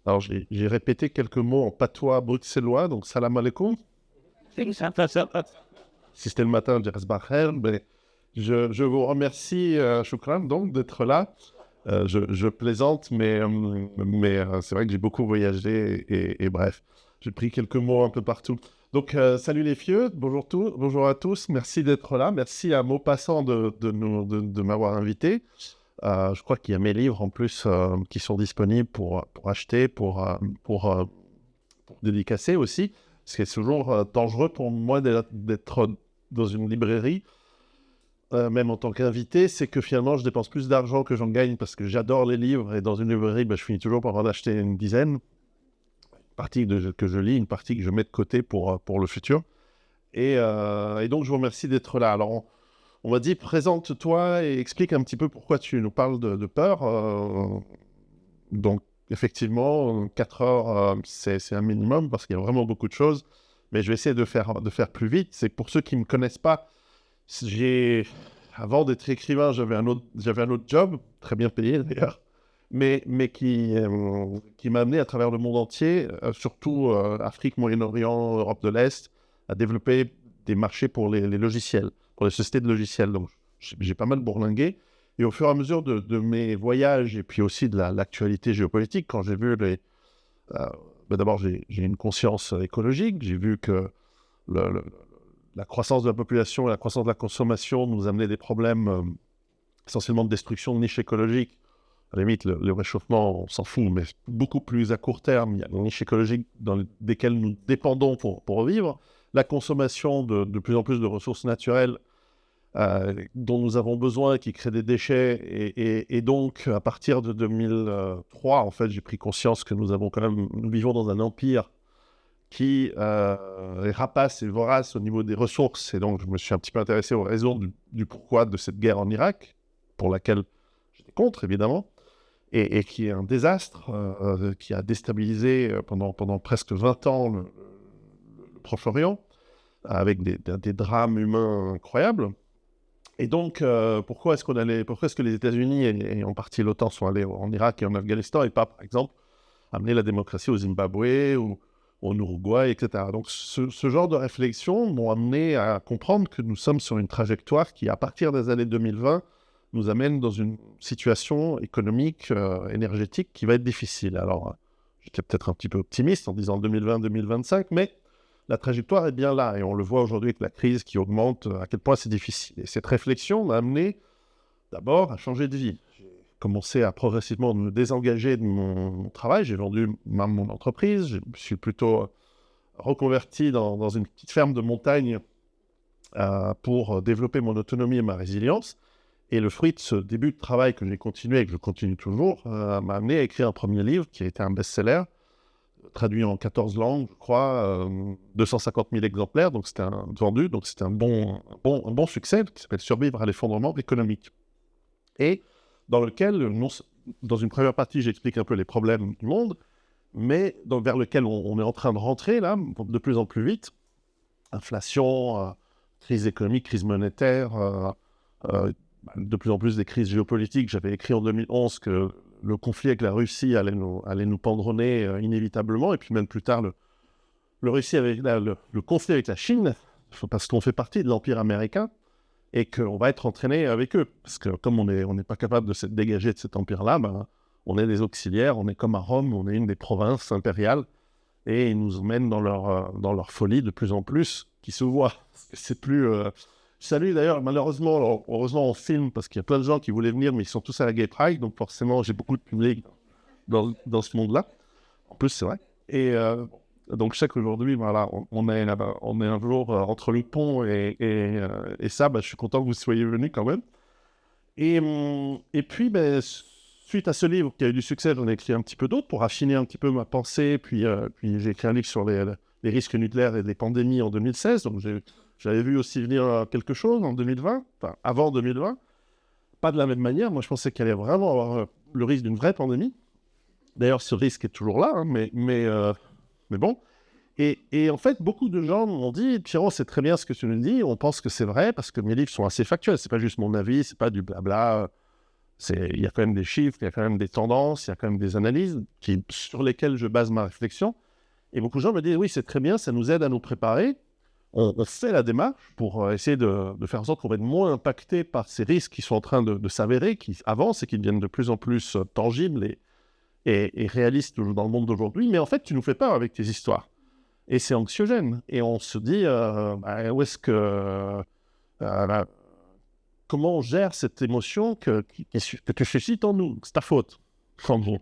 Alors, j'ai répété quelques mots en patois bruxellois, donc salam alaikum. Si c'était le matin, je dirais sabah khair, mais je vous remercie, Shukran, donc, d'être là. Je plaisante, mais c'est vrai que j'ai beaucoup voyagé et bref, j'ai pris quelques mots un peu partout. Donc, salut les fieux, bonjour à tous, merci d'être là, merci à Maupassant de m'avoir invité. Je crois qu'il y a mes livres en plus qui sont disponibles pour acheter, pour dédicacer aussi, parce que c'est toujours dangereux pour moi d'être dans une librairie. Même en tant qu'invité, c'est que finalement, je dépense plus d'argent que j'en gagne parce que j'adore les livres et dans une librairie, je finis toujours par en acheter une dizaine. Une partie que je lis, une partie que je mets de côté pour le futur. Et donc, je vous remercie d'être là. Alors, on m'a dit, présente-toi et explique un petit peu pourquoi tu nous parles de peur. Donc, effectivement, 4 heures, c'est un minimum parce qu'il y a vraiment beaucoup de choses. Mais je vais essayer de faire plus vite. C'est pour ceux qui ne me connaissent pas. Avant d'être écrivain, j'avais un autre job, très bien payé d'ailleurs, mais qui m'a amené à travers le monde entier, surtout Afrique, Moyen-Orient, Europe de l'Est, à développer des marchés pour les logiciels, pour les sociétés de logiciels. Donc, j'ai pas mal bourlingué. Et au fur et à mesure de mes voyages et puis aussi de l'actualité géopolitique, quand j'ai vu d'abord, j'ai une conscience écologique, j'ai vu que la croissance de la population et la croissance de la consommation nous amenaient des problèmes essentiellement de destruction de niches écologiques. À la limite, le réchauffement, on s'en fout, mais beaucoup plus à court terme, il y a des niches écologiques desquelles nous dépendons pour vivre. La consommation de plus en plus de ressources naturelles dont nous avons besoin, qui créent des déchets. Et donc, à partir de 2003, en fait, j'ai pris conscience que nous vivons dans un empire qui est rapace et vorace au niveau des ressources. Et donc, je me suis un petit peu intéressé aux raisons du pourquoi de cette guerre en Irak, pour laquelle j'étais contre, évidemment, et qui est un désastre, qui a déstabilisé pendant presque 20 ans le Proche-Orient, avec des drames humains incroyables. Et donc, pourquoi est-ce que les États-Unis et en partie l'OTAN sont allés en Irak et en Afghanistan et pas, par exemple, amener la démocratie au Zimbabwe ou au Uruguay, etc. Donc, ce genre de réflexions m'ont amené à comprendre que nous sommes sur une trajectoire qui, à partir des années 2020, nous amène dans une situation économique, énergétique qui va être difficile. Alors, j'étais peut-être un petit peu optimiste en disant 2020-2025, mais la trajectoire est bien là, et on le voit aujourd'hui avec la crise qui augmente, à quel point c'est difficile. Et cette réflexion m'a amené d'abord à changer de vie. J'ai commencé à progressivement me désengager de mon travail, j'ai vendu mon entreprise, je me suis plutôt reconverti dans une petite ferme de montagne pour développer mon autonomie et ma résilience. Et le fruit de ce début de travail que j'ai continué et que je continue toujours m'a amené à écrire un premier livre qui a été un best-seller, traduit en 14 langues, je crois, 250 000 exemplaires, donc c'était vendu, donc c'était un bon succès, qui s'appelle « Survivre à l'effondrement économique ». Et dans lequel, dans une première partie, j'explique un peu les problèmes du monde, mais vers lequel on est en train de rentrer, là, de plus en plus vite. Inflation, crise économique, crise monétaire, de plus en plus des crises géopolitiques. J'avais écrit en 2011 que le conflit avec la Russie allait nous pendre au nez inévitablement, et puis même plus tard, le conflit avec la Chine, parce qu'on fait partie de l'Empire américain, et qu'on va être entraîné avec eux. Parce que comme on n'est pas capable de se dégager de cet empire-là, on est des auxiliaires, on est comme à Rome, on est une des provinces impériales, et ils nous emmènent dans leur folie de plus en plus, qui se voit. Parce que c'est plus... Salut d'ailleurs, malheureusement, heureusement on filme, parce qu'il y a plein de gens qui voulaient venir, mais ils sont tous à la Gay Pride, donc forcément j'ai beaucoup de public dans ce monde-là. En plus, c'est vrai. Et donc je sais qu'aujourd'hui, voilà, on est un jour entre le pont et ça, je suis content que vous soyez venus quand même. Et puis, suite à ce livre qui a eu du succès, j'en ai écrit un petit peu d'autres pour affiner un petit peu ma pensée. Puis j'ai écrit un livre sur les risques nucléaires et les pandémies en 2016. Donc j'avais vu aussi venir quelque chose en 2020, enfin avant 2020. Pas de la même manière. Moi, je pensais qu'il allait vraiment avoir le risque d'une vraie pandémie. D'ailleurs, ce risque est toujours là, hein, mais bon. Et en fait, beaucoup de gens m'ont dit « Pierrot, c'est très bien ce que tu nous dis, on pense que c'est vrai, parce que mes livres sont assez factuels, c'est pas juste mon avis, c'est pas du blabla Il y a quand même des chiffres, il y a quand même des tendances, il y a quand même des analyses sur lesquelles je base ma réflexion. Et beaucoup de gens me disent, oui, c'est très bien, ça nous aide à nous préparer. On fait la démarche pour essayer de faire en sorte qu'on va être moins impacté par ces risques qui sont en train de s'avérer, qui avancent et qui deviennent de plus en plus tangibles et réalistes dans le monde d'aujourd'hui. Mais en fait, tu nous fais peur avec tes histoires. Et c'est anxiogène. Et on se dit, où est-ce que... comment on gère cette émotion que tu suscites en nous? C'est ta faute, en gros.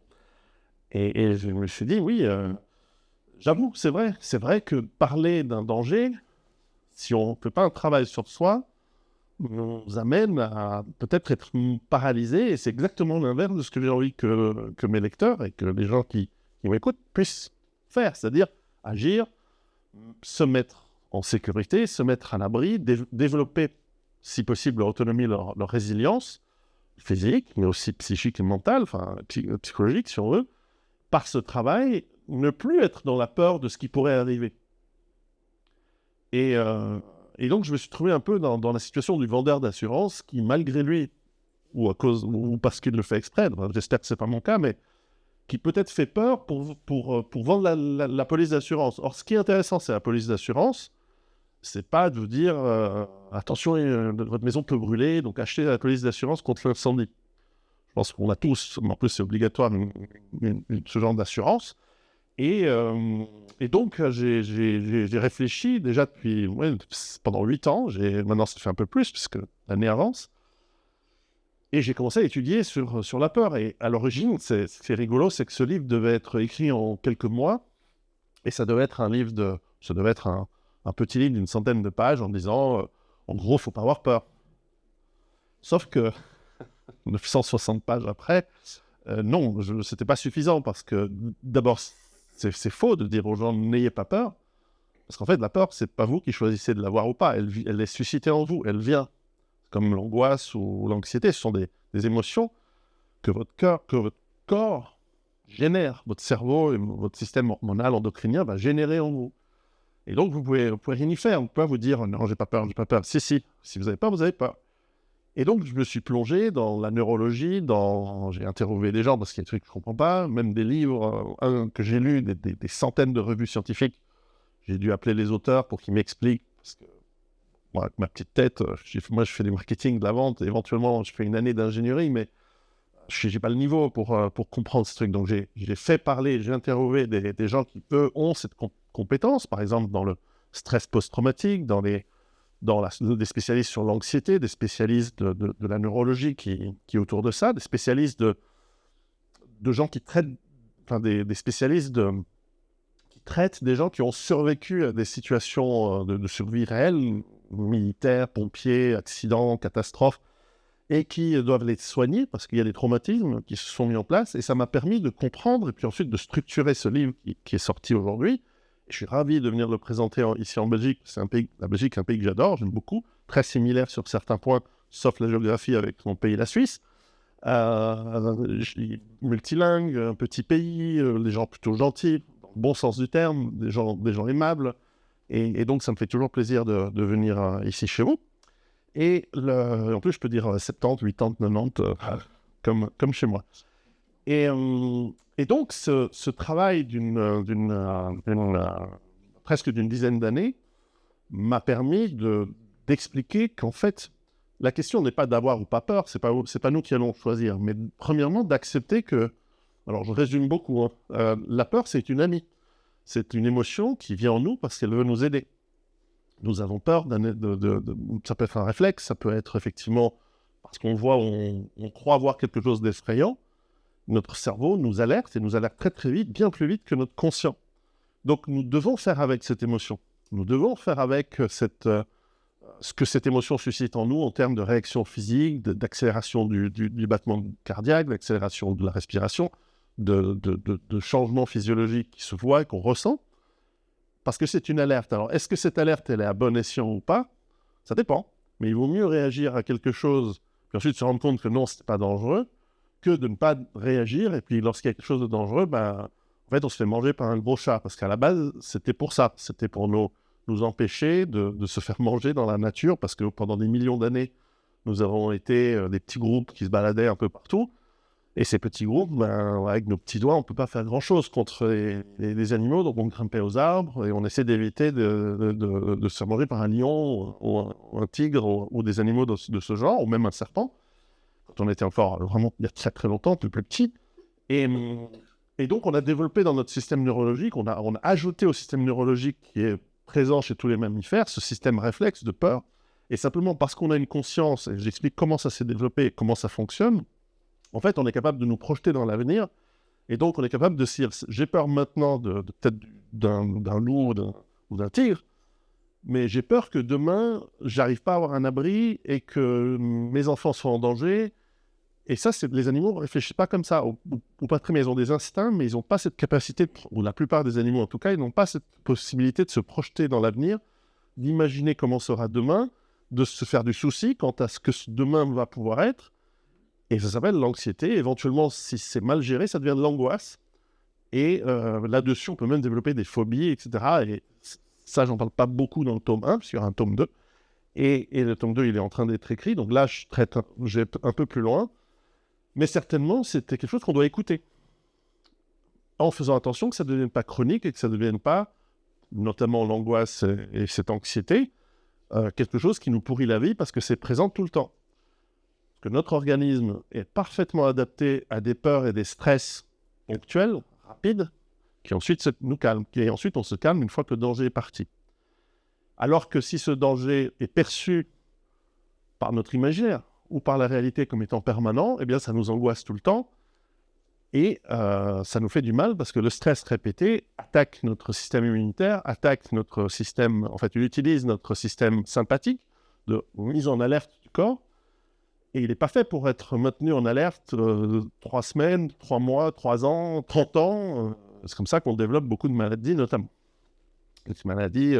Et je me suis dit, oui, j'avoue, c'est vrai. C'est vrai que parler d'un danger, si on ne fait pas un travail sur soi, nous amène à peut-être être paralysé. Et c'est exactement l'inverse de ce que j'ai envie que mes lecteurs et que les gens qui m'écoutent puissent faire. C'est-à-dire agir, se mettre en sécurité, se mettre à l'abri, développer, si possible, leur autonomie, leur résilience physique, mais aussi psychique et mentale, enfin psychologique si on veut, par ce travail, ne plus être dans la peur de ce qui pourrait arriver. Et donc, je me suis trouvé un peu dans la situation du vendeur d'assurance qui, malgré lui, ou parce qu'il le fait exprès, j'espère que ce n'est pas mon cas, mais qui peut-être fait peur pour vendre la police d'assurance. Or, ce qui est intéressant, c'est la police d'assurance. C'est pas de vous dire attention, votre maison peut brûler, donc achetez la police d'assurance contre l'incendie. Je pense qu'on a tous, en plus c'est obligatoire, ce genre d'assurance. Et donc, j'ai réfléchi déjà depuis pendant 8 ans. Maintenant, ça fait un peu plus, puisque l'année avance. Et j'ai commencé à étudier sur la peur. Et à l'origine, c'est rigolo, c'est que ce livre devait être écrit en quelques mois. Et ça devait être un petit livre d'une centaine de pages en disant, en gros, il ne faut pas avoir peur. Sauf que 960 pages après, non, ce n'était pas suffisant parce que d'abord, c'est faux de dire aux gens n'ayez pas peur. Parce qu'en fait, la peur, c'est pas vous qui choisissez de l'avoir ou pas. Elle est suscitée en vous, elle vient. Comme l'angoisse ou l'anxiété, ce sont des émotions que votre corps génère. Votre cerveau et votre système hormonal endocrinien va générer en vous. Et donc, vous pouvez rien y faire. On peut pas vous dire non, j'ai pas peur. Si vous avez peur, vous avez peur. Et donc, je me suis plongé dans la neurologie, j'ai interrogé des gens parce qu'il y a des trucs que je ne comprends pas, même des livres que j'ai lus, des centaines de revues scientifiques. J'ai dû appeler les auteurs pour qu'ils m'expliquent, parce que moi, avec ma petite tête, je fais du marketing, de la vente, éventuellement, je fais une année d'ingénierie, mais je n'ai pas le niveau pour comprendre ce truc. Donc, j'ai fait parler, j'ai interrogé des gens qui, eux, ont cette compétence, par exemple, dans le stress post-traumatique, des spécialistes sur l'anxiété, des spécialistes de la neurologie qui est autour de ça, des spécialistes de gens qui traitent, enfin des spécialistes qui traitent des gens qui ont survécu à des situations de survie réelles, militaires, pompiers, accidents, catastrophes, et qui doivent les soigner parce qu'il y a des traumatismes qui se sont mis en place. Et ça m'a permis de comprendre et puis ensuite de structurer ce livre qui est sorti aujourd'hui. Je suis ravi de venir le présenter ici en Belgique. La Belgique est un pays que j'adore, j'aime beaucoup, très similaire sur certains points, sauf la géographie avec mon pays, la Suisse. Multilingue, un petit pays, les gens plutôt gentils, dans le bon sens du terme, des gens aimables. Et donc, ça me fait toujours plaisir de venir ici chez vous. Et en plus, je peux dire 70, 80, 90, comme chez moi. Et donc, ce travail presque d'une dizaine d'années m'a permis d'expliquer qu'en fait, la question n'est pas d'avoir ou pas peur, c'est pas nous qui allons choisir, mais premièrement, d'accepter que, alors je résume beaucoup, la peur, c'est une amie. C'est une émotion qui vient en nous parce qu'elle veut nous aider. Nous avons peur, ça peut être un réflexe, ça peut être effectivement parce qu'on croit voir quelque chose d'effrayant. Notre cerveau nous alerte et nous alerte très très vite, bien plus vite que notre conscient. Donc nous devons faire avec cette émotion. Nous devons faire avec ce que cette émotion suscite en nous en termes de réaction physique, d'accélération du battement cardiaque, d'accélération de la respiration, de changements physiologiques qui se voient et qu'on ressent. Parce que c'est une alerte. Alors, est-ce que cette alerte, elle est à bon escient ou pas? Ça dépend. Mais il vaut mieux réagir à quelque chose, puis ensuite se rendre compte que non, ce n'est pas dangereux, que de ne pas réagir. Et puis, lorsqu'il y a quelque chose de dangereux, en fait, on se fait manger par un gros chat. Parce qu'à la base, c'était pour ça. C'était pour nous empêcher de se faire manger dans la nature. Parce que pendant des millions d'années, Nous avons été des petits groupes qui se baladaient un peu partout. Et ces petits groupes, avec nos petits doigts, on ne peut pas faire grand-chose contre les animaux. Donc on grimpait aux arbres et on essaie d'éviter de se faire manger par un lion ou un tigre ou des animaux de ce genre, ou même un serpent. Quand on était encore vraiment il y a très très longtemps, plus petit. Et donc on a développé dans notre système neurologique, on a ajouté au système neurologique qui est présent chez tous les mammifères, ce système réflexe de peur. Et simplement parce qu'on a une conscience, et j'explique comment ça s'est développé et comment ça fonctionne, en fait, on est capable de nous projeter dans l'avenir, et donc on est capable de se dire, j'ai peur maintenant peut-être d'un loup ou d'un tigre, mais j'ai peur que demain, j'arrive pas à avoir un abri et que mes enfants soient en danger. Et ça, les animaux ne réfléchissent pas comme ça, ou pas très bien. Ils ont des instincts, mais ils n'ont pas cette capacité, ou la plupart des animaux en tout cas, ils n'ont pas cette possibilité de se projeter dans l'avenir, d'imaginer comment sera demain, de se faire du souci quant à ce que demain va pouvoir être. Et ça s'appelle l'anxiété. Éventuellement, si c'est mal géré, ça devient de l'angoisse. Et là-dessus, on peut même développer des phobies, etc. Et ça, j'en parle pas beaucoup dans le tome 1, parce qu'il y aura un tome 2. Et le tome 2, il est en train d'être écrit. Donc là, j'ai un peu plus loin. Mais certainement, c'était quelque chose qu'on doit écouter. En faisant attention que ça ne devienne pas chronique et que ça ne devienne pas, notamment l'angoisse et cette anxiété, quelque chose qui nous pourrit la vie parce que c'est présent tout le temps. Que notre organisme est parfaitement adapté à des peurs et des stress ponctuels, rapides, qui ensuite nous calment. Et ensuite, on se calme une fois que le danger est parti. Alors que si ce danger est perçu par notre imaginaire ou par la réalité comme étant permanent, eh bien, ça nous angoisse tout le temps et ça nous fait du mal parce que le stress répété attaque notre système immunitaire, attaque notre système, en fait, il utilise notre système sympathique de mise en alerte du corps. Et il n'est pas fait pour être maintenu en alerte 3 semaines, 3 mois, 3 ans, 30 ans. C'est comme ça qu'on développe beaucoup de maladies, notamment. Des maladies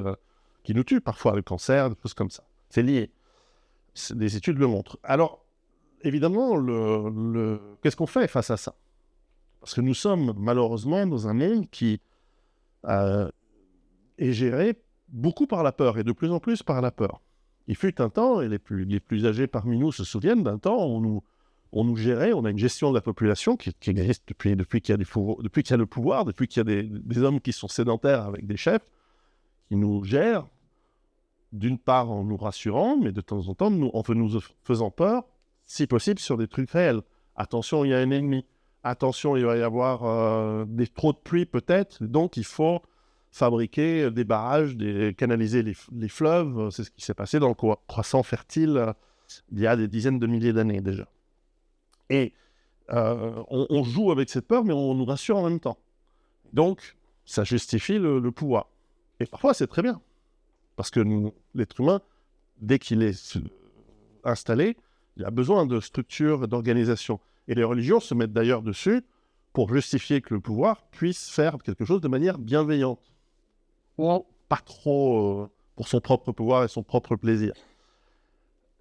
qui nous tuent parfois, le cancer, des choses comme ça. C'est lié. Des études le montrent. Alors, évidemment, qu'est-ce qu'on fait face à ça? Parce que nous sommes malheureusement dans un monde qui est géré beaucoup par la peur, et de plus en plus par la peur. Il fut un temps, et les plus âgés parmi nous se souviennent d'un temps où on nous gérait, on a une gestion de la population qui existe depuis qu'il y a le pouvoir, depuis qu'il y a des hommes qui sont sédentaires avec des chefs, qui nous gèrent, d'une part en nous rassurant, mais de temps en temps en nous faisant peur, si possible sur des trucs réels. Attention, il y a un ennemi. Attention, il va y avoir trop de pluie peut-être, donc il faut fabriquer des barrages, canaliser les fleuves. C'est ce qui s'est passé dans le croissant fertile il y a des dizaines de milliers d'années déjà. Et on joue avec cette peur, mais on nous rassure en même temps. Donc, ça justifie le pouvoir. Et parfois, c'est très bien. Parce que l'être humain, dès qu'il est installé, il a besoin de structure, d'organisation. Et les religions se mettent d'ailleurs dessus pour justifier que le pouvoir puisse faire quelque chose de manière bienveillante. Pas trop pour son propre pouvoir et son propre plaisir.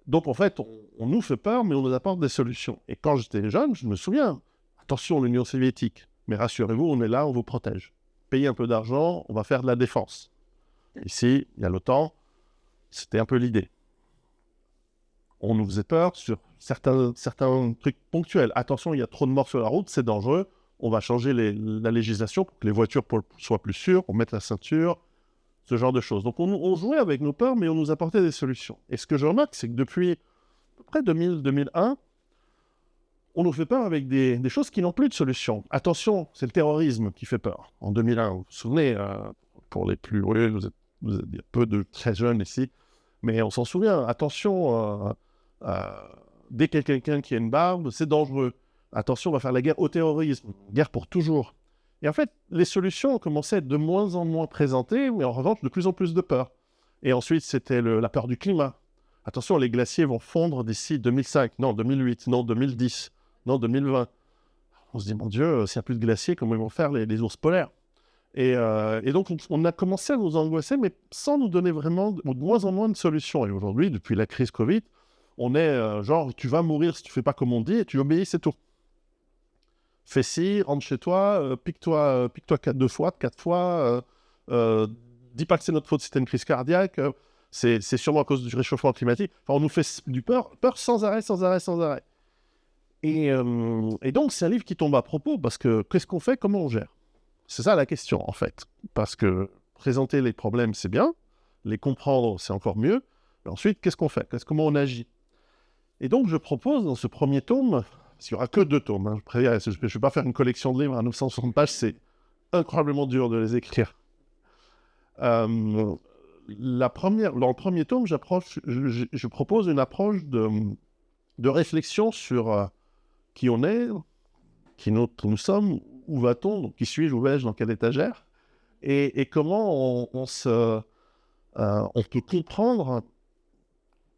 Donc en fait, on nous fait peur, mais on nous apporte des solutions. Et quand j'étais jeune, je me souviens, attention l'Union soviétique, mais rassurez-vous, on est là, on vous protège. Payez un peu d'argent, on va faire de la défense. Ici, il y a l'OTAN, c'était un peu l'idée. On nous faisait peur sur certains trucs ponctuels. Attention, il y a trop de morts sur la route, c'est dangereux. On va changer la législation pour que les voitures soient plus sûres, on mette la ceinture, ce genre de choses. Donc on jouait avec nos peurs, mais on nous apportait des solutions. Et ce que je remarque, c'est que depuis à peu près 2000-2001, on nous fait peur avec des choses qui n'ont plus de solution. Attention, c'est le terrorisme qui fait peur. En 2001, vous vous souvenez, pour les plus... Oui, vous êtes peu de très jeunes ici, mais on s'en souvient. Attention, dès qu'il y a quelqu'un qui a une barbe, c'est dangereux. Attention, on va faire la guerre au terrorisme. Guerre pour toujours. Et en fait, les solutions commençaient à être de moins en moins présentées, mais en revanche, de plus en plus de peur. Et ensuite, c'était la peur du climat. Attention, les glaciers vont fondre d'ici 2005, non, 2008, non, 2010, non, 2020. On se dit, mon Dieu, s'il n'y a plus de glaciers, comment ils vont faire les ours polaires? Et donc, on a commencé à nous angoisser, mais sans nous donner vraiment, ou de moins en moins de solutions. Et aujourd'hui, depuis la crise Covid, on est genre, tu vas mourir si tu ne fais pas comme on dit, et tu obéis, c'est tout. Fais ci, rentre chez toi, pique-toi 4 fois, dis pas que c'est notre faute si t'as une crise cardiaque. c'est sûrement à cause du réchauffement climatique. Enfin, on nous fait du peur sans arrêt, sans arrêt, sans arrêt. Et donc, c'est un livre qui tombe à propos, parce que qu'est-ce qu'on fait, comment on gère? C'est ça la question, en fait. Parce que présenter les problèmes, c'est bien, les comprendre, c'est encore mieux. Mais ensuite, qu'est-ce qu'on fait? Comment on agit? Et donc, je propose dans ce premier tome, parce qu'il n'y aura que 2 tomes, hein, je ne vais pas faire une collection de livres à 960 pages, c'est incroyablement dur de les écrire. Dans le premier tome, je propose une approche de réflexion sur qui on est, qui nous sommes, où va-t-on, donc qui suis-je, où vais-je, dans quelle étagère, et comment on peut comprendre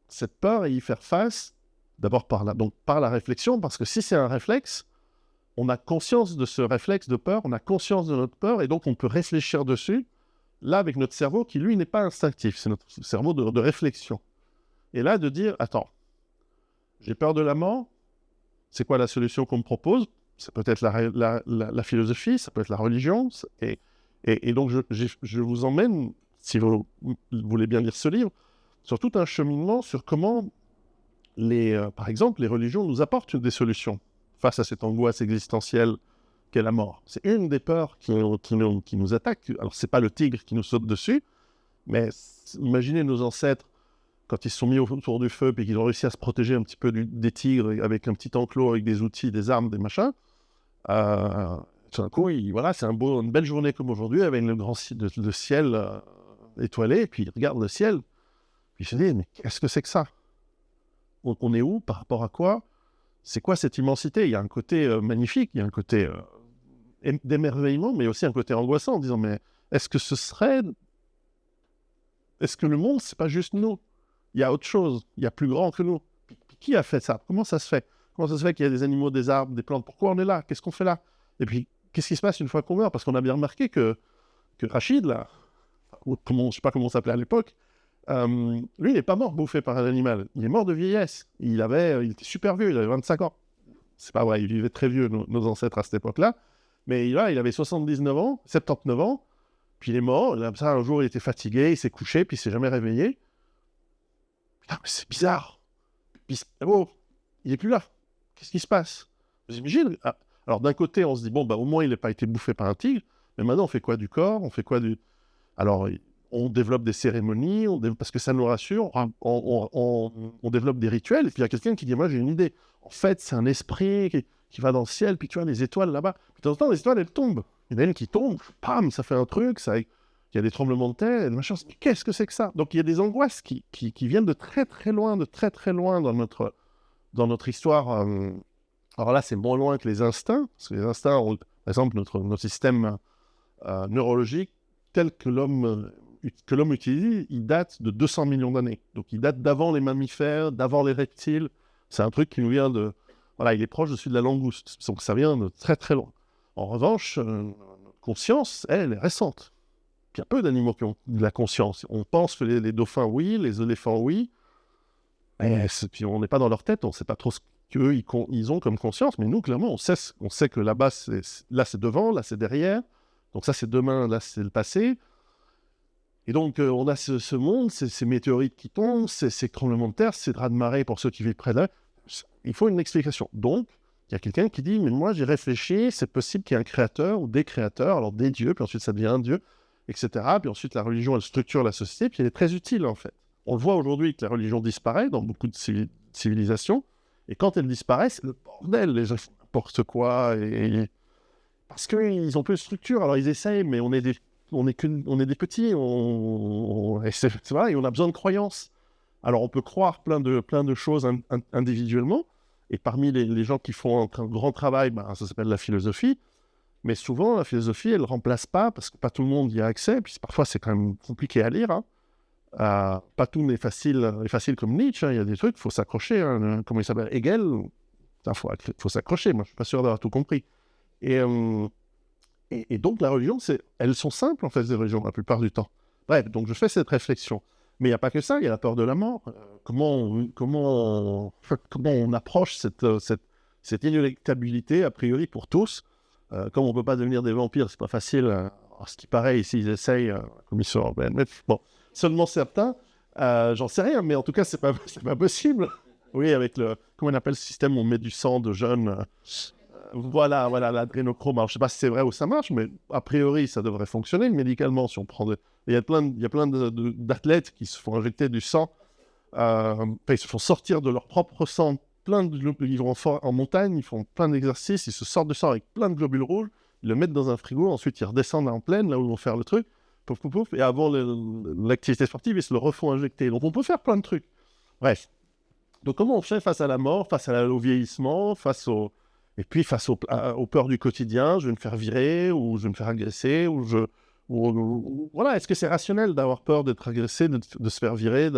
cette peur et y faire face, d'abord par la réflexion, parce que si c'est un réflexe, on a conscience de ce réflexe de peur, on a conscience de notre peur, et donc on peut réfléchir dessus, là avec notre cerveau qui, lui, n'est pas instinctif, c'est notre cerveau de réflexion. Et là, de dire, attends, j'ai peur de la mort, c'est quoi la solution qu'on me propose? C'est peut-être la philosophie, ça peut être la religion, et donc je vous emmène, si vous voulez bien lire ce livre, sur tout un cheminement sur comment, par exemple, les religions nous apportent des solutions face à cette angoisse existentielle qu'est la mort. C'est une des peurs qui nous attaque. Alors, ce n'est pas le tigre qui nous saute dessus, mais imaginez nos ancêtres, quand ils se sont mis autour du feu et qu'ils ont réussi à se protéger un petit peu des tigres avec un petit enclos, avec des outils, des armes, des machins, tout d'un coup, voilà, c'est une belle journée comme aujourd'hui, avec le ciel étoilé, et puis ils regardent le ciel, puis ils se disent, mais qu'est-ce que c'est que ça? On est où? Par rapport à quoi? C'est quoi cette immensité? Il y a un côté magnifique, il y a un côté d'émerveillement, mais aussi un côté angoissant, en disant, mais est-ce que le monde, c'est pas juste nous? Il y a autre chose, il y a plus grand que nous. Puis qui a fait ça? Comment ça se fait? Comment ça se fait qu'il y a des animaux, des arbres, des plantes? Pourquoi on est là? Qu'est-ce qu'on fait là? Et puis, qu'est-ce qui se passe une fois qu'on meurt? Parce qu'on a bien remarqué que Rachid, là, je ne sais pas comment on s'appelait à l'époque, lui, il n'est pas mort bouffé par un animal. Il est mort de vieillesse. Il était super vieux, il avait 25 ans. C'est pas vrai, il vivait très vieux, nos ancêtres à cette époque-là. Mais là, il avait 79 ans, 79 ans, puis il est mort. Là, ça, un jour, il était fatigué, il s'est couché, puis il s'est jamais réveillé. Putain, mais c'est bizarre. Oh, il est plus là. Qu'est-ce qui se passe? Vous imaginez? Alors, d'un côté, on se dit, bon, au moins, il n'a pas été bouffé par un tigre. Mais maintenant, on fait quoi du corps? On fait quoi du... Alors, on développe des cérémonies, parce que ça nous rassure. On développe des rituels. Et puis, il y a quelqu'un qui dit, moi, j'ai une idée. En fait, c'est un esprit qui va dans le ciel. Puis, tu vois, les étoiles là-bas. Puis, de temps en temps, les étoiles, elles tombent. Il y en a une qui tombe. Pam, ça fait un truc. Il y a des tremblements de terre, et machin. Mais qu'est-ce que c'est que ça? Donc, il y a des angoisses qui viennent de très, très loin, dans notre histoire. Alors là, c'est moins loin que les instincts. Parce que les instincts, par exemple, notre système neurologique, tel que l'homme utilise, il date de 200 millions d'années. Donc, il date d'avant les mammifères, d'avant les reptiles. C'est un truc qui nous vient de... Voilà, il est proche de celui de la langouste. Donc, ça vient de très, très loin. En revanche, notre conscience, elle est récente. Il y a peu d'animaux qui ont de la conscience. On pense que les dauphins, oui, les éléphants, oui. Puis on n'est pas dans leur tête, on ne sait pas trop ce qu'eux, ils ont comme conscience. Mais nous, clairement, on sait que là-bas, là, c'est devant, là, c'est derrière. Donc ça, c'est demain, là, c'est le passé. Et donc, on a ce monde, ces météorites qui tombent, ces tremblements de terre, ces draps de marée pour ceux qui vivent près d'eux. Il faut une explication. Donc, il y a quelqu'un qui dit, mais moi, j'ai réfléchi, c'est possible qu'il y ait un créateur ou des créateurs, alors des dieux, puis ensuite ça devient un dieu, etc. Puis ensuite, la religion, elle structure la société, puis elle est très utile, en fait. On le voit aujourd'hui que la religion disparaît dans beaucoup de civilisations, et quand elle disparaît, c'est le bordel, les gens font n'importe quoi, parce qu'ils n'ont plus de structure, alors ils essayent, mais on est des petits, et on a besoin de croyances. Alors on peut croire plein de choses individuellement, et parmi les gens qui font un grand travail, ça s'appelle la philosophie, mais souvent la philosophie, elle ne remplace pas, parce que pas tout le monde y a accès, puis parfois c'est quand même compliqué à lire, hein. Pas tout est facile comme Nietzsche, hein. Il y a des trucs, il faut s'accrocher, hein. Comment il s'appelle? Hegel, il faut s'accrocher, moi je ne suis pas sûr d'avoir tout compris. Et donc la religion, elles sont simples en fait, les religions, la plupart du temps. Bref, donc je fais cette réflexion. Mais il n'y a pas que ça, il y a la peur de la mort. Comment on approche cette inéluctabilité, a priori pour tous. Comme on ne peut pas devenir des vampires, c'est pas facile. À ce qui paraît, ici, ils essayent, la Commission européenne. Mais bon, seulement certains. J'en sais rien, mais en tout cas, c'est pas possible. Oui, avec comment on appelle ce système où on met du sang de jeunes. Voilà, l'adrénochrome. Alors, je sais pas si c'est vrai ou ça marche, mais a priori, ça devrait fonctionner médicalement si on prend il y a plein d'athlètes qui se font injecter du sang. Ils se font sortir de leur propre sang. Ils vont en montagne, ils font plein d'exercices, ils se sortent du sang avec plein de globules rouges, ils le mettent dans un frigo, ensuite ils redescendent en plaine, là où ils vont faire le truc, pouf, pouf, pouf, et avant l'activité sportive, ils se le refont injecter. Donc on peut faire plein de trucs. Bref. Donc comment on fait face à la mort, face au vieillissement, et puis face aux peurs du quotidien, je vais me faire virer, ou je vais me faire agresser, voilà, est-ce que c'est rationnel d'avoir peur d'être agressé, de se faire virer,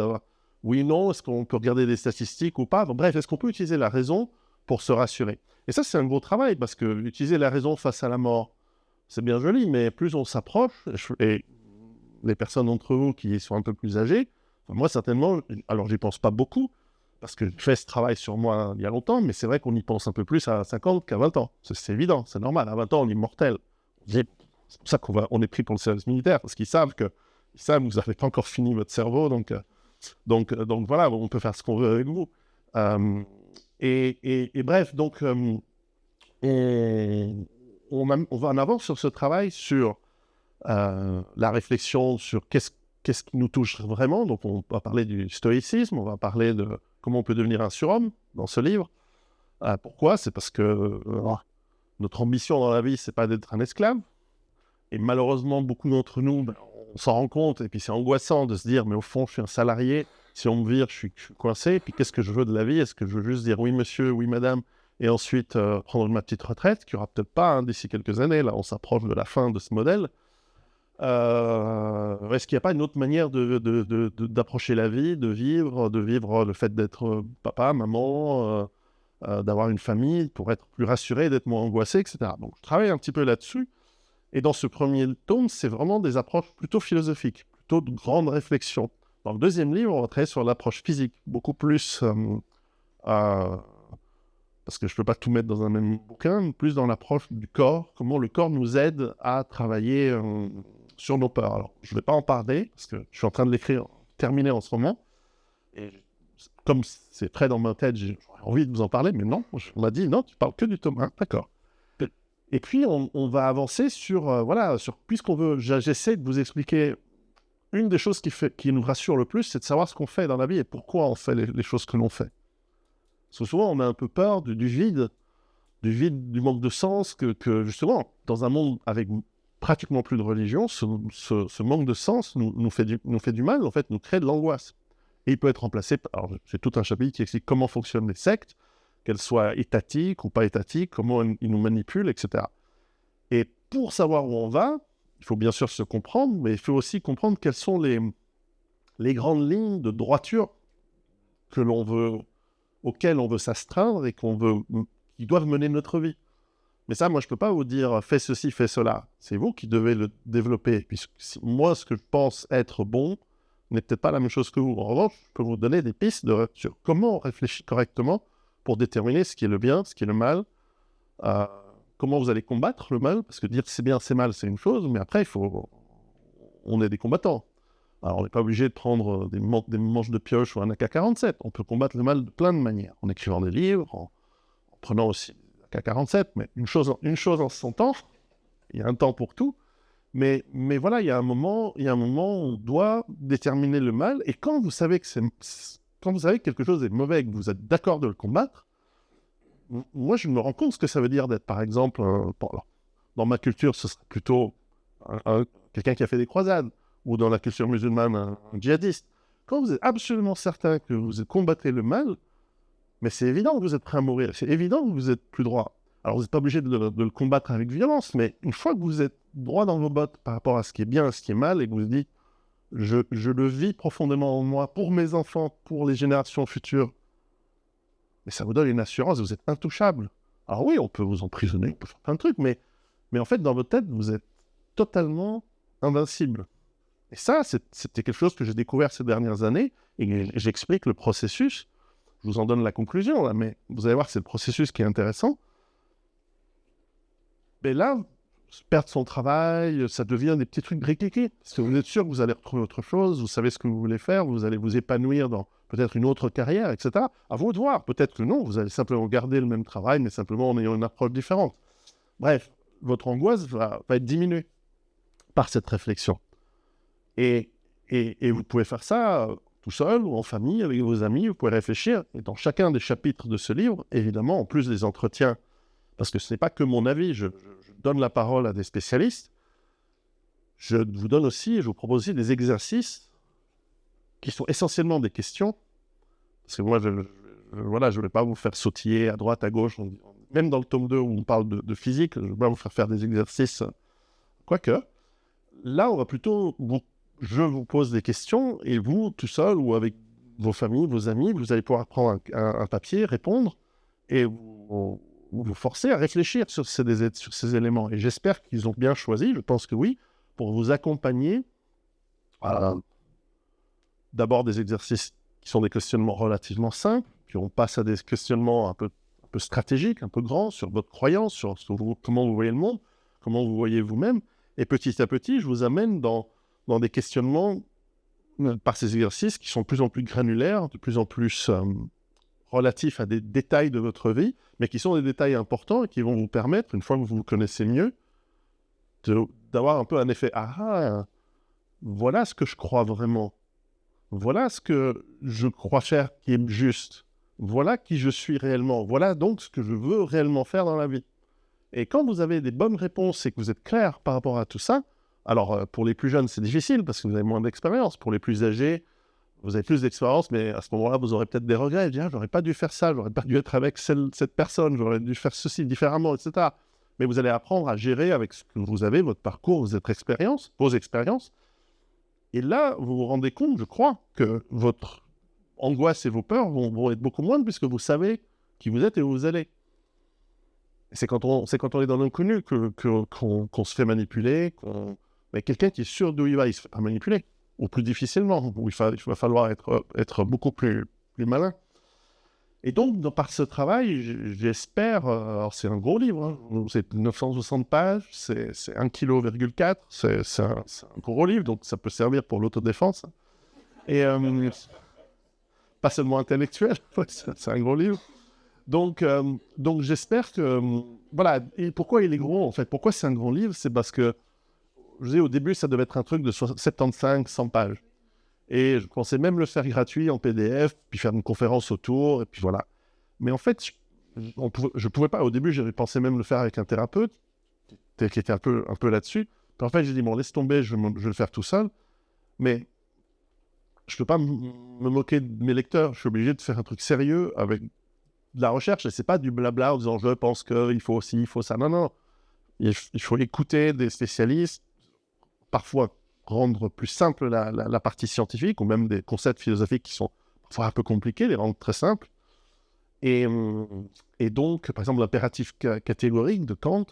oui, non, est-ce qu'on peut regarder des statistiques ou pas? Bref, est-ce qu'on peut utiliser la raison pour se rassurer? Et ça, c'est un gros travail, parce que utiliser la raison face à la mort, c'est bien joli, mais plus on s'approche, et les personnes d'entre vous qui sont un peu plus âgées, moi certainement, alors j'y pense pas beaucoup, parce que j'ai fait ce travail sur moi il y a longtemps, mais c'est vrai qu'on y pense un peu plus à 50 qu'à 20 ans. C'est évident, c'est normal, à 20 ans, on est mortel. C'est pour ça qu'on est pris pour le service militaire, parce qu'ils savent que vous n'avez pas encore fini votre cerveau, donc voilà, on peut faire ce qu'on veut avec vous. Et bref, donc on va en avant sur ce travail, sur la réflexion sur qu'est-ce qui nous touche vraiment. Donc on va parler du stoïcisme, on va parler de comment on peut devenir un surhomme dans ce livre. Pourquoi? C'est parce que notre ambition dans la vie, c'est pas d'être un esclave. Et malheureusement, beaucoup d'entre nous, on s'en rend compte, et puis c'est angoissant de se dire, mais au fond, je suis un salarié, si on me vire, je suis coincé, et puis qu'est-ce que je veux de la vie? Est-ce que je veux juste dire oui monsieur, oui madame, et ensuite prendre ma petite retraite, qui aura peut-être pas d'ici quelques années, là on s'approche de la fin de ce modèle. Est-ce qu'il n'y a pas une autre manière d'approcher la vie, de vivre le fait d'être papa, maman, d'avoir une famille, pour être plus rassuré, d'être moins angoissé, etc. Donc je travaille un petit peu là-dessus. Et dans ce premier tome, c'est vraiment des approches plutôt philosophiques, plutôt de grandes réflexions. Dans le deuxième livre, on va travailler sur l'approche physique, beaucoup plus, parce que je ne peux pas tout mettre dans un même bouquin, plus dans l'approche du corps, comment le corps nous aide à travailler sur nos peurs. Alors, je ne vais pas en parler, parce que je suis en train de l'écrire, terminer en ce moment, et comme c'est près dans ma tête, j'ai envie de vous en parler, mais non, on m'a dit, non, tu parles que du tome 1, d'accord. Et puis, on va avancer sur, puisqu'on veut, j'essaie de vous expliquer, une des choses qui nous rassure le plus, c'est de savoir ce qu'on fait dans la vie et pourquoi on fait les choses que l'on fait. Parce que souvent, on a un peu peur du vide, du manque de sens, que justement, dans un monde avec pratiquement plus de religion, ce manque de sens nous fait du mal, en fait, nous crée de l'angoisse. Et il peut être remplacé alors j'ai tout un chapitre qui explique comment fonctionnent les sectes, qu'elles soient étatiques ou pas étatiques, comment ils nous manipulent, etc. Et pour savoir où on va, il faut bien sûr se comprendre, mais il faut aussi comprendre quelles sont les grandes lignes de droiture auxquelles on veut s'astreindre et qui doivent mener notre vie. Mais ça, moi, je ne peux pas vous dire « fais ceci, fais cela ». C'est vous qui devez le développer. Puisque moi, ce que je pense être bon n'est peut-être pas la même chose que vous. En revanche, je peux vous donner des pistes sur comment on réfléchit correctement pour déterminer ce qui est le bien, ce qui est le mal, comment vous allez combattre le mal, parce que dire que c'est bien, c'est mal, c'est une chose, mais après, on est des combattants. Alors, on n'est pas obligé de prendre des manches de pioche ou un AK-47. On peut combattre le mal de plein de manières, en écrivant des livres, en prenant aussi l'AK-47, mais une chose en son temps, il y a un temps pour tout, mais voilà, il y a un moment où on doit déterminer le mal, et quand vous savez que quelque chose est mauvais et que vous êtes d'accord de le combattre, moi, je me rends compte ce que ça veut dire d'être, par exemple, dans ma culture, ce serait plutôt quelqu'un qui a fait des croisades, ou dans la culture musulmane, un djihadiste. Quand vous êtes absolument certain que vous combattez le mal, mais c'est évident que vous êtes prêt à mourir, c'est évident que vous êtes plus droit. Alors, vous n'êtes pas obligé de le combattre avec violence, mais une fois que vous êtes droit dans vos bottes par rapport à ce qui est bien et ce qui est mal, et que vous vous dites, je le vis profondément en moi, pour mes enfants, pour les générations futures, mais ça vous donne une assurance, vous êtes intouchable. Alors oui, on peut vous emprisonner, on peut faire plein de trucs, mais en fait, dans votre tête, vous êtes totalement invincible. Et ça, c'était quelque chose que j'ai découvert ces dernières années, et j'explique le processus. Je vous en donne la conclusion, là, mais vous allez voir, c'est le processus qui est intéressant. Mais là, perdre son travail, ça devient des petits trucs briqués. Parce que vous êtes sûr que vous allez retrouver autre chose, vous savez ce que vous voulez faire, vous allez vous épanouir dans peut-être une autre carrière, etc. À vous de voir. Peut-être que non, vous allez simplement garder le même travail, mais simplement en ayant une approche différente. Bref, votre angoisse va être diminuée par cette réflexion. Et vous pouvez faire ça tout seul ou en famille, avec vos amis, vous pouvez réfléchir. Et dans chacun des chapitres de ce livre, évidemment, en plus des entretiens, parce que ce n'est pas que mon avis, je donne la parole à des spécialistes, je vous propose aussi des exercices qui sont essentiellement des questions, parce que moi, je ne vais pas vous faire sautiller à droite, à gauche, même dans le tome 2 où on parle de physique, je ne vais pas vous faire des exercices, quoique, là, on va plutôt, je vous pose des questions, et vous, tout seul, ou avec vos familles, vos amis, vous allez pouvoir prendre un papier, répondre, et vous forcer à réfléchir sur ces éléments. Et j'espère qu'ils ont bien choisi, je pense que oui, pour vous accompagner à d'abord des exercices qui sont des questionnements relativement simples, puis on passe à des questionnements un peu stratégiques, un peu grands, sur votre croyance, sur comment vous voyez le monde, comment vous voyez vous-même. Et petit à petit, je vous amène dans des questionnements par ces exercices qui sont de plus en plus granulaires, de plus en plus relatifs à des détails de votre vie, mais qui sont des détails importants et qui vont vous permettre, une fois que vous vous connaissez mieux, d'avoir un peu un effet « Ah, voilà ce que je crois vraiment. Voilà ce que je crois faire qui est juste. Voilà qui je suis réellement. Voilà donc ce que je veux réellement faire dans la vie. » Et quand vous avez des bonnes réponses et que vous êtes clair par rapport à tout ça, alors pour les plus jeunes, c'est difficile parce que vous avez moins d'expérience. Pour les plus âgés, vous avez plus d'expérience, mais à ce moment-là, vous aurez peut-être des regrets. Vous direz, j'aurais pas dû faire ça, j'aurais pas dû être avec cette personne, j'aurais dû faire ceci différemment, etc. Mais vous allez apprendre à gérer avec ce que vous avez, votre parcours, vos expériences. Et là, vous vous rendez compte, je crois, que votre angoisse et vos peurs vont être beaucoup moindres puisque vous savez qui vous êtes et où vous allez. Et c'est quand on est dans l'inconnu qu'on se fait manipuler, mais quelqu'un qui est sûr d'où il va, il se fait pas manipuler. Ou plus difficilement, où il va falloir être beaucoup plus malin. Et donc, par ce travail, j'espère... alors, c'est un gros livre, hein, c'est 960 pages, c'est 1,4 kg, c'est un gros livre, donc ça peut servir pour l'autodéfense. Et pas seulement intellectuel, c'est un gros livre. Donc j'espère que... voilà, et pourquoi il est gros, en fait? Pourquoi c'est un grand livre? C'est parce que je disais, au début, ça devait être un truc de 75-100 pages. Et je pensais même le faire gratuit en PDF, puis faire une conférence autour, et puis voilà. Mais en fait, je pouvais pas. Au début, j'avais pensé même le faire avec un thérapeute, qui était un peu là-dessus. Puis en fait, j'ai dit, bon, laisse tomber, je vais le faire tout seul. Mais je peux pas me moquer de mes lecteurs. Je suis obligé de faire un truc sérieux avec de la recherche. Et c'est pas du blabla en disant, je pense qu'il faut ci, il faut ça. Non, non. Il faut écouter des spécialistes, parfois rendre plus simple la partie scientifique, ou même des concepts philosophiques qui sont parfois un peu compliqués, les rendre très simples. Et donc, par exemple, l'impératif catégorique de Kant,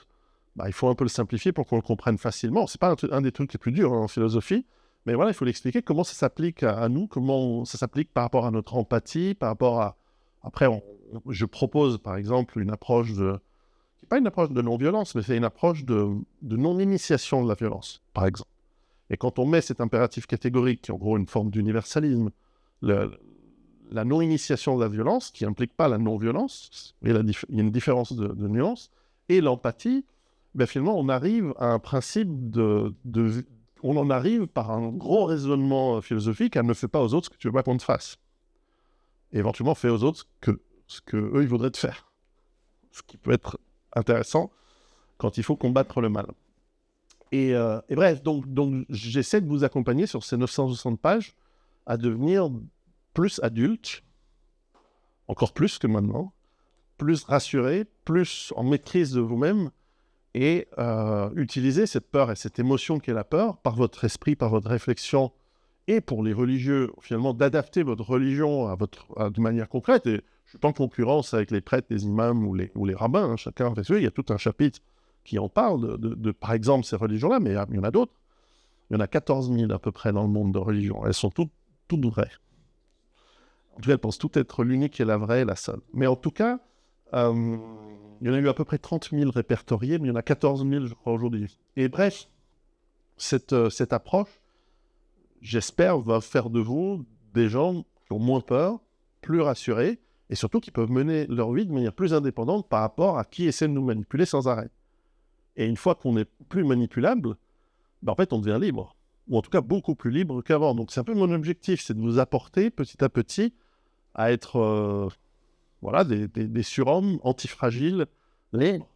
il faut un peu le simplifier pour qu'on le comprenne facilement. C'est pas un des trucs les plus durs en philosophie, mais voilà, il faut l'expliquer comment ça s'applique à nous, comment ça s'applique par rapport à notre empathie, par rapport à... Après, je propose, par exemple, une approche c'est pas une approche de non-violence, mais c'est une approche de non-initiation de la violence, par exemple. Et quand on met cet impératif catégorique, qui est en gros une forme d'universalisme, la non-initiation de la violence, qui n'implique pas la non-violence, il y a une différence de nuance, et l'empathie, finalement, on arrive à un principe on en arrive par un gros raisonnement philosophique à ne fais pas aux autres ce que tu veux pas qu'on te fasse. Et éventuellement, fais aux autres ce que eux ils voudraient te faire. Ce qui peut être intéressant quand il faut combattre le mal. Et bref, donc j'essaie de vous accompagner sur ces 960 pages à devenir plus adulte, encore plus que maintenant, plus rassuré, plus en maîtrise de vous-même, et utiliser cette peur et cette émotion qu'est la peur par votre esprit, par votre réflexion, et pour les religieux, finalement, d'adapter votre religion de manière concrète. Et je ne suis pas en concurrence avec les prêtres, les imams ou les rabbins, hein, chacun fait ce qu'il veut. Il y a tout un chapitre qui en parle de par exemple, ces religions-là, mais il y en a d'autres. Il y en a 14 000 à peu près dans le monde de religions. Elles sont toutes vraies. En tout cas, elles pensent toutes être l'unique et la vraie, la seule. Mais en tout cas, Il y en a eu à peu près 30 000 répertoriés, mais il y en a 14 000, je crois, aujourd'hui. Et bref, cette approche, j'espère, va faire de vous des gens qui ont moins peur, plus rassurés, et surtout qui peuvent mener leur vie de manière plus indépendante par rapport à qui essaie de nous manipuler sans arrêt. Et une fois qu'on n'est plus manipulable, en fait, on devient libre. Ou en tout cas, beaucoup plus libre qu'avant. Donc, c'est un peu mon objectif, c'est de vous apporter, petit à petit, à être des surhommes antifragiles, libres.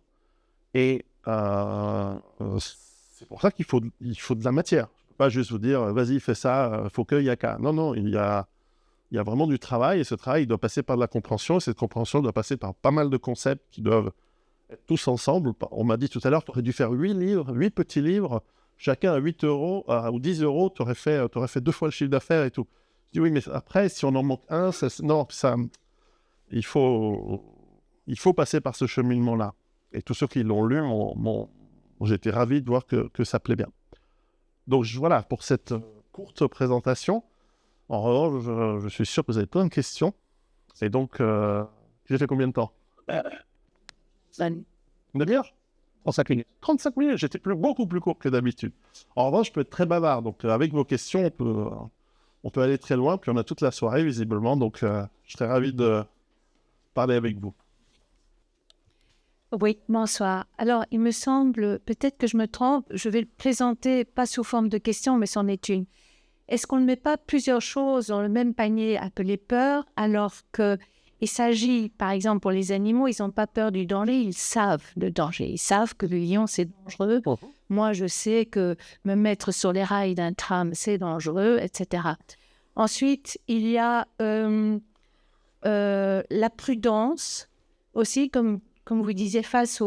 Et c'est pour ça qu'il faut de la matière. Je ne peux pas juste vous dire, vas-y, fais ça, faut qu'il y a qu'à. Non, il y a vraiment du travail, et ce travail, il doit passer par de la compréhension, et cette compréhension doit passer par pas mal de concepts qui doivent être tous ensemble. On m'a dit tout à l'heure, tu aurais dû faire 8 livres, 8 petits livres, chacun à 8 euros ou 10 euros, tu aurais fait 2 fois le chiffre d'affaires et tout. Je dis oui, mais après, si on en manque un, il faut passer par ce cheminement-là. Et tous ceux qui l'ont lu, j'ai été ravi de voir que ça plaît bien. Donc voilà, pour cette courte présentation. En revanche, je suis sûr que vous avez plein de questions. Et donc, j'ai fait combien de temps? Une demi-heure? 35 minutes. 35 minutes, j'étais beaucoup plus court que d'habitude. En revanche, je peux être très bavard. Donc, avec vos questions, on peut aller très loin. Puis, on a toute la soirée, visiblement. Donc, je serais ravi de parler avec vous. Oui, bonsoir. Alors, il me semble, peut-être que je me trompe, je vais le présenter pas sous forme de question, mais c'en est une. Est-ce qu'on ne met pas plusieurs choses dans le même panier appelé peur, alors qu'il s'agit, par exemple, pour les animaux, ils n'ont pas peur du danger, ils savent le danger. Ils savent que le lion, c'est dangereux. Moi, je sais que me mettre sur les rails d'un tram, c'est dangereux, etc. Ensuite, il y a la prudence aussi, comme vous disiez, face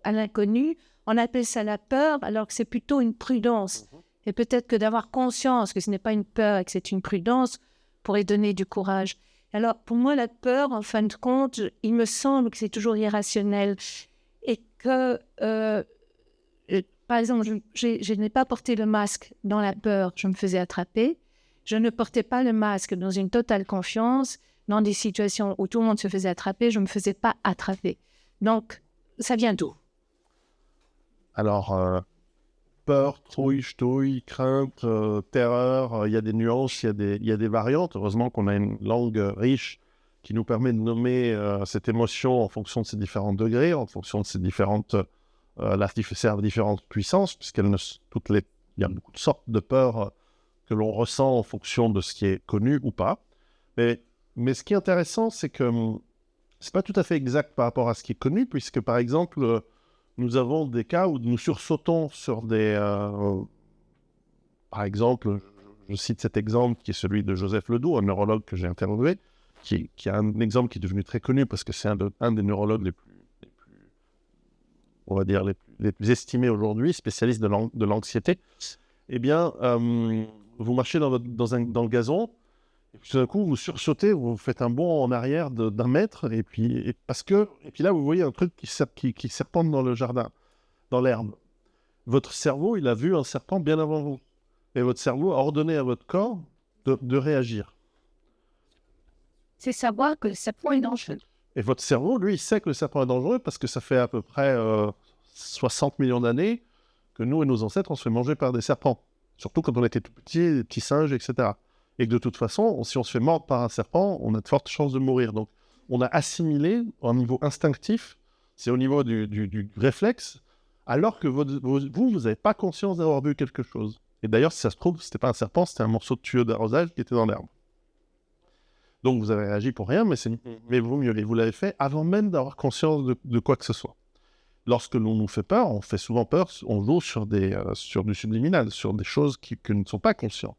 à l'inconnu. On appelle ça la peur, alors que c'est plutôt une prudence. Et peut-être que d'avoir conscience que ce n'est pas une peur et que c'est une prudence pourrait donner du courage. Alors, pour moi, la peur, en fin de compte, il me semble que c'est toujours irrationnel. Et que, par exemple, je n'ai pas porté le masque dans la peur, je me faisais attraper. Je ne portais pas le masque dans une totale confiance. Dans des situations où tout le monde se faisait attraper, je ne me faisais pas attraper. Donc, ça vient d'où? Alors, peur, trouille, ch'touille, crainte, terreur, il y a des nuances, il y a des variantes. Heureusement qu'on a une langue riche qui nous permet de nommer cette émotion en fonction de ses différents degrés, en fonction de ses différentes différentes puissances, puisqu'elles il y a beaucoup de sortes de peurs que l'on ressent en fonction de ce qui est connu ou pas. Mais ce qui est intéressant, c'est que c'est pas tout à fait exact par rapport à ce qui est connu, puisque par exemple, nous avons des cas où nous sursautons sur des... par exemple, je cite cet exemple qui est celui de Joseph Ledoux, un neurologue que j'ai interviewé, qui a un exemple qui est devenu très connu parce que c'est un des neurologues les plus on va dire, les plus estimés aujourd'hui, spécialistes de l'anxiété. Eh bien, vous marchez dans le gazon, et puis tout d'un coup, vous sursautez, vous faites un bond en arrière d'1 mètre, et puis là, vous voyez un truc qui serpente dans le jardin, dans l'herbe. Votre cerveau, il a vu un serpent bien avant vous. Et votre cerveau a ordonné à votre corps de réagir. C'est savoir que le serpent est dangereux. Et votre cerveau, lui, il sait que le serpent est dangereux parce que ça fait à peu près 60 millions d'années que nous et nos ancêtres, on se fait manger par des serpents. Surtout quand on était tout petits, des petits singes, etc. Et que de toute façon, si on se fait mordre par un serpent, on a de fortes chances de mourir. Donc, on a assimilé au niveau instinctif, c'est au niveau du réflexe, alors que vous n'avez pas conscience d'avoir vu quelque chose. Et d'ailleurs, si ça se trouve, c'était pas un serpent, c'était un morceau de tuyau d'arrosage qui était dans l'herbe. Donc, vous avez réagi pour rien, mais vaut mieux. Et vous l'avez fait avant même d'avoir conscience de quoi que ce soit. Lorsque l'on nous fait peur, on fait souvent peur, on joue sur du subliminal, sur des choses qui ne sont pas conscientes.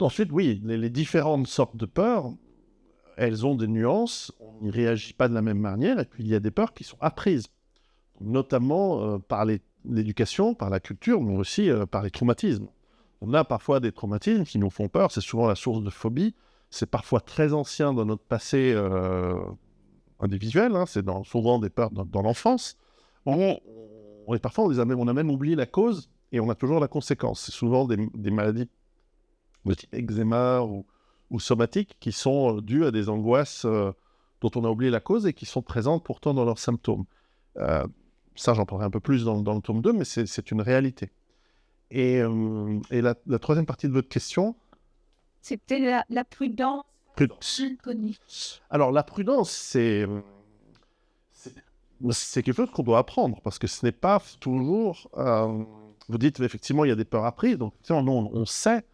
Ensuite, oui, les différentes sortes de peurs, elles ont des nuances, on n'y réagit pas de la même manière, et puis il y a des peurs qui sont apprises, notamment par l'éducation, par la culture, mais aussi par les traumatismes. On a parfois des traumatismes qui nous font peur, c'est souvent la source de phobie, c'est parfois très ancien dans notre passé individuel, c'est souvent des peurs dans l'enfance. Parfois, on a même oublié la cause et on a toujours la conséquence. C'est souvent des maladies de type eczéma ou ou somatiques qui sont dues à des angoisses dont on a oublié la cause et qui sont présentes pourtant dans leurs symptômes. Ça, j'en parlerai un peu plus dans le tome 2, mais c'est une réalité. Et la troisième partie de votre question? C'était la prudence. Prudence. Alors, la prudence, c'est quelque chose qu'on doit apprendre, parce que ce n'est pas toujours... vous dites, effectivement, il y a des peurs apprises, donc non, on sait,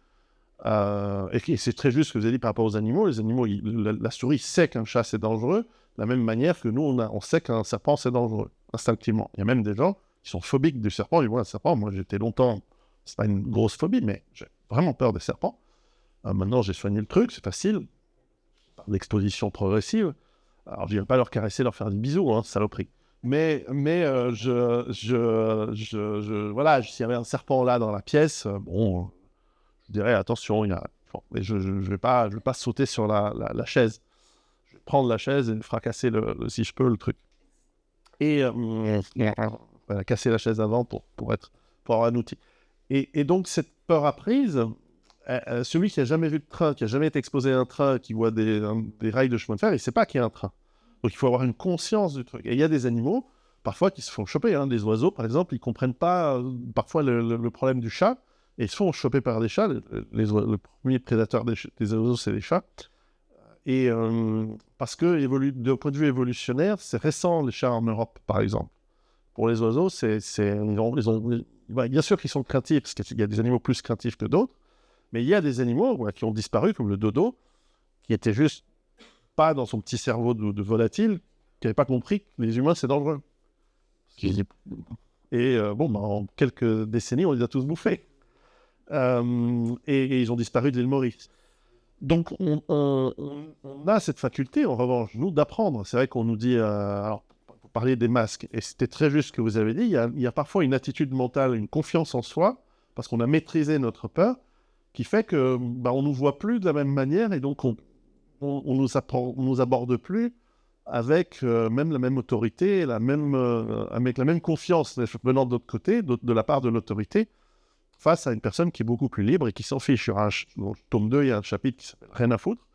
et c'est très juste ce que vous avez dit par rapport aux animaux. Les animaux, la souris sait qu'un chat, c'est dangereux, de la même manière que nous, on sait qu'un serpent, c'est dangereux, instinctivement. Il y a même des gens qui sont phobiques du serpent. Ils voient un serpent, moi, j'étais longtemps... C'est pas une grosse phobie, mais j'ai vraiment peur des serpents. Maintenant, j'ai soigné le truc, c'est facile, par l'exposition progressive. Alors, je ne viens pas leur caresser, leur faire des bisous, hein, saloperie. Mais voilà, s'il y avait un serpent là dans la pièce, bon, je dirais attention, et je vais pas sauter sur la chaise. Je vais prendre la chaise et fracasser si je peux le truc. Et voilà, casser la chaise avant pour avoir un outil. Et donc cette peur apprise, celui qui n'a jamais vu de train, qui n'a jamais été exposé à un train, qui voit des rails de chemin de fer, il ne sait pas qu'il y a un train. Donc il faut avoir une conscience du truc. Et il y a des animaux, parfois, qui se font choper. Hein. Des oiseaux, par exemple, ils ne comprennent pas parfois le problème du chat, et ils se font choper par des chats. Le premier prédateur des oiseaux, c'est les chats. Et parce que, d'un point de vue évolutionnaire, c'est récent, les chats en Europe, par exemple. Pour les oiseaux, bien sûr qu'ils sont craintifs, parce qu'il y a des animaux plus craintifs que d'autres, mais il y a des animaux qui ont disparu, comme le dodo, qui était juste pas dans son petit cerveau de volatile, qui n'avait pas compris que les humains, c'est dangereux. Et en quelques décennies, on les a tous bouffés. Et ils ont disparu de l'île Maurice. Donc, on a cette faculté, en revanche, nous, d'apprendre. C'est vrai qu'on nous dit... alors, vous parliez des masques, et c'était très juste ce que vous avez dit, il y a parfois une attitude mentale, une confiance en soi, parce qu'on a maîtrisé notre peur, qui fait que on nous voit plus de la même manière, et donc on nous aborde plus avec même la même autorité, avec la même confiance venant de l'autre côté, de la part de l'autorité, face à une personne qui est beaucoup plus libre et qui s'en fiche. Dans le tome 2, il y a un chapitre qui s'appelle « Rien à foutre »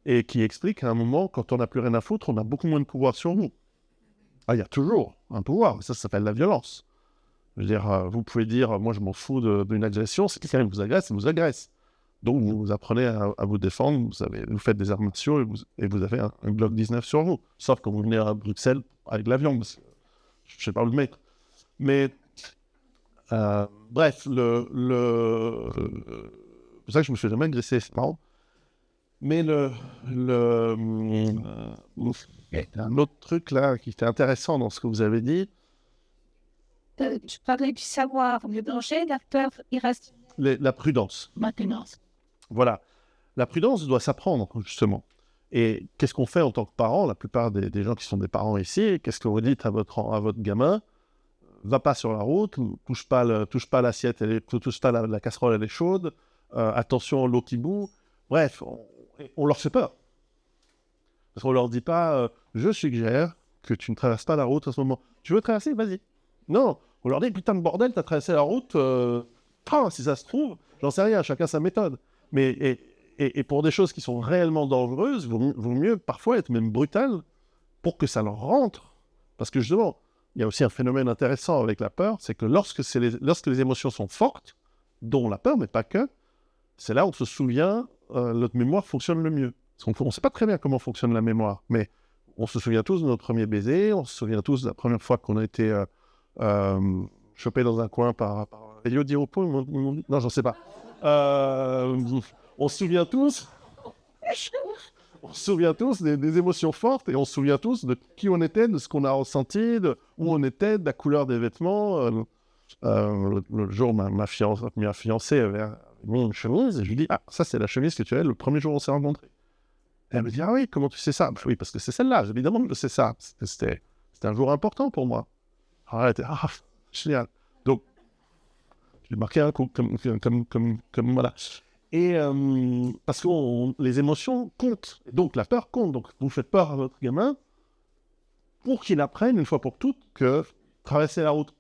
et qui explique qu'à un moment, quand on n'a plus rien à foutre, on a beaucoup moins de pouvoir sur nous. Ah, il y a toujours un pouvoir, mais ça s'appelle la violence. Je veux dire, vous pouvez dire, moi je m'en fous d'une agression, c'est quelqu'un qui vous agresse, il vous agresse. Donc vous apprenez à vous défendre, vous faites des arts martiaux et vous avez un Glock 19 sur vous. Sauf quand vous venez à Bruxelles avec l'avion, parce que je ne sais pas où le mettre. Mais bref, c'est pour ça que je me suis jamais agressé, c'est marrant. Mais un autre truc là qui était intéressant dans ce que vous avez dit. Tu parlais du savoir, le danger, la peur irrationnelle. La prudence. Maintenant. Voilà. La prudence doit s'apprendre, justement. Et qu'est-ce qu'on fait en tant que parent? La plupart des gens qui sont des parents ici, qu'est-ce que vous dites à votre gamin? Va pas sur la route, touche pas l'assiette, touche pas la casserole, elle est chaude, attention l'eau qui bout. Bref, on leur fait peur. Parce qu'on leur dit pas, je suggère que tu ne traverses pas la route à ce moment. Tu veux traverser? Vas-y. Non, on leur dit, putain de bordel, t'as traversé la route, si ça se trouve, j'en sais rien, chacun sa méthode. Mais et pour des choses qui sont réellement dangereuses, vaut mieux parfois être même brutal pour que ça leur rentre. Parce que justement, il y a aussi un phénomène intéressant avec la peur, c'est que lorsque les émotions sont fortes, dont la peur, mais pas que, c'est là où on se souvient, notre mémoire fonctionne le mieux. Parce qu'on ne sait pas très bien comment fonctionne la mémoire, mais on se souvient tous de notre premier baiser, on se souvient tous de la première fois qu'on a été chopé dans un coin par Elio Di Rupo, non, j'en sais pas. On se souvient tous des émotions fortes et on se souvient tous de qui on était, de ce qu'on a ressenti, de où on était, de la couleur des vêtements. Le jour, ma fiancée avait une chemise et je lui dis « Ah, ça c'est la chemise que tu avais le premier jour où on s'est rencontrés. » Et elle me dit « Ah oui, comment tu sais ça ?» Oui, parce que c'est celle-là, évidemment que je sais ça. C'était un jour important pour moi. Alors elle était « Ah, génial !» Donc, je lui marquais un coup, comme voilà. Et parce que les émotions comptent, et donc la peur compte. Donc vous faites peur à votre gamin pour qu'il apprenne une fois pour toutes que traverser la route,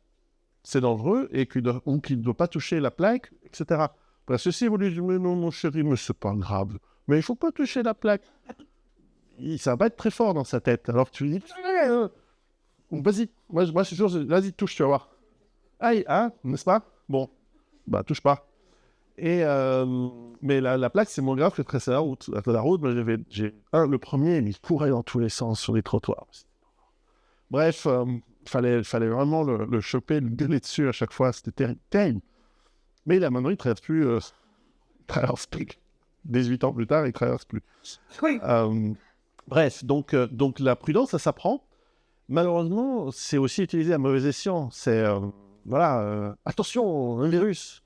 c'est dangereux, et qu'il ne doit pas toucher la plaque, etc. Parce que si vous lui dites « Mais non, mon chéri, mais c'est pas grave. mais il ne faut pas toucher la plaque. Ça va être très fort dans sa tête. Alors que tu lui dis, vas-y, moi je suis sûr, vas-y, touche, tu vas voir. Aïe, hein, n'est-ce pas? Bon, bah touche pas. Mais la plaque, c'est moins grave que de tracer la route. La route, moi, le premier, il courait dans tous les sens sur les trottoirs. Bref, fallait vraiment le choper, le gueuler dessus à chaque fois. C'était terrible. Mais là, maintenant, il ne traverse plus. 18 ans plus tard, il ne traverse plus. Oui. Bref, donc la prudence, ça s'apprend. Malheureusement, c'est aussi utilisé à mauvais escient. C'est, attention, un virus.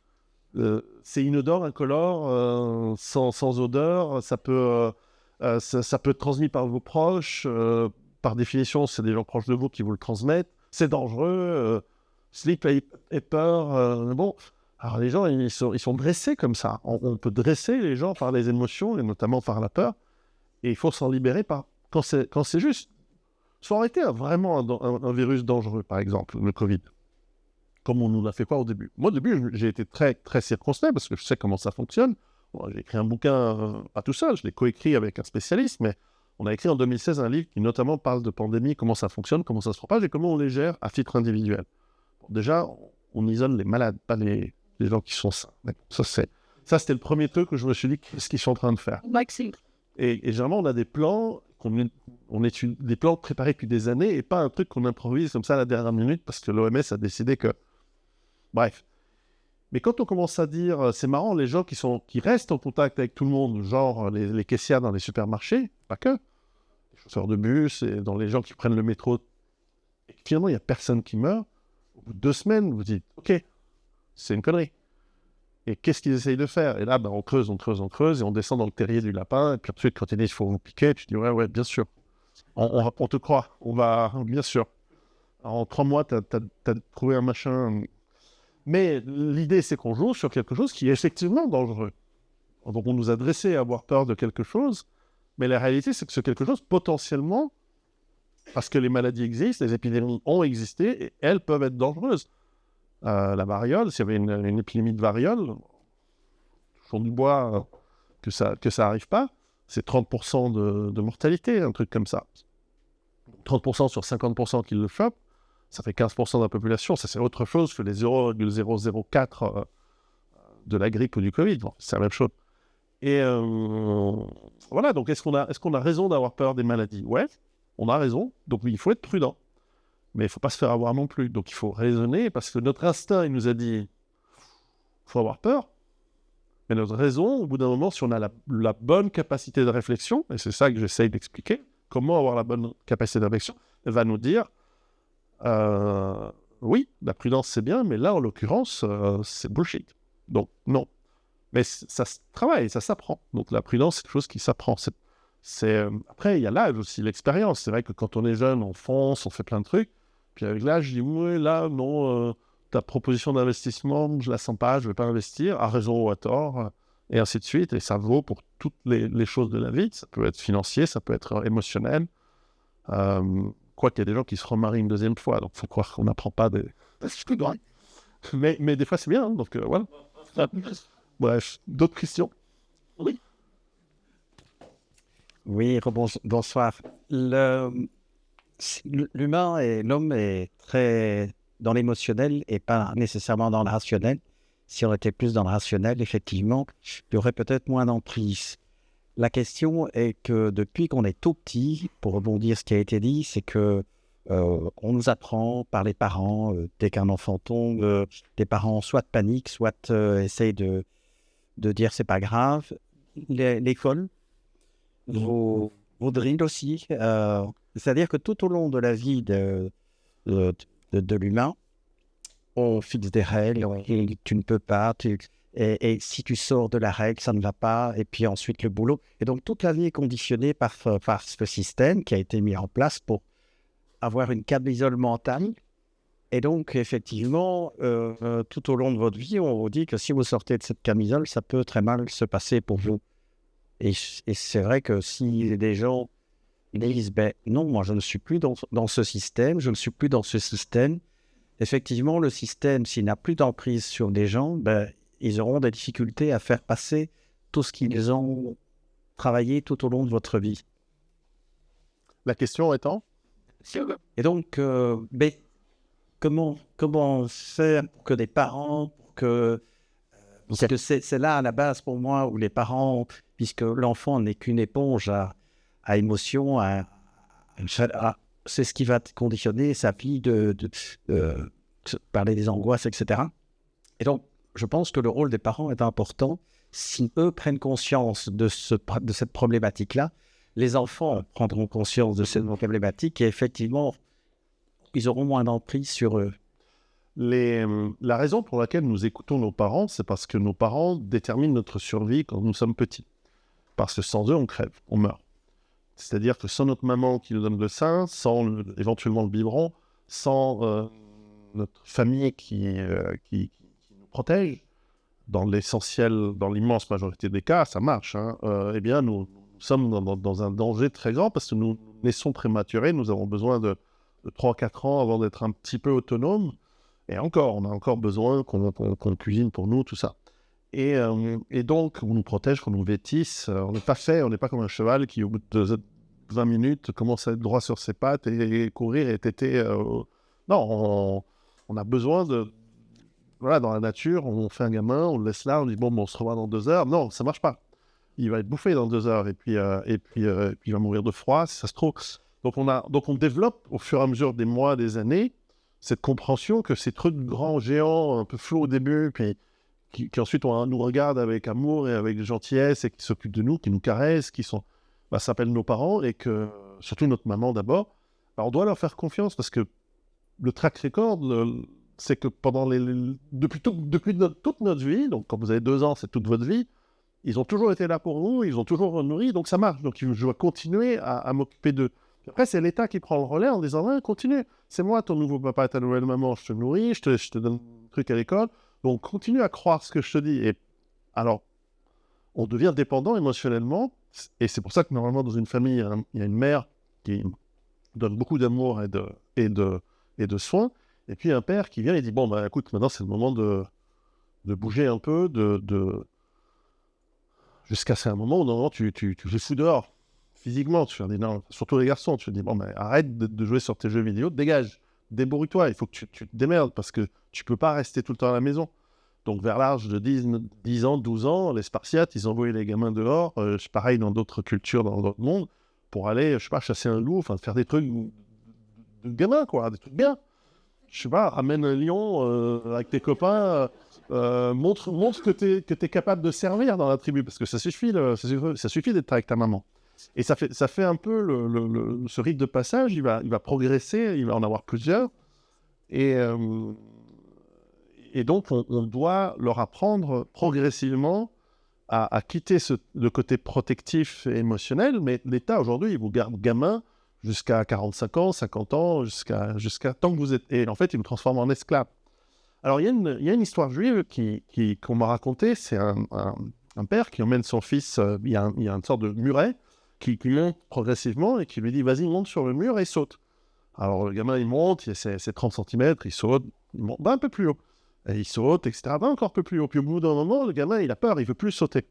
C'est inodore, incolore, sans odeur. Ça peut être transmis par vos proches. Par définition, c'est des gens proches de vous qui vous le transmettent. C'est dangereux. Sleep et peur. Bon, alors les gens, ils sont dressés comme ça. On peut dresser les gens par les émotions, et notamment par la peur. Et il faut s'en libérer quand c'est juste. Il faut arrêter vraiment un virus dangereux, par exemple, le Covid. Comme on nous l'a fait pas au début. Moi, au début, j'ai été très, très circonspect parce que je sais comment ça fonctionne. Bon, j'ai écrit un bouquin pas tout seul, je l'ai coécrit avec un spécialiste, mais on a écrit en 2016 un livre qui notamment parle de pandémie, comment ça fonctionne, comment ça se propage et comment on les gère à titre individuel. Bon, déjà, on isole les malades, pas les gens qui sont sains. Ça, c'était le premier truc que je me suis dit, qu'est-ce qu'ils sont en train de faire? Et généralement, on a des plans, on étudie des plans préparés depuis des années et pas un truc qu'on improvise comme ça à la dernière minute parce que l'OMS a décidé que... Bref. Mais quand on commence à dire, c'est marrant, les gens qui restent en contact avec tout le monde, genre les caissières dans les supermarchés, pas que, les chauffeurs de bus et dans les gens qui prennent le métro, et finalement, il n'y a personne qui meurt, au bout de 2 semaines, vous dites, ok, c'est une connerie. Et qu'est-ce qu'ils essayent de faire? Et là, on creuse, et on descend dans le terrier du lapin, et puis ensuite, quand ils disent, il faut vous piquer, tu dis, ouais, bien sûr. On te croit, bien sûr. Alors, en 3 mois, t'as trouvé un machin... Mais l'idée, c'est qu'on joue sur quelque chose qui est effectivement dangereux. Donc, on nous a dressé à avoir peur de quelque chose, mais la réalité, c'est que ce quelque chose, potentiellement, parce que les maladies existent, les épidémies ont existé, et elles peuvent être dangereuses. La variole, s'il y avait une épidémie de variole, touchons du bois que ça n'arrive pas, c'est 30% de mortalité, un truc comme ça. 30% sur 50% qui le chopent, ça fait 15% de la population, ça c'est autre chose que les 0,004 de la grippe ou du Covid. Bon, c'est la même chose. Et voilà, donc est-ce qu'on a raison d'avoir peur des maladies? Ouais, on a raison, donc il faut être prudent. Mais il ne faut pas se faire avoir non plus. Donc il faut raisonner, parce que notre instinct, il nous a dit, il faut avoir peur. Mais notre raison, au bout d'un moment, si on a la bonne capacité de réflexion, et c'est ça que j'essaye d'expliquer, comment avoir la bonne capacité de réflexion, elle va nous dire, oui, la prudence c'est bien, mais là en l'occurrence, c'est bullshit. Donc non. Mais ça se travaille, ça s'apprend. Donc la prudence, c'est quelque chose qui s'apprend. Après, il y a l'âge aussi, l'expérience. C'est vrai que quand on est jeune, on fonce, on fait plein de trucs. Puis avec l'âge, je dis, oui, là, non, ta proposition d'investissement, je la sens pas, je vais pas investir, à raison ou à tort, et ainsi de suite. Et ça vaut pour toutes les choses de la vie. Ça peut être financier, ça peut être émotionnel. Quoi qu'il y a des gens qui se remarient une deuxième fois, donc il faut croire qu'on n'apprend pas des... mais des fois, c'est bien, hein, donc voilà. Bref, d'autres questions? Oui. Oui, bonsoir. L'humain et l'homme est très dans l'émotionnel et pas nécessairement dans le rationnel. Si on était plus dans le rationnel, effectivement, il y aurait peut-être moins d'emprise. La question est que depuis qu'on est tout petit, pour rebondir ce qui a été dit, c'est que on nous apprend par les parents, dès qu'un enfant tombe, les parents soit paniquent, soit essayent de dire c'est pas grave. L'école, vos drills aussi. C'est-à-dire que tout au long de la vie de l'humain, on fixe des règles, et tu ne peux pas, et si tu sors de la règle, ça ne va pas, et puis ensuite le boulot. Et donc toute la vie est conditionnée par ce système qui a été mis en place pour avoir une camisole mentale. Et donc effectivement, tout au long de votre vie, on vous dit que si vous sortez de cette camisole, ça peut très mal se passer pour vous. Et c'est vrai que si des gens disent non, moi je ne suis plus dans ce système, je ne suis plus dans ce système, effectivement le système, s'il n'a plus d'emprise sur des gens, ils auront des difficultés à faire passer tout ce qu'ils ont travailler tout au long de votre vie. La question étant? Et donc, mais comment faire pour que les parents, parce que c'est là à la base pour moi où les parents, puisque l'enfant n'est qu'une éponge à émotions, c'est ce qui va conditionner sa vie de parler des angoisses, etc. Et donc, je pense que le rôle des parents est important. Si eux prennent conscience de cette problématique-là, les enfants prendront conscience de cette problématique et effectivement, ils auront moins d'emprise sur eux. La raison pour laquelle nous écoutons nos parents, c'est parce que nos parents déterminent notre survie quand nous sommes petits. Parce que sans eux, on crève, on meurt. C'est-à-dire que sans notre maman qui nous donne le sein, sans éventuellement le biberon, sans notre famille qui nous protège, dans l'essentiel, dans l'immense majorité des cas, ça marche, eh bien nous sommes dans un danger très grand parce que nous naissons prématurés, nous avons besoin de 3-4 ans avant d'être un petit peu autonomes, et encore, on a encore besoin qu'on cuisine pour nous, tout ça. Et donc, on nous protège, qu'on nous vêtisse, on n'est pas comme un cheval qui, au bout de 20 minutes, commence à être droit sur ses pattes et courir et téter. Non, on a besoin de... Voilà, dans la nature, on fait un gamin, on le laisse là, on dit bon, on se revoit dans 2 heures. Non, ça marche pas. Il va être bouffé dans 2 heures et puis il va mourir de froid si ça se trouve. Donc on développe au fur et à mesure des mois, des années, cette compréhension que ces trucs grands, géants, un peu flous au début, puis qui ensuite nous regardent avec amour et avec gentillesse et qui s'occupent de nous, qui nous caressent, qui s'appellent nos parents et que, surtout notre maman d'abord, on doit leur faire confiance parce que le track record, c'est que depuis toute notre vie, donc quand vous avez 2 ans, c'est toute votre vie, ils ont toujours été là pour nous, ils ont toujours nourri, donc ça marche. Donc je dois continuer à m'occuper d'eux. Après, c'est l'État qui prend le relais en disant ouais, continue, c'est moi ton nouveau papa et ta nouvelle maman, je te nourris, je te donne un truc à l'école, donc continue à croire ce que je te dis. Et alors, on devient dépendant émotionnellement, et c'est pour ça que normalement dans une famille, il y a une mère qui donne beaucoup d'amour et de soins, et puis un père qui vient et dit bon, bah écoute, maintenant c'est le moment de bouger un peu, jusqu'à ce moment où normalement tu les fous dehors. Physiquement, tu leur dis non, surtout les garçons, tu leur dis bon, ben, arrête de jouer sur tes jeux vidéo, dégage, débrouille-toi, il faut que tu te démerdes parce que tu peux pas rester tout le temps à la maison. Donc, vers l'âge de 10 ans, 12 ans, les Spartiates, ils envoyaient les gamins dehors, pareil dans d'autres cultures, dans d'autres mondes, pour aller, je sais pas, chasser un loup, enfin, faire des trucs de gamins, quoi, des trucs bien. Je sais pas, ramène un lion avec tes copains, montre que tu es capable de servir dans la tribu, parce que ça suffit d'être avec ta maman. Et ça fait un peu ce rite de passage, il va progresser, il va en avoir plusieurs. Et donc, on doit leur apprendre progressivement à quitter le côté protectif et émotionnel. Mais l'État, aujourd'hui, il vous garde gamin jusqu'à 45 ans, 50 ans, jusqu'à tant que vous êtes... Et en fait, il vous transforme en esclave. Alors, il y a une histoire juive qu'on m'a racontée. C'est un père qui emmène son fils... il y a une sorte de muret qui monte progressivement et qui lui dit « Vas-y, monte sur le mur et saute ». Alors, le gamin, il monte, c'est 30 cm, il saute, il monte un peu plus haut. Et il saute, etc. Encore un peu plus haut. Puis au bout d'un moment, le gamin, il a peur, il veut plus sauter.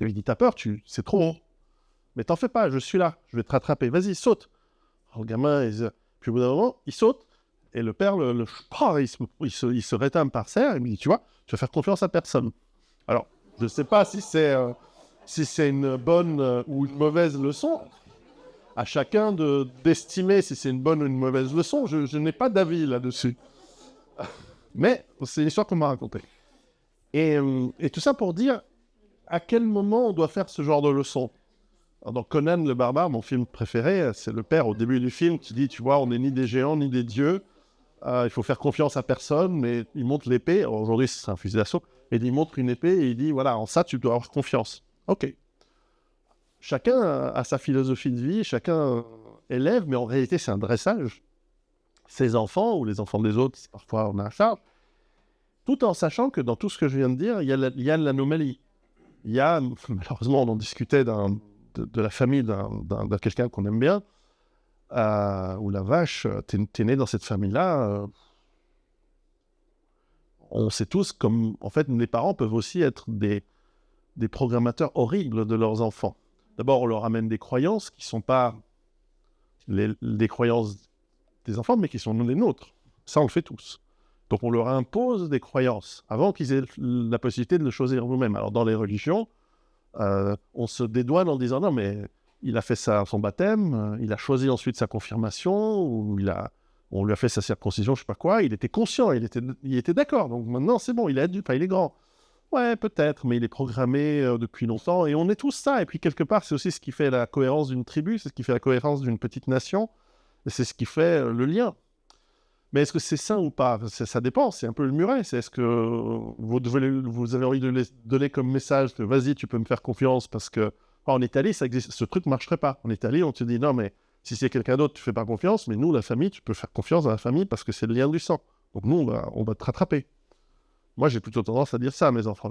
Il lui dit « T'as peur, c'est trop haut. Mais t'en fais pas, je suis là, je vais te rattraper. Vas-y, saute. » Alors, le gamin, puis au bout d'un moment, il saute. Et le père, il se rétame par terre. Il me dit « Tu vois, tu vas faire confiance à personne. » Alors, je ne sais pas si c'est une bonne ou une mauvaise leçon. À chacun d'estimer si c'est une bonne ou une mauvaise leçon. Je n'ai pas d'avis là-dessus. Mais c'est une histoire qu'on m'a racontée. Et tout ça pour dire à quel moment on doit faire ce genre de leçon. Alors, dans Conan le barbare, mon film préféré, c'est le père au début du film qui dit « Tu vois, on n'est ni des géants ni des dieux. Il faut faire confiance à personne. » Mais il montre l'épée. Aujourd'hui, c'est un fusil d'assaut. Et il montre une épée et il dit « Voilà, en ça, tu dois avoir confiance. » Ok. Chacun a sa philosophie de vie, chacun élève, mais en réalité, c'est un dressage. Ses enfants, ou les enfants des autres, parfois on a à charge, tout en sachant que dans tout ce que je viens de dire, il y a l'anomalie. Il y a, malheureusement, on en discutait de la famille de quelqu'un qu'on aime bien, où la vache, t'es né dans cette famille-là, on sait tous comme, en fait, les parents peuvent aussi être des programmateurs horribles de leurs enfants. D'abord, on leur amène des croyances qui ne sont pas les croyances des enfants, mais qui sont les nôtres. Ça, on le fait tous. Donc, on leur impose des croyances avant qu'ils aient la possibilité de le choisir eux-mêmes. Alors, dans les religions, on se dédouane en disant « Non, mais il a fait son baptême, il a choisi ensuite sa confirmation, ou on lui a fait sa circoncision, je ne sais pas quoi, il était conscient, il était d'accord. Donc maintenant, c'est bon, il est adulte, il est grand. Ouais, peut-être, mais il est programmé depuis longtemps, et on est tous ça. Et puis, quelque part, c'est aussi ce qui fait la cohérence d'une tribu, c'est ce qui fait la cohérence d'une petite nation, et c'est ce qui fait le lien. Mais est-ce que c'est sain ou pas? Ça dépend, c'est un peu le muret. Est-ce que vous avez envie de donner comme message que vas-y, tu peux me faire confiance parce que en Italie, ça existe, ce truc ne marcherait pas. En Italie, on te dit non, mais si c'est quelqu'un d'autre, tu ne fais pas confiance, mais nous, la famille, tu peux faire confiance à la famille parce que c'est le lien du sang. Donc nous, on va te rattraper. Moi, j'ai plutôt tendance à dire ça à mes enfants.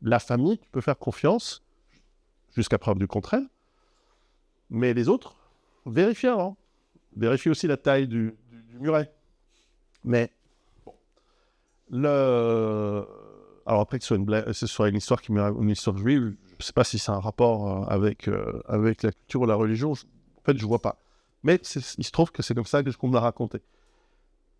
La famille, tu peux faire confiance jusqu'à preuve du contraire, mais les autres, vérifie avant. Vérifie aussi la taille du muret. Mais bon, alors après que ce soit une histoire une histoire juive, je ne sais pas si c'est un rapport avec la culture ou la religion. En fait, je ne vois pas. Mais il se trouve que c'est comme ça qu'on me l'a raconté.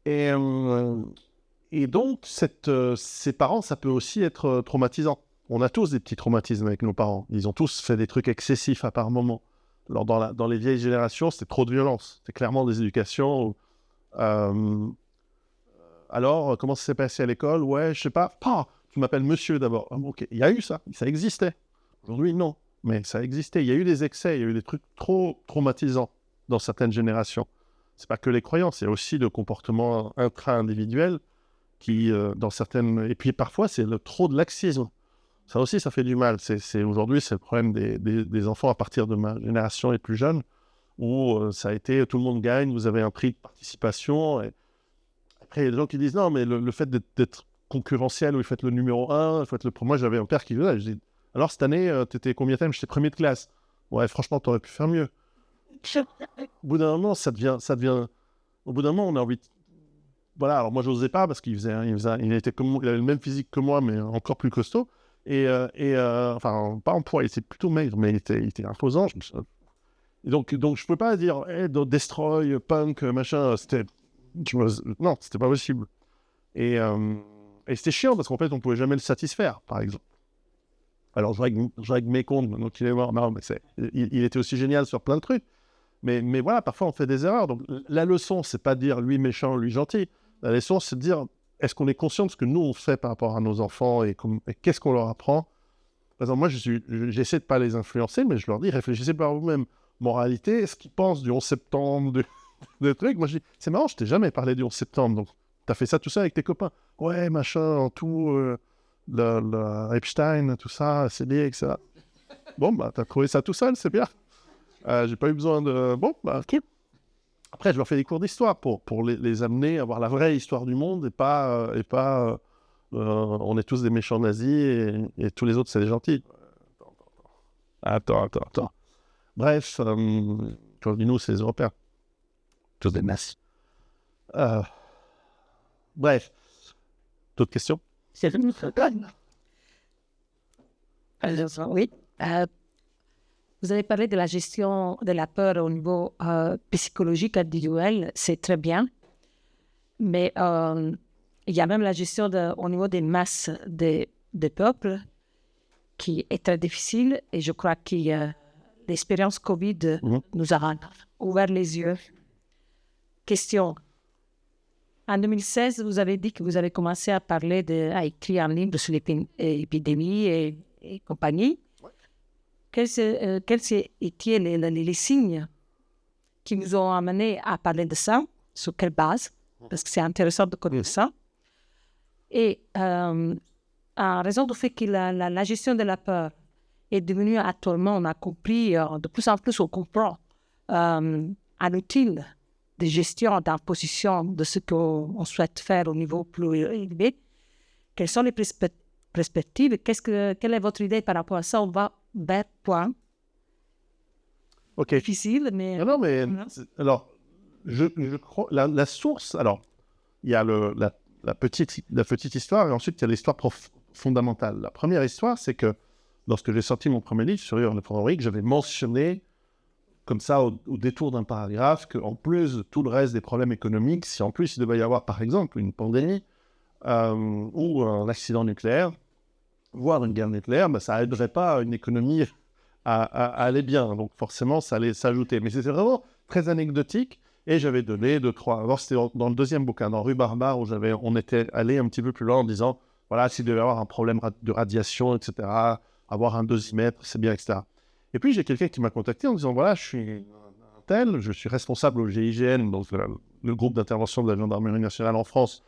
Et donc, ces parents, ça peut aussi être traumatisant. On a tous des petits traumatismes avec nos parents. Ils ont tous fait des trucs excessifs à par moment. Alors, dans les vieilles générations, c'était trop de violence. C'était clairement des éducations. Alors, comment ça s'est passé à l'école? Ouais, je sais pas. Tu m'appelles monsieur d'abord. Ok, il y a eu ça existait. Aujourd'hui, non, mais ça existait. Il y a eu des excès, il y a eu des trucs trop traumatisants dans certaines générations. C'est pas que les croyances, il y a aussi le comportement intra-individuel qui, dans certaines... Et puis parfois, c'est trop de laxisme. Ça aussi, ça fait du mal. Aujourd'hui, c'est le problème des enfants à partir de ma génération et plus jeune, où ça a été tout le monde gagne, vous avez un prix de participation. Et après, il y a des gens qui disent non, mais le fait d'être concurrentiel, où il faut être le numéro 1, moi, j'avais un père qui venait, je dis alors cette année, t'étais combien de temps? J'étais premier de classe. Ouais, franchement, t'aurais pu faire mieux. Au bout d'un moment, ça devient... Au bout d'un moment, on a envie de... Voilà, alors moi, je n'osais pas parce il avait le même physique que moi, mais encore plus costaud. Enfin, pas en poids, il était plutôt maigre, mais il était imposant. Et donc je ne pouvais pas dire destroy, punk, machin. Non, c'était pas possible. Et c'était chiant parce qu'en fait, on ne pouvait jamais le satisfaire, par exemple. Alors, je règle mes comptes maintenant qu'il est mort. Non, mais il était aussi génial sur plein de trucs. Mais voilà, parfois, on fait des erreurs. Donc, la leçon, c'est pas de dire lui méchant, lui gentil. La leçon, c'est de dire est-ce qu'on est conscient de ce que nous, on fait par rapport à nos enfants et qu'est-ce qu'on leur apprend? Par exemple, moi, j'essaie de pas les influencer, mais je leur dis réfléchissez par vous-même. Moralité, ce qu'ils pensent du 11 septembre, des trucs. Moi, je dis c'est marrant, je t'ai jamais parlé du 11 septembre. Donc, t'as fait ça tout ça avec tes copains. Ouais, machin, en tout... le Epstein, tout ça, c'est lié, etc. Bon, bah, t'as trouvé ça tout seul, c'est bien. J'ai pas eu besoin de... Bon, bah, ok. Après, je leur fais des cours d'histoire pour les amener à voir la vraie histoire du monde et pas on est tous des méchants nazis et tous les autres, c'est des gentils. Attends. Bref, quand je dis nous, c'est les Européens. Tous des nazis. Bref. D'autres questions? Oui. Vous avez parlé de la gestion de la peur au niveau psychologique individuel, c'est très bien. Mais il y a même la gestion au niveau des masses des peuples qui est très difficile. Et je crois que l'expérience Covid nous a ouvert les yeux. Question. En 2016, vous avez dit que vous avez commencé à écrire un livre sur l'épidémie et compagnie. Ouais. Quels étaient les signes qui nous ont amenés à parler de ça? Sur quelle base? Parce que c'est intéressant de connaître ça. Et en raison du fait que la gestion de la peur est devenue actuellement, on a compris, de plus en plus on comprend, un outil de gestion, d'imposition de ce qu'on souhaite faire au niveau plus élevé. Quelles sont les perspectives? Quelle est votre idée par rapport à ça? On va vers point. Ok. Difficile, mais... Non, mais... Alors, je crois... La source... Alors, il y a la petite histoire et ensuite, il y a l'histoire fondamentale. La première histoire, c'est que lorsque j'ai sorti mon premier livre sur l'Henrique, j'avais mentionné, comme ça, au détour d'un paragraphe, qu'en plus de tout le reste des problèmes économiques, si en plus il devait y avoir, par exemple, une pandémie ou un accident nucléaire, voire une guerre nucléaire, ça n'aiderait pas une économie à aller bien. Donc forcément, ça allait s'ajouter. Mais c'était vraiment très anecdotique. Et j'avais donné 2-3... Alors c'était dans le deuxième bouquin, dans Rue Barbare, où on était allé un petit peu plus loin en disant, voilà, s'il devait y avoir un problème de radiation, etc., avoir un dosimètre, c'est bien, etc. Et puis j'ai quelqu'un qui m'a contacté en disant, voilà, je suis un tel, je suis responsable au GIGN, donc le groupe d'intervention de la gendarmerie nationale en France,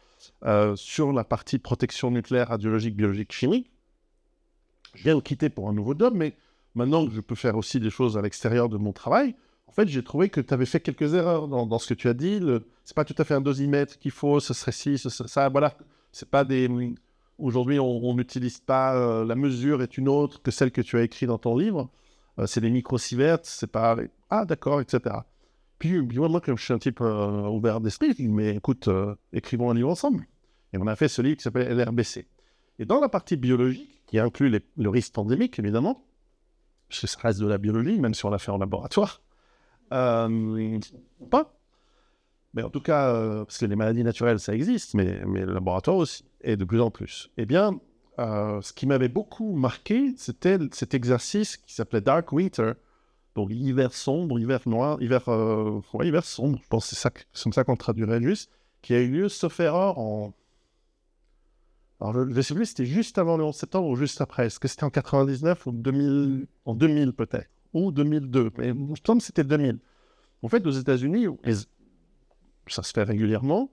sur la partie protection nucléaire, radiologique, biologique, chimique. Je viens de quitter pour un nouveau job, mais maintenant que je peux faire aussi des choses à l'extérieur de mon travail, en fait, j'ai trouvé que tu avais fait quelques erreurs dans ce que tu as dit. C'est pas tout à fait un dosimètre qu'il faut, ce serait ci, ce serait ça. Voilà, c'est pas des... Aujourd'hui, on n'utilise pas la mesure est une autre que celle que tu as écrite dans ton livre. C'est des microsieverts, c'est pas... Ah, d'accord, etc. Puis moi, comme je suis un type ouvert d'esprit, je dis, mais écoute, écrivons un livre ensemble. Et on a fait ce livre qui s'appelle LRBC. Et dans la partie biologique, qui inclut le risque pandémique, évidemment, parce que ça reste de la biologie, même si on l'a fait en laboratoire, pas. Mais en tout cas, parce que les maladies naturelles, ça existe, mais le laboratoire aussi, et de plus en plus. Eh bien, ce qui m'avait beaucoup marqué, c'était cet exercice qui s'appelait Dark Winter, donc hiver sombre, hiver noir, hiver sombre, je pense que c'est comme ça qu'on traduirait juste, qui a eu lieu, sauf erreur, alors, je ne sais plus si c'était juste avant le 11 septembre ou juste après. Est-ce que c'était en 99 ou 2000, en 2000 peut-être, ou 2002. Mais je pense que c'était 2000. En fait, aux États-Unis, ça se fait régulièrement,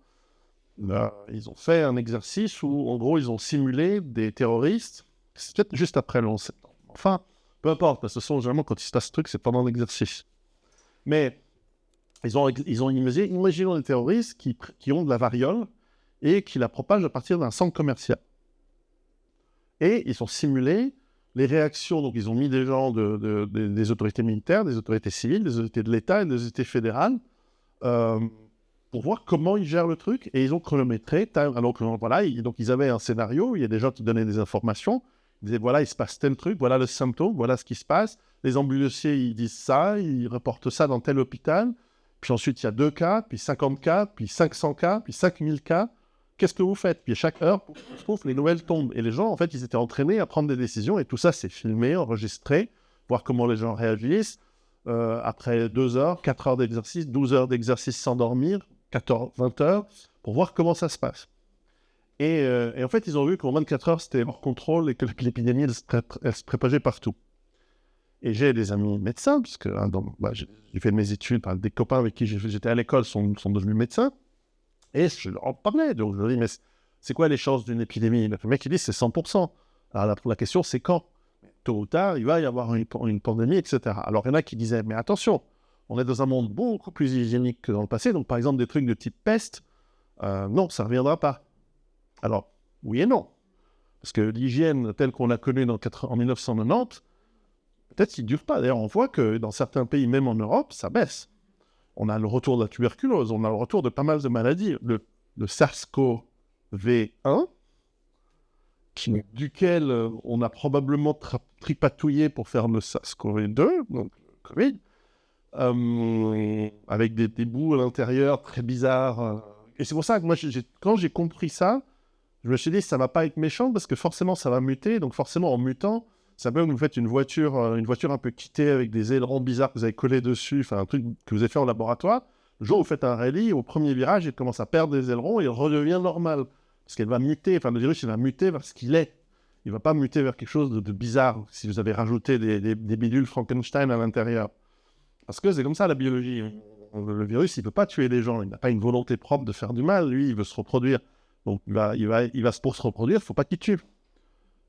ils ont fait un exercice où, en gros, ils ont simulé des terroristes. C'est peut-être juste après le 11 septembre. Enfin, peu importe, parce que généralement, quand il se passe ce truc, c'est pendant l'exercice. Mais ils ont imaginons des terroristes qui ont de la variole et qui la propagent à partir d'un centre commercial. Et ils ont simulé les réactions, donc ils ont mis des gens des autorités militaires, des autorités civiles, des autorités de l'État et des autorités fédérales pour voir comment ils gèrent le truc, et ils ont chronométré. Donc ils avaient un scénario, il y a des gens qui donnaient des informations, ils disaient voilà, il se passe tel truc, voilà le symptôme, voilà ce qui se passe, les ambulanciers ils disent ça, ils reportent ça dans tel hôpital, puis ensuite il y a 2 cas, puis 50 cas, puis 500 cas, puis 5000 cas. Qu'est-ce que vous faites? Puis à chaque heure, les nouvelles tombent. Et les gens, en fait, ils étaient entraînés à prendre des décisions. Et tout ça, c'est filmé, enregistré, voir comment les gens réagissent. Après 2 heures, 4 heures d'exercice, 12 heures d'exercice sans dormir, 20 heures, pour voir comment ça se passe. Et en fait, ils ont vu qu'en 24 heures, c'était hors contrôle et que l'épidémie, elle se propageait partout. Et j'ai des amis médecins, puisque j'ai fait mes études, des copains avec qui j'étais à l'école sont devenus médecins. Et je leur en parlais, donc je leur dis, mais c'est quoi les chances d'une épidémie? Le mec, il dit, c'est 100%. Alors la question, c'est quand? Tôt ou tard, il va y avoir une pandémie, etc. Alors il y en a qui disaient, mais attention, on est dans un monde beaucoup plus hygiénique que dans le passé, donc par exemple des trucs de type peste, non, ça ne reviendra pas. Alors, oui et non. Parce que l'hygiène telle qu'on l'a connue en 1990, peut-être qu'il ne dure pas. D'ailleurs, on voit que dans certains pays, même en Europe, ça baisse. On a le retour de la tuberculose, on a le retour de pas mal de maladies. Le SARS-CoV-1, duquel on a probablement tripatouillé pour faire le SARS-CoV-2, donc le Covid, avec des bouts à l'intérieur très bizarres. Et c'est pour ça que moi, quand j'ai compris ça, je me suis dit, ça ne va pas être méchant, parce que forcément, ça va muter. Donc forcément, en mutant, ça peut que vous faites une voiture un peu quittée avec des ailerons bizarres que vous avez collés dessus, enfin un truc que vous avez fait en laboratoire. Le jour où vous faites un rallye, au premier virage, il commence à perdre des ailerons et il redevient normal. Parce qu'elle va muter, enfin le virus, il va muter vers ce qu'il est. Il ne va pas muter vers quelque chose de bizarre si vous avez rajouté des bidules Frankenstein à l'intérieur. Parce que c'est comme ça la biologie. Le virus, il ne peut pas tuer les gens. Il n'a pas une volonté propre de faire du mal. Lui, il veut se reproduire. Donc pour se reproduire, il ne faut pas qu'il tue.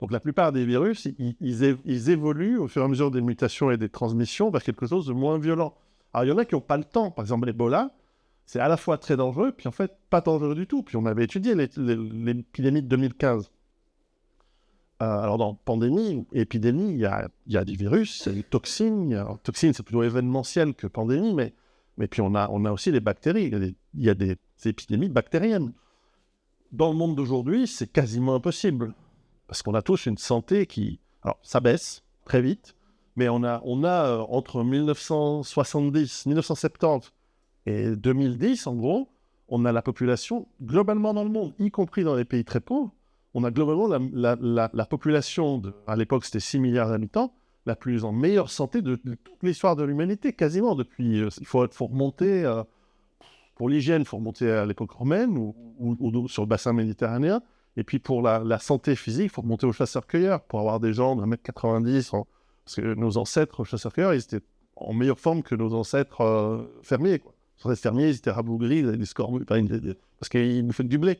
Donc la plupart des virus, ils évoluent au fur et à mesure des mutations et des transmissions vers quelque chose de moins violent. Alors il y en a qui n'ont pas le temps. Par exemple, l'Ebola, c'est à la fois très dangereux, puis en fait pas dangereux du tout. Puis on avait étudié l'épidémie de 2015. Alors dans pandémie, épidémie, il y a des virus, il y a des toxines. Alors, toxines, c'est plutôt événementiel que pandémie, mais puis on a aussi des bactéries. Il y a des épidémies bactériennes. Dans le monde d'aujourd'hui, c'est quasiment impossible. Parce qu'on a tous une santé qui... Alors, ça baisse. très vite. Mais on a entre 1970 et 2010, en gros, on a la population, globalement dans le monde, y compris dans les pays très pauvres, on a globalement la population, à l'époque c'était 6 milliards d'habitants, la plus en meilleure santé de toute l'histoire de l'humanité, quasiment depuis. Il faut remonter, pour l'hygiène, il faut remonter à l'époque romaine ou sur le bassin méditerranéen. Et puis pour la santé physique, il faut remonter aux chasseurs-cueilleurs pour avoir des gens d'1m90. Parce que nos ancêtres chasseurs-cueilleurs, ils étaient en meilleure forme que nos ancêtres fermiers, quoi. Les fermiers, ils étaient rabougris, ils avaient des scorbut, parce qu'ils nous font du blé.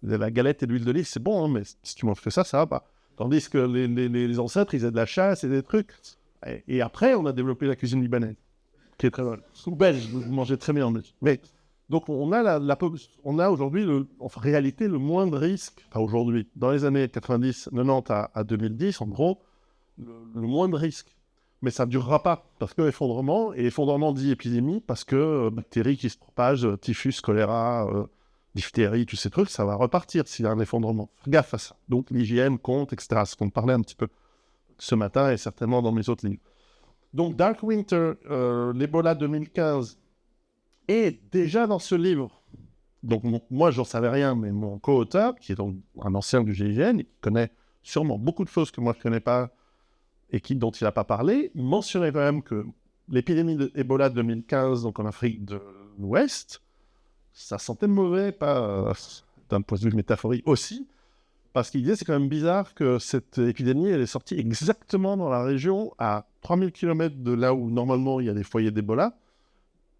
La galette et l'huile d'olive, c'est bon, hein, mais si tu manges que ça va pas. Tandis que les ancêtres, ils avaient de la chasse et des trucs. Et après, on a développé la cuisine libanaise, qui est très bonne. Ou belge, vous mangez très bien en belge. Mais, donc, on a, on a aujourd'hui, en réalité, le moindre risque, enfin aujourd'hui, dans les années 90, 90 à 2010, en gros, le moindre risque. Mais ça ne durera pas, parce que effondrement, et effondrement dit épidémie, parce que bactéries qui se propagent, typhus, choléra, diphtérie, tous ces trucs, ça va repartir s'il y a un effondrement. Fais gaffe à ça. Donc l'hygiène compte, etc. Ce qu'on parlait un petit peu ce matin et certainement dans mes autres livres. Donc Dark Winter, l'Ebola 2015, est déjà dans ce livre. Donc moi, j'en savais rien, mais mon co-auteur, qui est donc un ancien du GIGN, il connaît sûrement beaucoup de choses que moi je ne connais pas et dont il n'a pas parlé, mentionnait quand même que l'épidémie d'Ebola 2015, donc en Afrique de l'Ouest, ça sentait mauvais, pas d'un point de vue métaphorique aussi, parce qu'il disait c'est quand même bizarre que cette épidémie, elle est sortie exactement dans la région, à 3000 km de là où normalement il y a des foyers d'Ebola,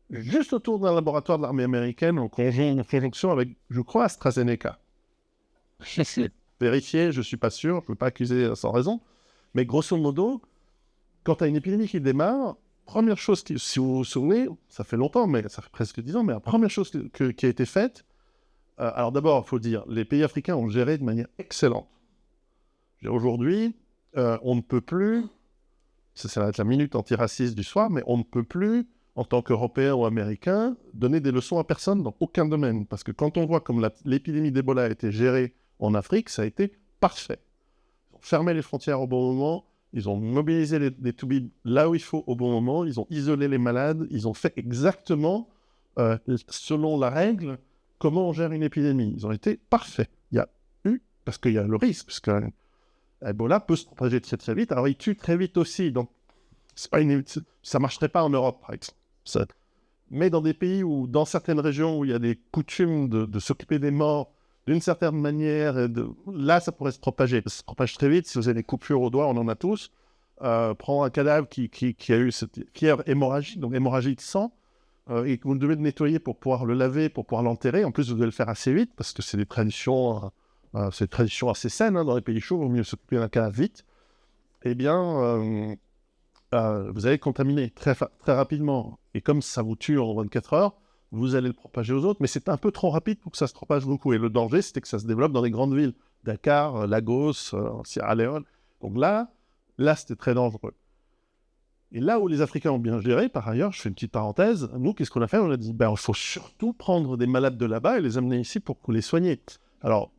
juste autour d'un laboratoire de l'armée américaine en conjonction avec, je crois, AstraZeneca. Vérifier, je ne suis pas sûr, je ne peux pas accuser sans raison, mais grosso modo, quand tu as une épidémie qui démarre, première chose, si vous vous souvenez, ça fait longtemps, mais ça fait presque 10 ans, mais la première chose qui a été faite, alors d'abord, il faut dire, les pays africains ont géré de manière excellente. Aujourd'hui, on ne peut plus, ça va être la minute antiraciste du soir, mais on ne peut plus, en tant qu'Européens ou Américains, donner des leçons à personne dans aucun domaine. Parce que quand on voit comme l'épidémie d'Ebola a été gérée en Afrique, ça a été parfait. Ils ont fermé les frontières au bon moment, ils ont mobilisé les toubibs là où il faut au bon moment, ils ont isolé les malades, ils ont fait exactement, selon la règle, comment on gère une épidémie. Ils ont été parfaits. Il y a eu, parce qu'il y a le risque, parce que Ebola peut se propager très très vite, alors il tue très vite aussi, donc ça ne marcherait pas en Europe, par exemple. Mais dans des pays où, dans certaines régions où il y a des coutumes de s'occuper des morts d'une certaine manière, là ça pourrait se propager. Ça se propage très vite, si vous avez des coupures aux doigts, on en a tous. Prends un cadavre qui a eu cette fièvre hémorragique, donc hémorragie de sang, et que vous devez le nettoyer pour pouvoir le laver, pour pouvoir l'enterrer. En plus, vous devez le faire assez vite, parce que c'est des traditions, assez saines, hein, dans les pays chauds, il vaut mieux s'occuper d'un cadavre vite. Eh bien, vous allez contaminer très rapidement. Et comme ça vous tue en 24 heures, vous allez le propager aux autres, mais c'est un peu trop rapide pour que ça se propage beaucoup. Et le danger, c'était que ça se développe dans les grandes villes. Dakar, Lagos, Sierra Leone. Donc là, c'était très dangereux. Et là où les Africains ont bien géré, par ailleurs, je fais une petite parenthèse, nous, qu'est-ce qu'on a fait? On a dit, il faut surtout prendre des malades de là-bas et les amener ici pour les soigner. Alors,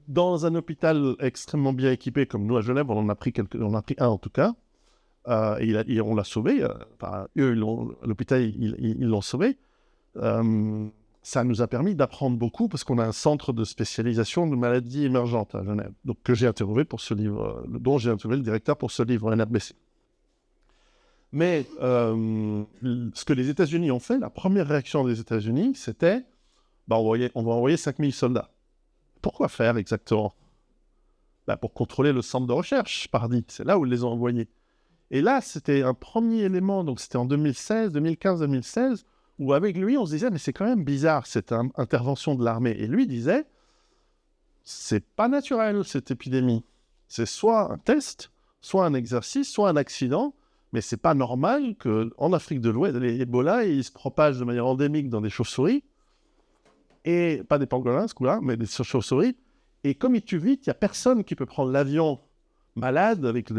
dans un hôpital extrêmement bien équipé, comme nous à Genève, on en a pris un en tout cas, et on l'a sauvé. L'hôpital, ils l'ont sauvé. Ça nous a permis d'apprendre beaucoup parce qu'on a un centre de spécialisation de maladies émergentes à Genève, donc que j'ai interviewé pour ce livre, dont j'ai interviewé le directeur pour ce livre, NRBC. Mais ce que les États-Unis ont fait, la première réaction des États-Unis, c'était on va envoyer 5000 soldats. Pourquoi faire exactement? Pour contrôler le centre de recherche, pardi. C'est là où ils les ont envoyés. Et là, c'était un premier élément, donc c'était en 2015-2016, où avec lui, on se disait, mais c'est quand même bizarre, cette intervention de l'armée. Et lui disait, c'est pas naturel, cette épidémie. C'est soit un test, soit un exercice, soit un accident, mais c'est pas normal qu'en Afrique de l'Ouest, les Ebola, ils se propagent de manière endémique dans des chauves-souris, et pas des pangolins, ce coup-là, mais des chauves-souris. Et comme ils tuent vite, il n'y a personne qui peut prendre l'avion malade, avec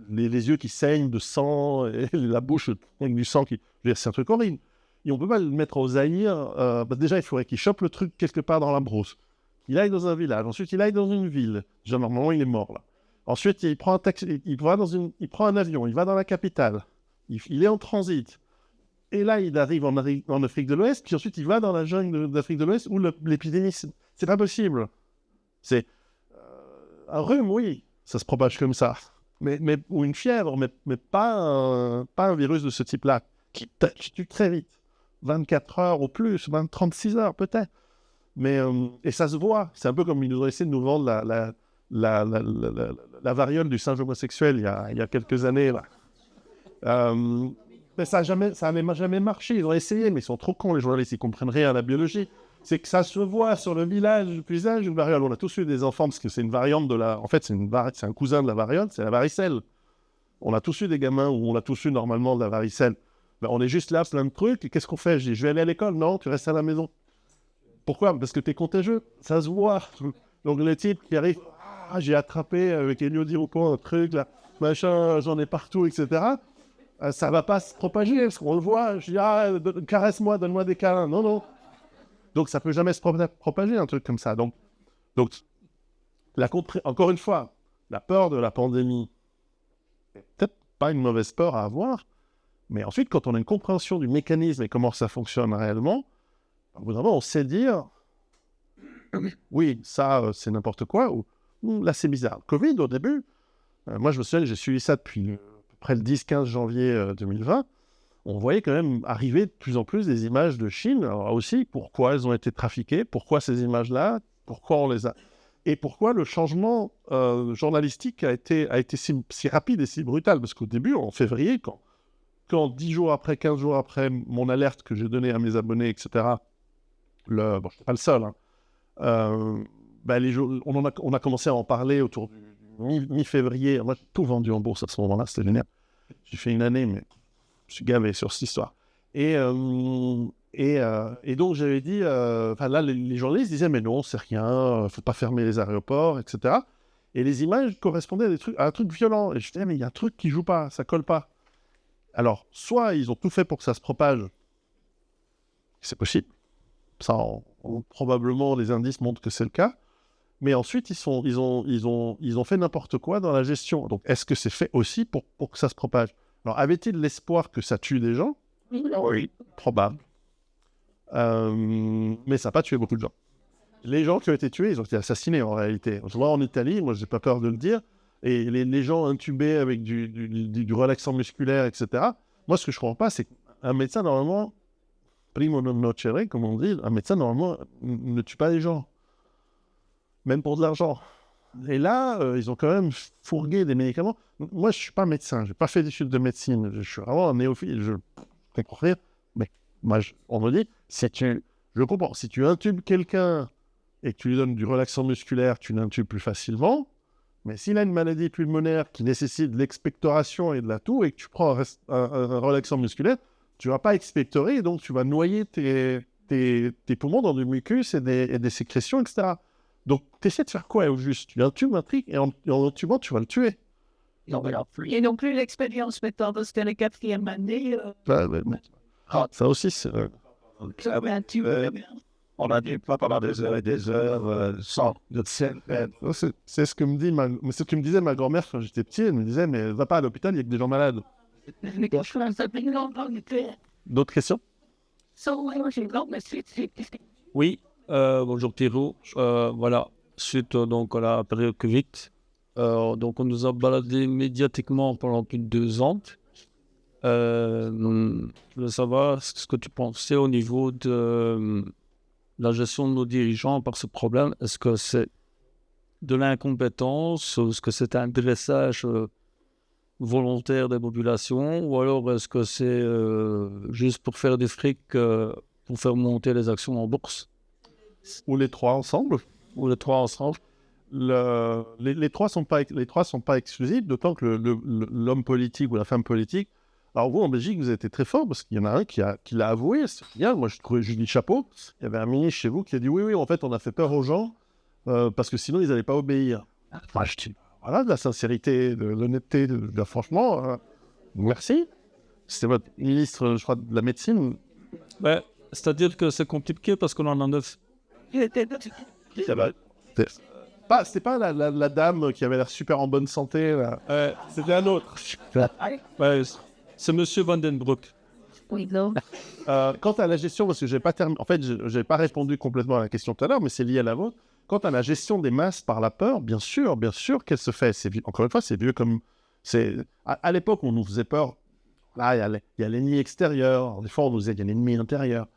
les yeux qui saignent de sang, et la bouche avec du sang qui... C'est un truc horrible. Et on ne peut pas le mettre au Zaïre. Déjà, il faudrait qu'il chope le truc quelque part dans la brousse. Il aille dans un village, ensuite il aille dans une ville. Déjà, normalement, il est mort, là. Ensuite, il prend un taxi, il prend un avion, il va dans la capitale. Il est en transit. Et là, il arrive en Afrique de l'Ouest, puis ensuite, il va dans la jungle d'Afrique de l'Ouest où l'épidémie, c'est pas possible. C'est un rhume, oui, ça se propage comme ça. Ou une fièvre, mais pas un virus de ce type-là, qui tue très vite. 24 heures ou plus, 36 heures peut-être. Et ça se voit. C'est un peu comme ils nous ont essayé de nous vendre la variole du singe homosexuel il y a quelques années. Là. Mais ça n'a jamais marché. Ils ont essayé, mais ils sont trop cons, les journalistes. Ils ne comprennent rien à la biologie. C'est que ça se voit sur le visage d'une variole. On a tous eu des enfants parce que c'est une variante de la... En fait, c'est un cousin de la variole, c'est la varicelle. On a tous eu des gamins où on a tous eu normalement de la varicelle. Ben, on est juste là, plein de trucs. Et qu'est-ce qu'on fait? Je dis, je vais aller à l'école. Non, tu restes à la maison. Pourquoi? Parce que tu es contagieux. Ça se voit. Donc, le type qui arrive, j'ai attrapé avec Elio Di Rupo un truc, là, machin, j'en ai partout, etc. Ça va pas se propager, parce qu'on le voit. Je dis, caresse-moi, donne-moi des câlins. Non. Donc, ça peut jamais se propager, un truc comme ça. Donc encore une fois, la peur de la pandémie n'est peut-être pas une mauvaise peur à avoir, mais ensuite, quand on a une compréhension du mécanisme et comment ça fonctionne réellement, au bout d'un moment, on sait dire oui, ça, c'est n'importe quoi, ou là, c'est bizarre. Covid, au début, moi, je me souviens, j'ai suivi ça depuis à peu près le 10-15 janvier 2020. On voyait quand même arriver de plus en plus des images de Chine. Alors aussi, pourquoi elles ont été trafiquées, pourquoi ces images-là, pourquoi on les a... Et pourquoi le changement journalistique a été si rapide et si brutal. Parce qu'au début, en février, quand 10 jours après, 15 jours après mon alerte que j'ai donnée à mes abonnés, etc., je n'étais pas le seul, hein, on a commencé à en parler autour du mi-février. Moi, j'ai tout vendu en bourse à ce moment-là, c'était génial. J'ai fait une année, mais je suis gavé sur cette histoire. Et donc, j'avais dit... là, les journalistes disaient, mais non, c'est rien, il ne faut pas fermer les aéroports, etc. Et les images correspondaient à un truc violent. Et je disais, mais il y a un truc qui ne joue pas, ça ne colle pas. Alors, soit ils ont tout fait pour que ça se propage. C'est possible. Ça, probablement, les indices montrent que c'est le cas. Mais ensuite, ils ont fait n'importe quoi dans la gestion. Donc, est-ce que c'est fait aussi pour que ça se propage? Alors, avait-il l'espoir que ça tue des gens? Oui. Probable. Mais ça n'a pas tué beaucoup de gens. Les gens qui ont été tués, ils ont été assassinés en réalité. Je vois en Italie, moi, je n'ai pas peur de le dire, et les gens intubés avec du relaxant musculaire, etc. Moi, ce que je ne comprends pas, c'est qu'un médecin, normalement, primo non nocere, comme on dit, un médecin, normalement, ne tue pas les gens. Même pour de l'argent. Et là, ils ont quand même fourgué des médicaments. Moi, je ne suis pas médecin, je n'ai pas fait d'études de médecine, je suis vraiment un néophyte, je peux comprendre. Mais moi, on me dit, je comprends, si tu intubes quelqu'un et que tu lui donnes du relaxant musculaire, tu l'intubes plus facilement. Mais s'il a une maladie pulmonaire qui nécessite de l'expectoration et de la toux, et que tu prends un relaxant musculaire, tu ne vas pas expectorer, et donc tu vas noyer tes poumons dans du mucus et des sécrétions, etc. Donc, tu essaies de faire quoi au juste? Tu intubes un truc, et en intubant, tu vas le tuer. Et non plus l'expérience maintenant, parce que la quatrième année... Ça aussi, c'est... On a dit pas pendant des heures et des heures sans de scène. C'est ce que me disait ma grand-mère quand j'étais petit. Elle me disait, mais va pas à l'hôpital, il y a que des gens malades. D'autres questions? Oui, bonjour Pierrot. Voilà, suite donc à la période Covid, donc on nous a baladé médiatiquement pendant plus de 2 ans. Je veux savoir ce que tu pensais au niveau de la gestion de nos dirigeants par ce problème. Est-ce que c'est de l'incompétence, ou est-ce que c'est un dressage volontaire des populations, ou alors est-ce que c'est juste pour faire des fric, pour faire monter les actions en bourse? Ou les trois ensemble. Ou les trois ensemble. Les trois sont pas exclusifs, d'autant que l'homme politique ou la femme politique. Alors vous, en Belgique, vous avez été très fort, parce qu'il y en a un qui l'a avoué, c'est bien. Moi, je trouvais Julie Chapeau. Il y avait un ministre chez vous qui a dit oui, en fait, on a fait peur aux gens, parce que sinon, ils n'allaient pas obéir. Enfin, je dis, voilà, de la sincérité, de l'honnêteté, franchement, merci. C'était votre ministre, je crois, de la médecine. Ouais, c'est-à-dire que c'est compliqué parce qu'on en a 9. C'était pas la dame qui avait l'air super en bonne santé, là. C'était un autre. Ouais, c'est Monsieur Vandenbroek. Oui, non. Quant à la gestion, parce que j'ai pas en fait, j'ai pas répondu complètement à la question tout à l'heure, mais c'est lié à la vôtre. Quant à la gestion des masses par la peur, bien sûr qu'elle se fait. Encore une fois, c'est vieux comme... À l'époque, on nous faisait peur. Là, il y a l'ennemi extérieur. Des fois, on nous disait qu'il y a l'ennemi intérieur.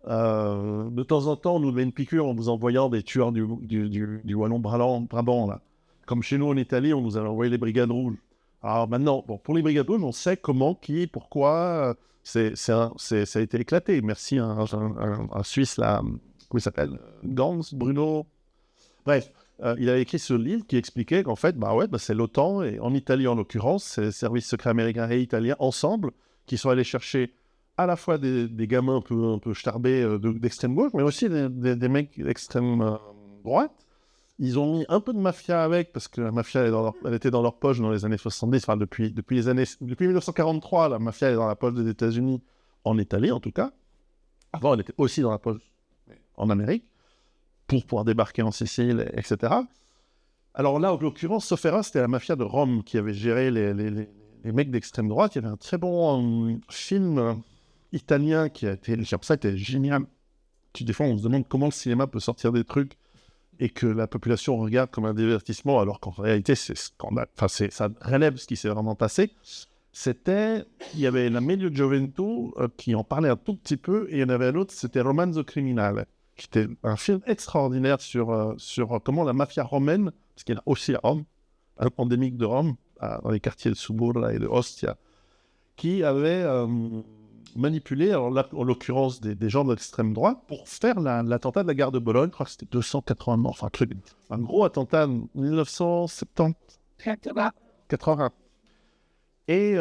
De temps en temps, on nous met une piqûre en nous envoyant des tueurs du Wallon-Brabant, là. Comme chez nous en Italie, on nous avait envoyé les brigades rouges. Alors maintenant, pour les brigades rouges, on sait comment, qui, pourquoi. Ça a été éclaté. Merci à un Suisse, là, comment il s'appelle, Gans, Bruno. Bref, il avait écrit ce livre qui expliquait qu'en fait, c'est l'OTAN, et en Italie en l'occurrence, c'est les services secrets américains et italiens ensemble qui sont allés chercher à la fois des gamins un peu starbés d'extrême gauche, mais aussi des mecs d'extrême droite. Ils ont mis un peu de mafia avec, parce que la mafia elle était dans leur poche dans les années 70, enfin depuis 1943, la mafia est dans la poche des États-Unis, en Italie en tout cas. Avant, elle était aussi dans la poche en Amérique, pour pouvoir débarquer en Sicile, etc. Alors là, en l'occurrence, sauf erreur, c'était la mafia de Rome qui avait géré les mecs d'extrême droite. Il y avait un très bon film italien qui a été, ça était génial. Des fois, on se demande comment le cinéma peut sortir des trucs et que la population regarde comme un divertissement, alors qu'en réalité, c'est scandale. Enfin, ça relève ce qui s'est vraiment passé. Il y avait la Meglio Gioventù qui en parlait un tout petit peu, et il y en avait un autre, c'était Romanzo Criminale, qui était un film extraordinaire sur comment la mafia romaine, parce qu'il y en a aussi à Rome, endémique de Rome, dans les quartiers de Suburra et de Ostia, qui avait manipulé, alors là, en l'occurrence des gens de l'extrême droite, pour faire l'attentat de la gare de Bologne. Je crois que c'était 280 morts, enfin un gros attentat en 1970. 80. Et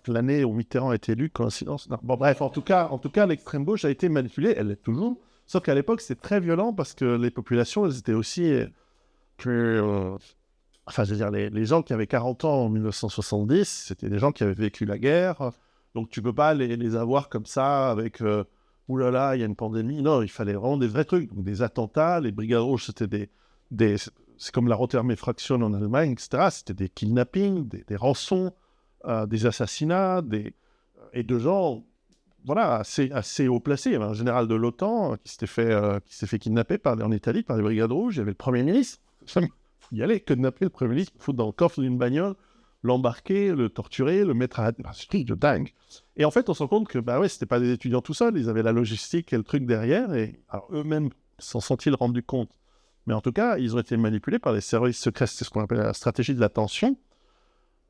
l'année où Mitterrand a été élu, coïncidence. Non. Bon, bref, en tout cas, l'extrême gauche a été manipulée, elle l'est toujours. Sauf qu'à l'époque, c'était très violent parce que les populations, elles étaient aussi enfin, je veux dire, les gens qui avaient 40 ans en 1970, c'était des gens qui avaient vécu la guerre. Donc, tu peux pas les avoir comme ça avec ouh là là, il y a une pandémie. Non, il fallait vraiment des vrais trucs. Donc, des attentats, les brigades rouges, c'était c'est comme la Rote-Armee Fraktion en Allemagne, etc. C'était des kidnappings, des rançons, des assassinats, et de gens, voilà, assez haut placés. Il y avait un général de l'OTAN qui s'était fait kidnapper en Italie par les brigades rouges. Il y avait le Premier ministre. Il y allait kidnapper le Premier ministre, le foutre dans le coffre d'une bagnole, l'embarquer, le torturer, le mettre à... C'est un truc de dingue. Et en fait, on se rend compte que, c'était pas des étudiants tout seuls, ils avaient la logistique et le truc derrière, et alors eux-mêmes s'en sont-ils rendus compte. Mais en tout cas, ils ont été manipulés par les services secrets, c'est ce qu'on appelle la stratégie de l'attention.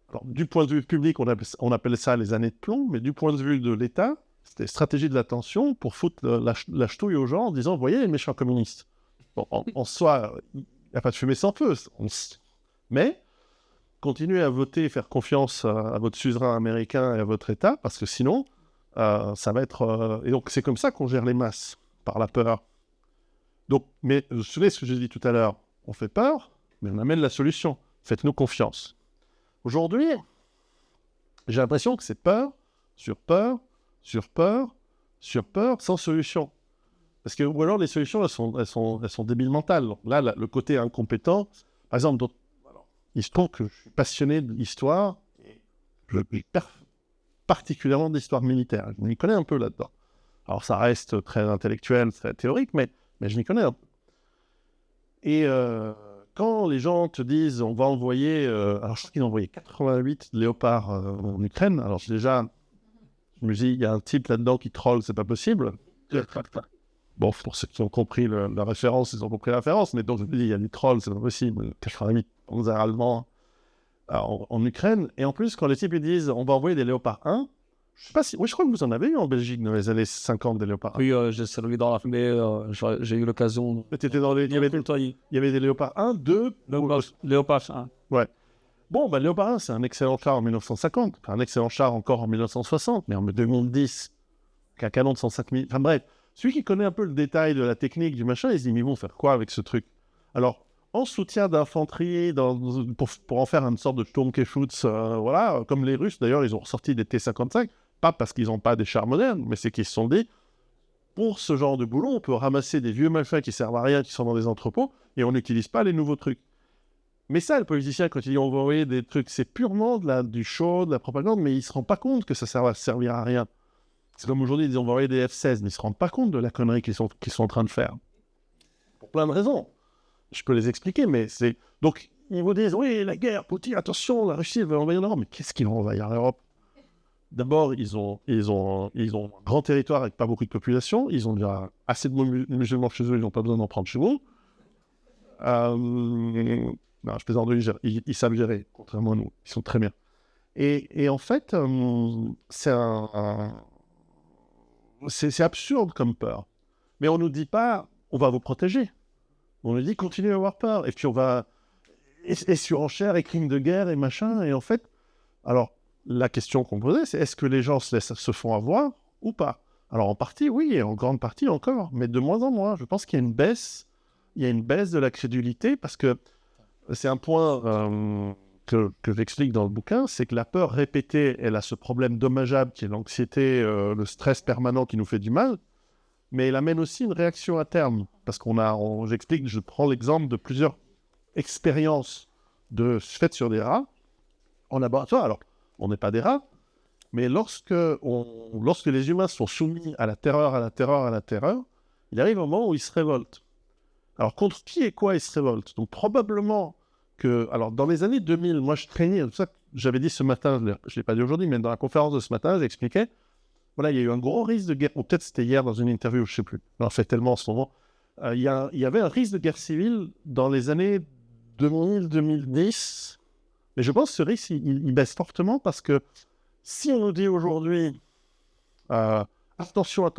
Alors, du point de vue public, on appelle ça les années de plomb, mais du point de vue de l'État, c'était stratégie de l'attention pour foutre la ch'touille aux gens en disant, vous voyez les méchants communistes. Bon, en soi, il n'y a pas de fumée sans feu. Mais continuez à voter et faire confiance à votre suzerain américain et à votre État, parce que sinon, ça va être... Et donc, c'est comme ça qu'on gère les masses, par la peur. Donc, mais vous vous souvenez ce que j'ai dit tout à l'heure, on fait peur, mais on amène la solution. Faites-nous confiance. Aujourd'hui, j'ai l'impression que c'est peur, sur peur, sur peur, sur peur, sans solution. Parce que, ou alors les solutions, elles sont débiles mentales. Là, le côté incompétent, par exemple, il se trouve que je suis passionné d'histoire, et je particulièrement d'histoire militaire. Je m'y connais un peu là-dedans. Alors ça reste très intellectuel, très théorique, mais je m'y connais un peu. Et quand les gens te disent on va envoyer... alors je crois qu'ils ont envoyé 88 léopards en Ukraine. Alors déjà, je me dis, il y a un type là-dedans qui troll, c'est pas possible. Bon, pour ceux qui ont compris la référence, ils ont compris la référence, mais donc je me dis, il y a des trolls, c'est pas possible. 88 panzers allemands en Ukraine. Et en plus, quand les types ils disent on va envoyer des léopards 1, je sais pas si... Oui, je crois que vous en avez eu en Belgique dans les années 50 des léopards 1. Oui, j'ai servi dans l'armée, j'ai eu l'occasion. T'étais dans il y avait des léopards 1, 2... Léopard 1. Ouais. Bon, léopard 1, c'est un excellent char en 1950, un excellent char encore en 1960, mais en 2010, qu'un canon de 105 000... Enfin bref, celui qui connaît un peu le détail de la technique du machin, il se dit, mais ils vont faire quoi avec ce truc? Alors, en soutien d'infanterie, pour en faire une sorte de Sturmgeschütz, voilà, comme les Russes, d'ailleurs, ils ont ressorti des T-55, pas parce qu'ils n'ont pas des chars modernes, mais c'est qu'ils se sont dit, pour ce genre de boulot, on peut ramasser des vieux malfaits qui servent à rien, qui sont dans des entrepôts, et on n'utilise pas les nouveaux trucs. Mais ça, le politicien, quand il dit on va envoyer des trucs, c'est purement du show, de la propagande, mais il ne se rend pas compte que ça va servir à rien. C'est comme aujourd'hui, ils disent on va envoyer des F-16, mais ils ne se rendent pas compte de la connerie qu'ils sont en train de faire. Pour plein de raisons. Je peux les expliquer, mais c'est... Donc, ils vous disent, oui, la guerre, Poutine, attention, la Russie veut envahir l'Europe. Mais qu'est-ce qu'ils vont envahir l'Europe? D'abord, ils ont un grand territoire avec pas beaucoup de population. Ils ont déjà assez de musulmans chez eux, ils n'ont pas besoin d'en prendre chez vous. Non, je plaisante, ils savent gérer, contrairement à nous. Ils sont très bien. Et en fait, c'est absurde comme peur. Mais on ne nous dit pas, on va vous protéger. On nous dit, continuez à avoir peur. Et puis on va... Et surenchère, et crimes de guerre, et machin. Et en fait, alors, la question qu'on posait, c'est est-ce que les gens se font avoir ou pas? Alors, en partie, oui, et en grande partie encore. Mais de moins en moins. Je pense qu'il y a une baisse. Il y a une baisse de la crédulité parce que c'est un point que j'explique dans le bouquin, c'est que la peur répétée, elle a ce problème dommageable qui est l'anxiété, le stress permanent qui nous fait du mal, mais elle amène aussi une réaction à terme. Parce j'explique, je prends l'exemple de plusieurs expériences faites sur des rats en laboratoire. Alors, on n'est pas des rats, mais lorsque les humains sont soumis à la terreur, il arrive un moment où ils se révoltent. Alors, contre qui et quoi ils se révoltent? Donc, probablement que... Alors, dans les années 2000, moi, je craignais... C'est ça que j'avais dit ce matin, je ne l'ai pas dit aujourd'hui, mais dans la conférence de ce matin, j'expliquais, voilà, il y a eu un gros risque de guerre, ou peut-être c'était hier dans une interview, je ne sais plus. J'en fais tellement en ce moment. Il y avait un risque de guerre civile dans les années 2000-2010. Mais je pense que ce risque, il baisse fortement parce que si on nous dit aujourd'hui, attention,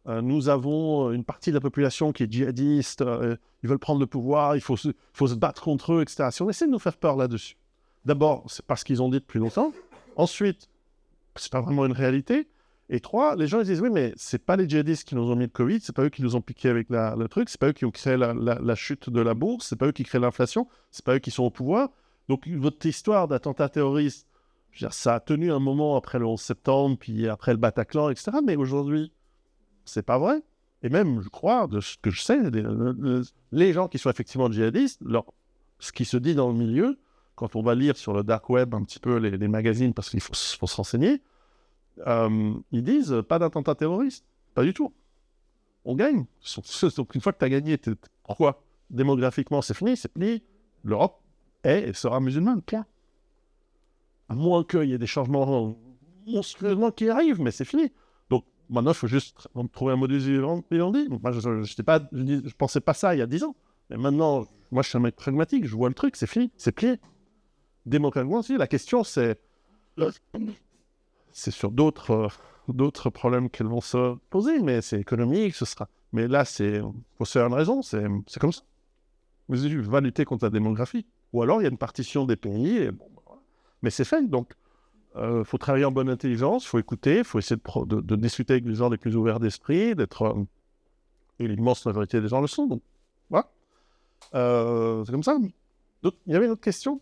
nous avons une partie de la population qui est djihadiste, ils veulent prendre le pouvoir, il faut se battre contre eux, etc. Si on essaie de nous faire peur là-dessus, d'abord, c'est parce qu'ils ont dit depuis longtemps. Ensuite, c'est pas vraiment une réalité. Et 3, les gens ils disent oui, mais c'est pas les djihadistes qui nous ont mis le Covid, c'est pas eux qui nous ont piqué avec le truc, c'est pas eux qui ont créé la chute de la bourse, c'est pas eux qui créent l'inflation, c'est pas eux qui sont au pouvoir. Donc votre histoire d'attentat terroriste, je veux dire, ça a tenu un moment après le 11 septembre, puis après le Bataclan, etc. Mais aujourd'hui, c'est pas vrai. Et même, je crois, de ce que je sais, les gens qui sont effectivement djihadistes, ce qui se dit dans le milieu, quand on va lire sur le dark web un petit peu les magazines, parce qu'il faut se renseigner, ils disent pas d'attentat terroriste, pas du tout. On gagne. Donc une fois que tu as gagné, pourquoi? Démographiquement, c'est fini, c'est fini. L'Europe est et sera musulmane. À moins qu'il y ait des changements monstrueusement qui arrivent, mais c'est fini. Donc maintenant, il faut juste trouver un modus vivendi. Moi, je pensais pas ça il y a 10 ans. Mais maintenant, moi, je suis un mec pragmatique, je vois le truc, c'est fini, c'est plié. Démocratiquement aussi, la question, c'est sur d'autres problèmes qu'elles vont se poser, mais c'est économique, ce sera. Mais là, faut se faire une raison, c'est comme ça. Vous va lutter contre la démographie. Ou alors, il y a une partition des pays, et bon, voilà. Mais c'est fait, donc faut travailler en bonne intelligence, faut écouter, faut essayer de discuter avec les gens les plus ouverts d'esprit, et l'immense majorité des gens le sont, donc voilà. C'est comme ça. Il y avait une autre question?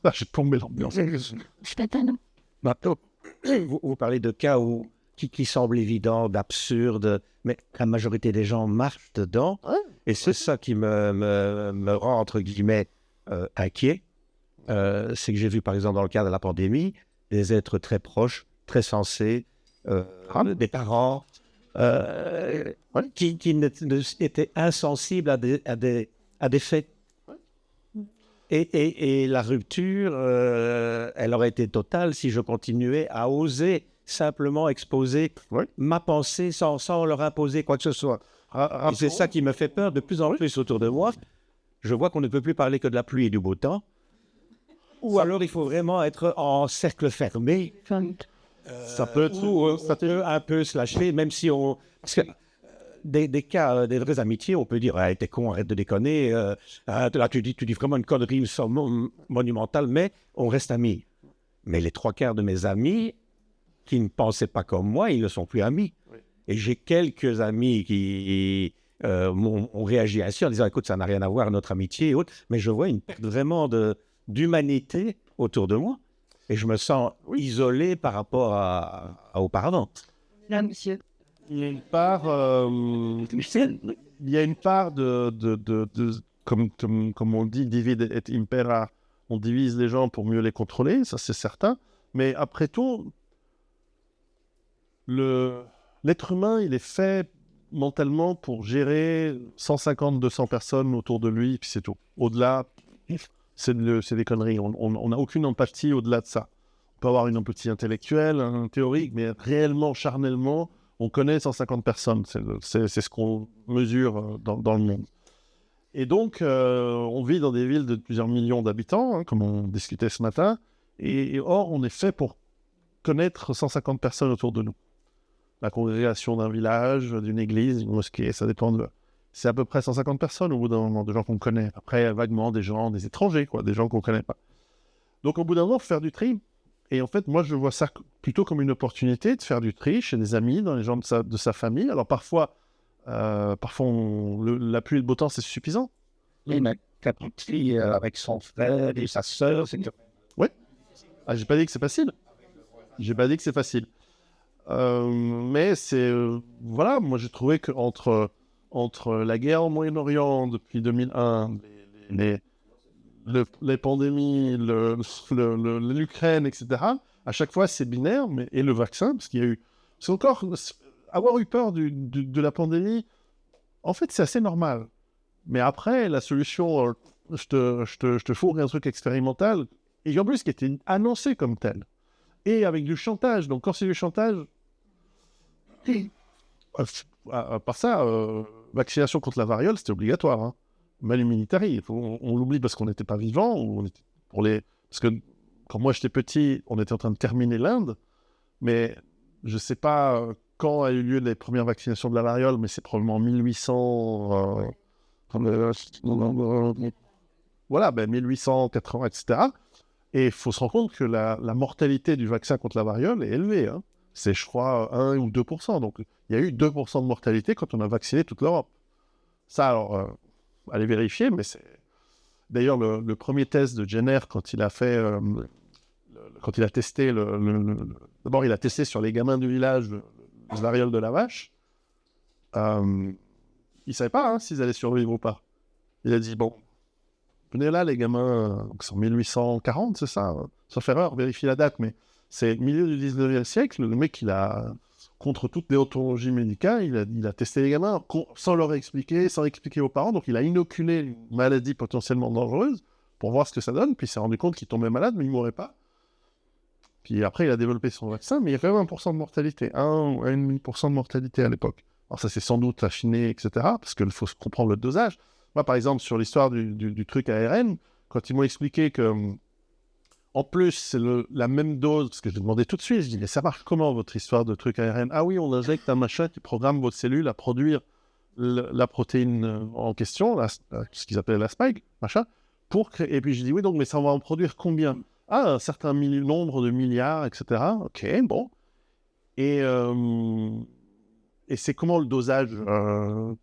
Ah, j'ai tombé l'ambiance. Vous parlez de cas qui semblent évidents, d'absurdes, mais la majorité des gens marchent dedans. Et c'est ça qui me rend, entre guillemets, inquiet. C'est que j'ai vu, par exemple, dans le cas de la pandémie, des êtres très proches, très sensés, des parents, qui étaient insensibles à des faits. Et la rupture, elle aurait été totale si je continuais à oser simplement exposer ma pensée sans leur imposer quoi que ce soit. Et c'est ça qui me fait peur de plus en plus autour de moi. Je vois qu'on ne peut plus parler que de la pluie et du beau temps. Ou alors il faut vraiment être en cercle fermé. Ça peut être un peu se lâcher, même si on... Parce que des cas, des vraies amitiés, on peut dire « t'es con, arrête de déconner, là tu dis vraiment une connerie monumentale, mais on reste amis. » Mais les 3/4 de mes amis qui ne pensaient pas comme moi, ils ne sont plus amis. Oui. Et j'ai quelques amis qui ont réagi ainsi en disant « écoute, ça n'a rien à voir, notre amitié et autres. » Mais je vois une perte vraiment d'humanité autour de moi. Et je me sens isolé par rapport à auparavant. Là, monsieur. il y a une part, comme on dit, divide et impera. On divise les gens pour mieux les contrôler, ça c'est certain. Mais après tout, l'être humain, il est fait mentalement pour gérer 150-200 personnes autour de lui, puis c'est tout. Au-delà, c'est des conneries. On n'a aucune empathie au-delà de ça. On peut avoir une empathie intellectuelle, théorique, mais réellement, charnellement, on connaît 150 personnes. C'est ce qu'on mesure dans le monde. Et donc, on vit dans des villes de plusieurs millions d'habitants, comme on discutait ce matin, et or, on est fait pour connaître 150 personnes autour de nous. La congrégation d'un village, d'une église, d'une mosquée, ça dépend de... C'est à peu près 150 personnes au bout d'un moment, de gens qu'on connaît. Après, vaguement, des gens, des étrangers, quoi, des gens qu'on ne connaît pas. Donc, au bout d'un moment, il faut faire du tri. Et en fait, moi, je vois ça plutôt comme une opportunité de faire du tri chez des amis, dans les gens de sa famille. Alors, parfois la pluie et le beau temps, c'est suffisant. Il m'a capté avec son frère et sa sœur. Oui. Ah, j'ai pas dit que c'est facile. J'ai pas dit que c'est facile. Mais c'est... voilà, moi, j'ai trouvé qu'entre la guerre au Moyen-Orient depuis 2001, les pandémies, l'Ukraine, etc., à chaque fois, c'est binaire, et le vaccin, parce qu'il y a eu... C'est encore... Avoir eu peur de la pandémie, en fait, c'est assez normal. Mais après, la solution, je te fourre un truc expérimental, et en plus, qui était annoncé comme tel. Et avec du chantage. Donc, quand c'est du chantage... à part ça, vaccination contre la variole, c'était obligatoire. Hein. Manu militari, on l'oublie parce qu'on n'était pas vivant. Parce que quand moi j'étais petit, on était en train de terminer l'Inde, mais je ne sais pas quand a eu lieu les premières vaccinations de la variole, mais c'est probablement en 1800... voilà, 1880, etc. Et il faut se rendre compte que la mortalité du vaccin contre la variole est élevée. Hein. C'est, je crois, 1 ou 2%. Donc, il y a eu 2% de mortalité quand on a vacciné toute l'Europe. Ça, alors, allez vérifier, mais c'est... D'ailleurs, le premier test de Jenner, quand il a fait... quand il a testé d'abord, il a testé sur les gamins du village la variole de la vache. Il ne savait pas s'ils allaient survivre ou pas. Il a dit, bon, venez là, les gamins, donc c'est en 1840, c'est ça, sauf erreur, vérifiez la date, mais c'est milieu du 19e siècle, le mec, il a, contre toute déontologie médicale, il a testé les gamins sans leur expliquer, sans expliquer aux parents, donc il a inoculé une maladie potentiellement dangereuse pour voir ce que ça donne, puis il s'est rendu compte qu'il tombait malade, mais il ne mourait pas. Puis après, il a développé son vaccin, mais il y a quand même 1% de mortalité, 1 ou 1,5% de mortalité à l'époque. Alors ça s'est sans doute affiné, etc., parce qu'il faut comprendre le dosage. Moi, par exemple, sur l'histoire du truc ARN, quand ils m'ont expliqué que, en plus, c'est la même dose, parce que je demandais tout de suite, je dis, mais ça marche comment, votre histoire de truc ARN? Ah oui, on injecte un machin qui programme votre cellule à produire la protéine en question, ce qu'ils appellent la spike, machin, pour créer... Et puis je dis, oui, donc, mais ça va en produire combien? Ah, un certain nombre de milliards, etc. Ok, bon. Et c'est comment le dosage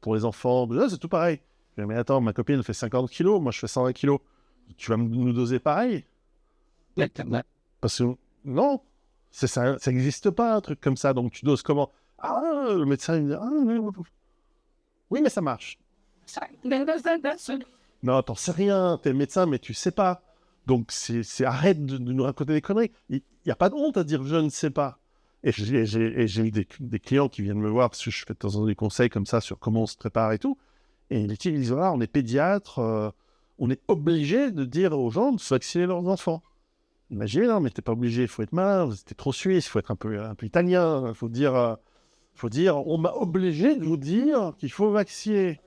pour les enfants? C'est tout pareil. Je dis, mais attends, ma copine elle fait 50 kilos, moi je fais 120 kilos. Tu vas nous doser pareil? Parce que non, ça n'existe pas un truc comme ça. Donc tu doses comment? Ah, le médecin il me dit, oui, mais ça marche. Non, t'en sais rien, t'es le médecin, mais tu sais pas. Donc arrête de nous raconter des conneries. Il n'y a pas de honte à dire je ne sais pas. Et j'ai eu des clients qui viennent me voir parce que je fais de temps en temps des conseils comme ça sur comment on se prépare et tout. Et ils disent, voilà, on est pédiatre, on est obligé de dire aux gens de se vacciner leurs enfants. Imaginez, non, mais t'es pas obligé, il faut être malin, t'es trop suisse, il faut être un peu italien, il faut dire, on m'a obligé de vous dire qu'il faut vacciner.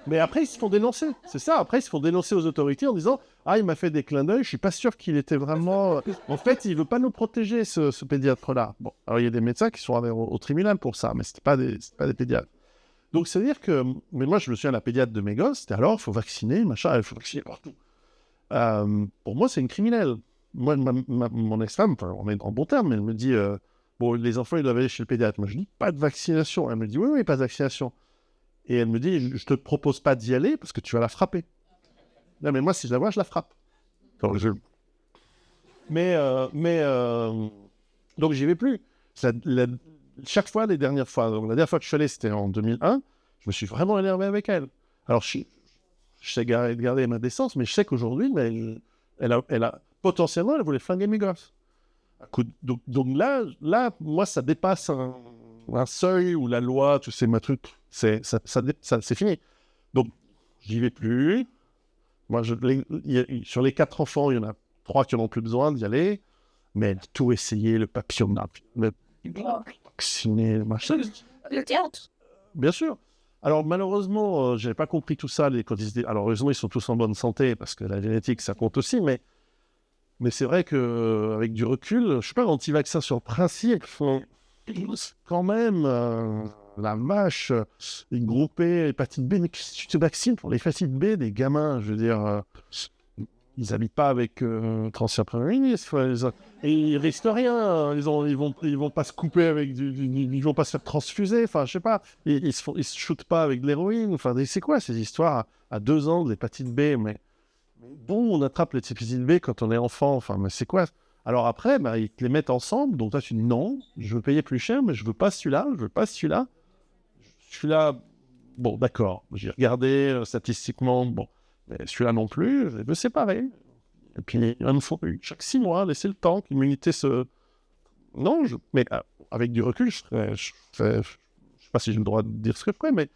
Mais après, ils se font dénoncer, c'est ça. Après, ils se font dénoncer aux autorités en disant « Ah, il m'a fait des clins d'œil, je suis pas sûr qu'il était vraiment... En fait, il veut pas nous protéger, ce pédiatre-là. » Bon, alors il y a des médecins qui sont allés au tribunal pour ça, mais c'était pas des pédiatres. Donc, c'est-à-dire que... Mais moi, je me souviens, la pédiatre de mes gosses, c'était alors, il faut vacciner, machin, il faut vacciner partout. Pour moi, c'est une criminelle. Moi, mon ex-femme, on est en bon terme, elle me dit bon, les enfants, ils doivent aller chez le pédiatre. Moi, je dis pas de vaccination. Elle me dit oui, pas de vaccination. Et elle me dit, je te propose pas d'y aller parce que tu vas la frapper. Non, mais moi, si je la vois, je la frappe. Donc, donc j'y vais plus. chaque fois, les dernières fois, donc la dernière fois que je suis allé, c'était en 2001, je me suis vraiment énervé avec elle. Alors, je sais garder ma décence, mais je sais qu'aujourd'hui, potentiellement, elle voulait flinguer mes gosses. Donc là, moi, ça dépasse un seuil où la loi, tu sais, ma truc, c'est fini. Donc, j'y vais plus. Moi, sur les 4 enfants, il y en a 3 qui n'en ont plus besoin d'y aller. Mais elle a tout essayé, le papillon, le vacciné, le machin. Le théâtre. Bien sûr. Alors, malheureusement, je n'avais pas compris tout ça. Alors, heureusement, ils sont tous en bonne santé, parce que la génétique, ça compte aussi. Mais c'est vrai qu'avec du recul, je ne suis pas anti-vaccin sur le principe. Quand même, la vache, les groupés, hépatite B, mais qu'est-ce que tu te vaccines pour l'hépatite B des gamins? Je veux dire, ils n'habitent pas avec l'ancien Premier ministre. Et ils risquent rien. Ils vont pas se couper avec ils vont pas se faire transfuser. Enfin, je sais pas. Ils se shootent pas avec de l'héroïne. Enfin, c'est quoi ces histoires à 2 ans de l'hépatite B? Mais bon, on attrape l'hépatite B quand on est enfant. Enfin, mais c'est quoi? Alors après, ils te les mettent ensemble. Donc toi, tu dis non, je veux payer plus cher, mais je veux pas celui-là. Je veux pas celui-là. Celui-là, bon, d'accord. J'ai regardé statistiquement. Bon. Mais celui-là non plus, je vais me séparer. Et puis, il me faut chaque 6 mois, laisser le temps que l'immunité se... Non, mais avec du recul, je sais pas si j'ai le droit de dire ce que je ferais, mais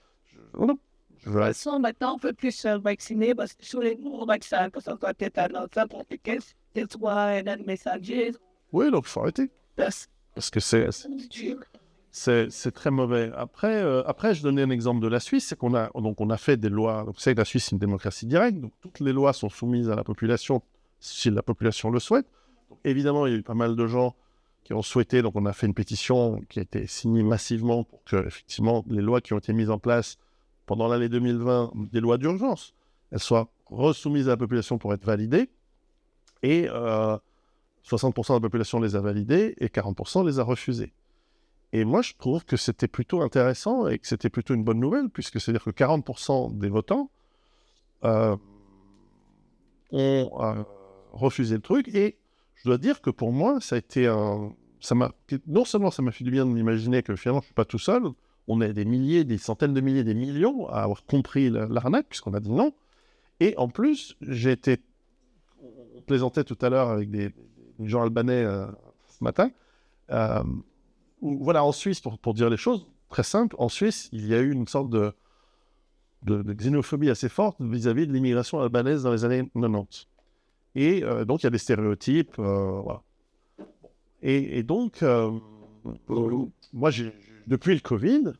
non. De toute façon, maintenant, on peut plus se vacciner parce que sur les nouveaux vaccins, que ça soit tétanos, n'importe quel, que ce soit un messager. Oui, donc il faut arrêter. Parce que c'est très mauvais. Après, je donnais un exemple de la Suisse, c'est qu'on a fait des lois. Donc, vous savez que la Suisse, c'est une démocratie directe, donc toutes les lois sont soumises à la population si la population le souhaite. Donc, évidemment, il y a eu pas mal de gens qui ont souhaité, donc on a fait une pétition qui a été signée massivement pour que, effectivement, les lois qui ont été mises en place pendant l'année 2020, des lois d'urgence, elles soient resoumises à la population pour être validées. Et 60% de la population les a validées et 40% les a refusées. Et moi, je trouve que c'était plutôt intéressant et que c'était plutôt une bonne nouvelle, puisque c'est-à-dire que 40% des votants ont refusé le truc. Et je dois dire que pour moi, ça a été non seulement ça m'a fait du bien de m'imaginer que finalement, je ne suis pas tout seul, on est des milliers, des centaines de milliers, des millions à avoir compris l'arnaque, puisqu'on a dit non. Et en plus, on plaisantait tout à l'heure avec des gens albanais ce matin, voilà, en Suisse, pour dire les choses, très simple, en Suisse, il y a eu une sorte de xénophobie assez forte vis-à-vis de l'immigration albanaise dans les années 90. Et donc, il y a des stéréotypes, voilà. Et donc, moi, depuis le Covid,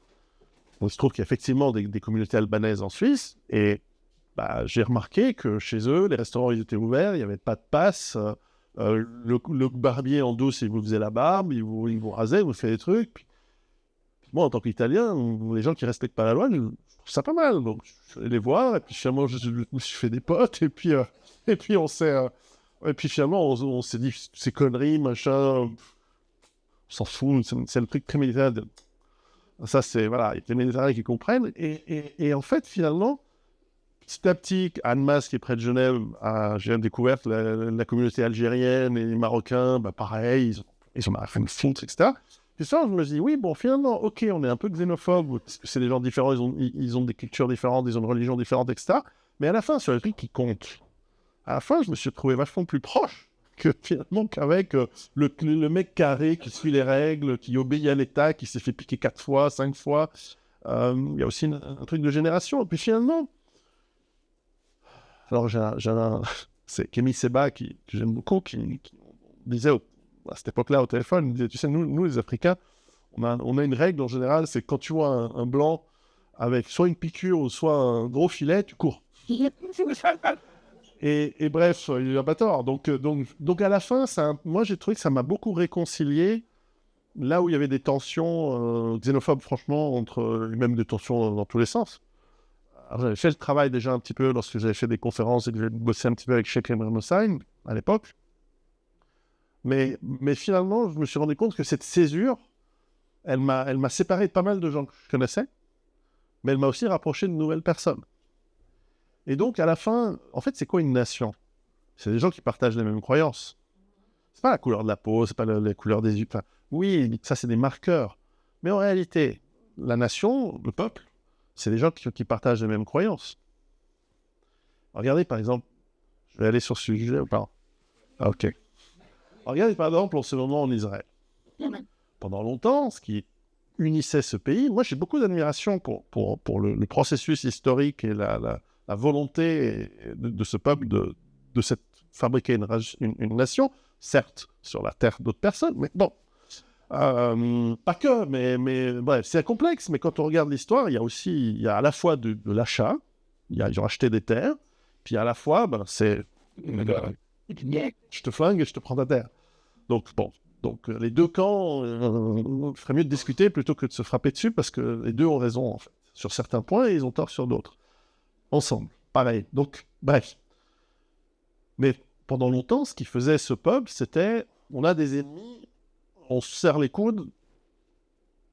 il se trouve qu'il y a effectivement des communautés albanaises en Suisse, et j'ai remarqué que chez eux, les restaurants, ils étaient ouverts, il n'y avait pas de passe, le barbier en douce, il vous faisait la barbe, il vous rasait, il vous fait des trucs. Puis moi, en tant qu'Italien, les gens qui ne respectent pas la loi, je trouve ça pas mal. Donc, je suis allé les voir, et puis finalement, je me suis fait des potes, et puis on s'est... et puis finalement, on s'est dit, ces conneries, machin, on s'en fout, c'est le truc très militaire. Ça, c'est, voilà, il y a des militaires qui comprennent. Et en fait, finalement, petit à petit, Annemasse, qui est près de Genève, j'ai découvert la communauté algérienne et les Marocains, pareil, ils ont fait une fonte, etc. Puis ça, je me dis, oui, bon, finalement, ok, on est un peu xénophobe, parce que c'est des gens différents, ils ont des cultures différentes, ils ont une religion différente, etc. Mais à la fin, sur les trucs qui comptent, à la fin, je me suis trouvé vachement plus proche que finalement qu'avec le mec carré qui suit les règles, qui obéit à l'État, qui s'est fait piquer 4 fois, 5 fois. Il y a aussi un truc de génération. Et puis finalement, alors c'est Kémy Seba, que j'aime beaucoup, qui disait à cette époque-là au téléphone, il disait, tu sais, nous les Africains, on a une règle en général, c'est quand tu vois un blanc avec soit une piqûre ou soit un gros filet, tu cours. Et bref, il n'a pas tort. Donc à la fin, moi j'ai trouvé que ça m'a beaucoup réconcilié là où il y avait des tensions xénophobes, franchement, même des tensions dans tous les sens. Alors, j'avais fait le travail déjà un petit peu lorsque j'avais fait des conférences et que j'avais bossé un petit peu avec Sheikh Emre Hussein à l'époque. Mais finalement, je me suis rendu compte que cette césure, elle m'a séparé de pas mal de gens que je connaissais, mais elle m'a aussi rapproché de nouvelles personnes. Et donc, à la fin, en fait, c'est quoi une nation? C'est des gens qui partagent les mêmes croyances. C'est pas la couleur de la peau, c'est pas la couleur des yeux. Enfin, Oui, ça, c'est des marqueurs. Mais en réalité, la nation, le peuple, c'est des gens qui partagent les mêmes croyances. Regardez, par exemple, je vais aller sur ce sujet ou pas? Ah, ok. Regardez, par exemple, en ce moment en Israël. Pendant longtemps, ce qui unissait ce pays, moi, j'ai beaucoup d'admiration pour le processus historique et la volonté de ce peuple de fabriquer une nation, certes, sur la terre d'autres personnes, mais bon. Pas que, mais bref, c'est complexe, mais quand on regarde l'histoire, il y a à la fois de l'achat, ils ont acheté des terres, puis à la fois, c'est je te flingue et je te prends ta terre. Donc, bon, les deux camps, il ferait mieux de discuter plutôt que de se frapper dessus, parce que les deux ont raison, en fait, sur certains points, et ils ont tort sur d'autres. Ensemble, pareil. Donc, bref. Mais pendant longtemps, ce qui faisait ce peuple, c'était, on a des ennemis, on se serre les coudes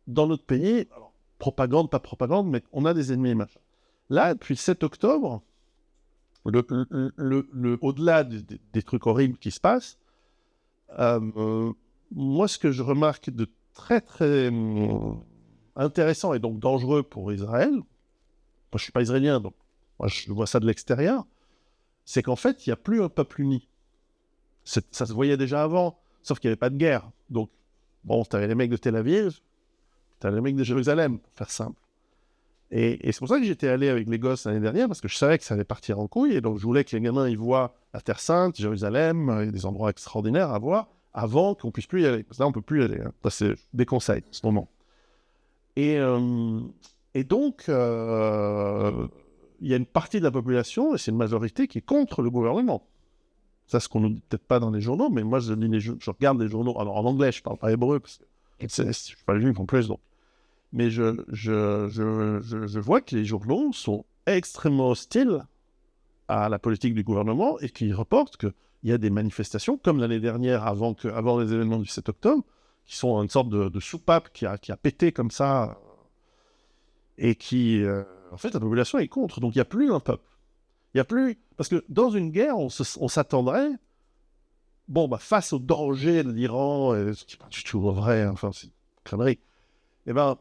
dans notre pays. Alors, propagande, pas propagande, mais on a des ennemis, machin. Là, depuis le 7 octobre, au-delà des trucs horribles qui se passent, moi, ce que je remarque de très, très intéressant et donc dangereux pour Israël, moi, je ne suis pas israélien, donc moi, je vois ça de l'extérieur, c'est qu'en fait, il n'y a plus un peuple uni. Ça se voyait déjà avant, sauf qu'il n'y avait pas de guerre. Donc, bon, tu avais les mecs de Tel Aviv, tu avais les mecs de Jérusalem, pour faire simple. Et c'est pour ça que j'étais allé avec les gosses l'année dernière, parce que je savais que ça allait partir en couille, et donc je voulais que les gamins ils voient la Terre Sainte, Jérusalem, des endroits extraordinaires à voir, avant qu'on puisse plus y aller. Parce que là, on ne peut plus y aller. Hein. Ça, c'est des conseils, en ce moment. Et donc, il y a une partie de la population, et c'est une majorité, qui est contre le gouvernement. Ça, ce qu'on ne nous dit peut-être pas dans les journaux, mais moi, je regarde les journaux. Alors, en anglais, je ne parle pas hébreu, parce que je ne suis pas juif en plus, donc. Mais je vois que les journaux sont extrêmement hostiles à la politique du gouvernement et qui reportent qu'il y a des manifestations, comme l'année dernière, avant les événements du 7 octobre, qui sont une sorte de soupape qui a pété comme ça, et qui, en fait, la population est contre. Donc, il n'y a plus un peuple. Il n'y a plus... Parce que dans une guerre, on s'attendrait, face au danger de l'Iran, ce qui n'est pas du tout vrai, enfin, c'est une connerie, eh bien,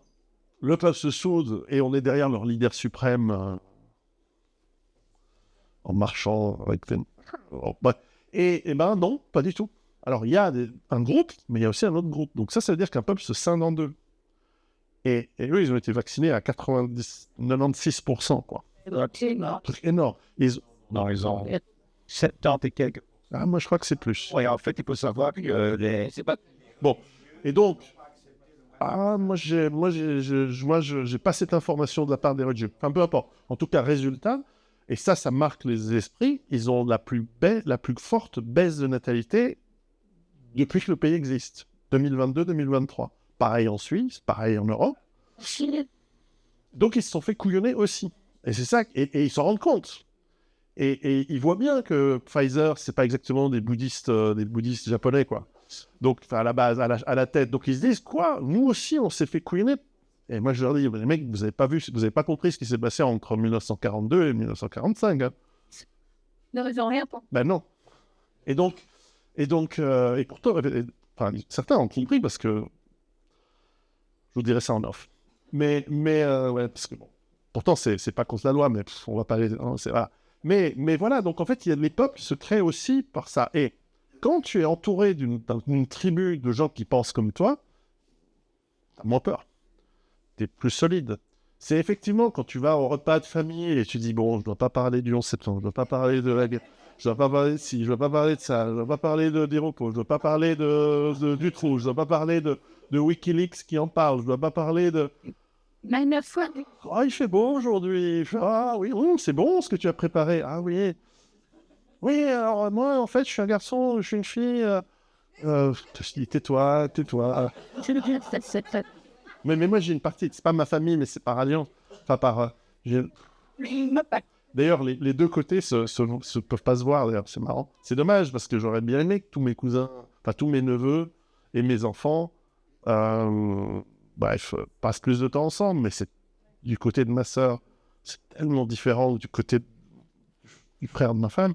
le peuple se soude et on est derrière leur leader suprême en marchant avec... Et ben non, pas du tout. Alors, il y a un groupe, mais il y a aussi un autre groupe. Donc ça veut dire qu'un peuple se scinde en deux. Et eux, ils ont été vaccinés à 96%, quoi. Un truc énorme. Non, ils ont 70 et quelques. Ah, moi, je crois que c'est plus. Oui, en fait, il faut savoir que c'est pas... Bon, et donc... Ah, moi, j'ai pas cette information de la part des religieux. Enfin, peu importe. En tout cas, résultat, et ça marque les esprits, ils ont la plus forte baisse de natalité depuis que le pays existe. 2022-2023. Pareil en Suisse, pareil en Europe. Donc, ils se sont fait couillonner aussi. Et c'est ça, et ils s'en rendent compte. Et ils voient bien que Pfizer, c'est pas exactement des bouddhistes japonais, quoi. Donc, à la base, à la tête. Donc, ils se disent, quoi, nous aussi, on s'est fait couillonner. Et moi, je leur dis, les mecs, vous n'avez pas compris ce qui s'est passé entre 1942 et 1945. Hein. Ils n'ont rien pour. Ben non. Et pourtant, certains ont compris parce que, je vous dirai ça en off. Mais ouais, parce que bon, pourtant, c'est pas contre la loi, mais on va parler, hein, voilà. Mais voilà, donc en fait, les peuples se créent aussi par ça. Et quand tu es entouré d'une tribu de gens qui pensent comme toi, t'as moins peur. T'es plus solide. C'est effectivement quand tu vas au repas de famille et tu dis, bon, je dois pas parler du 11 septembre, je dois pas parler de la guerre, je dois pas parler de ci, je dois pas parler de ça, je dois pas parler des repos, je dois pas parler du trou, je dois pas parler de Wikileaks qui en parle, je dois pas parler de... Mais 9 fois. Ah, il fait beau aujourd'hui. Ah oui, c'est bon ce que tu as préparé. Ah oui. Oui, alors moi, en fait, je suis un garçon, je suis une fille. Tais-toi. Mais moi, j'ai une partie. C'est pas ma famille, mais c'est par alliance. Enfin, D'ailleurs, les deux côtés se peuvent pas se voir. D'ailleurs, c'est marrant. C'est dommage parce que j'aurais bien aimé que tous mes cousins, enfin tous mes neveux et mes enfants, passent plus de temps ensemble. Mais c'est du côté de ma sœur, c'est tellement différent du côté du frère de ma femme.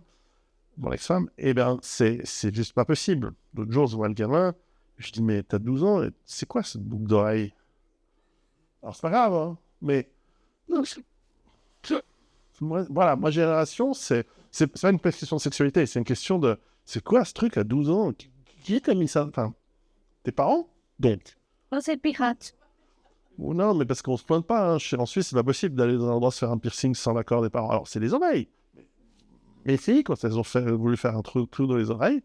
Mon ex-femme, eh bien, c'est juste pas possible. L'autre jour, je vois le gamin, Je dis, mais t'as 12 ans, et c'est quoi cette boucle d'oreille? Alors, c'est pas grave, hein, mais voilà, ma génération, c'est pas une question de sexualité, c'est une question de, c'est quoi ce truc à 12 ans? Qui t'a mis ça? Enfin, tes parents? Donc. Oh, c'est pirate. Ou non, mais parce qu'on se pointe pas, hein. En Suisse, c'est pas possible d'aller dans un endroit se faire un piercing sans l'accord des parents. Alors, c'est les oreilles. Les filles, quand elles ont voulu faire un truc dans les oreilles,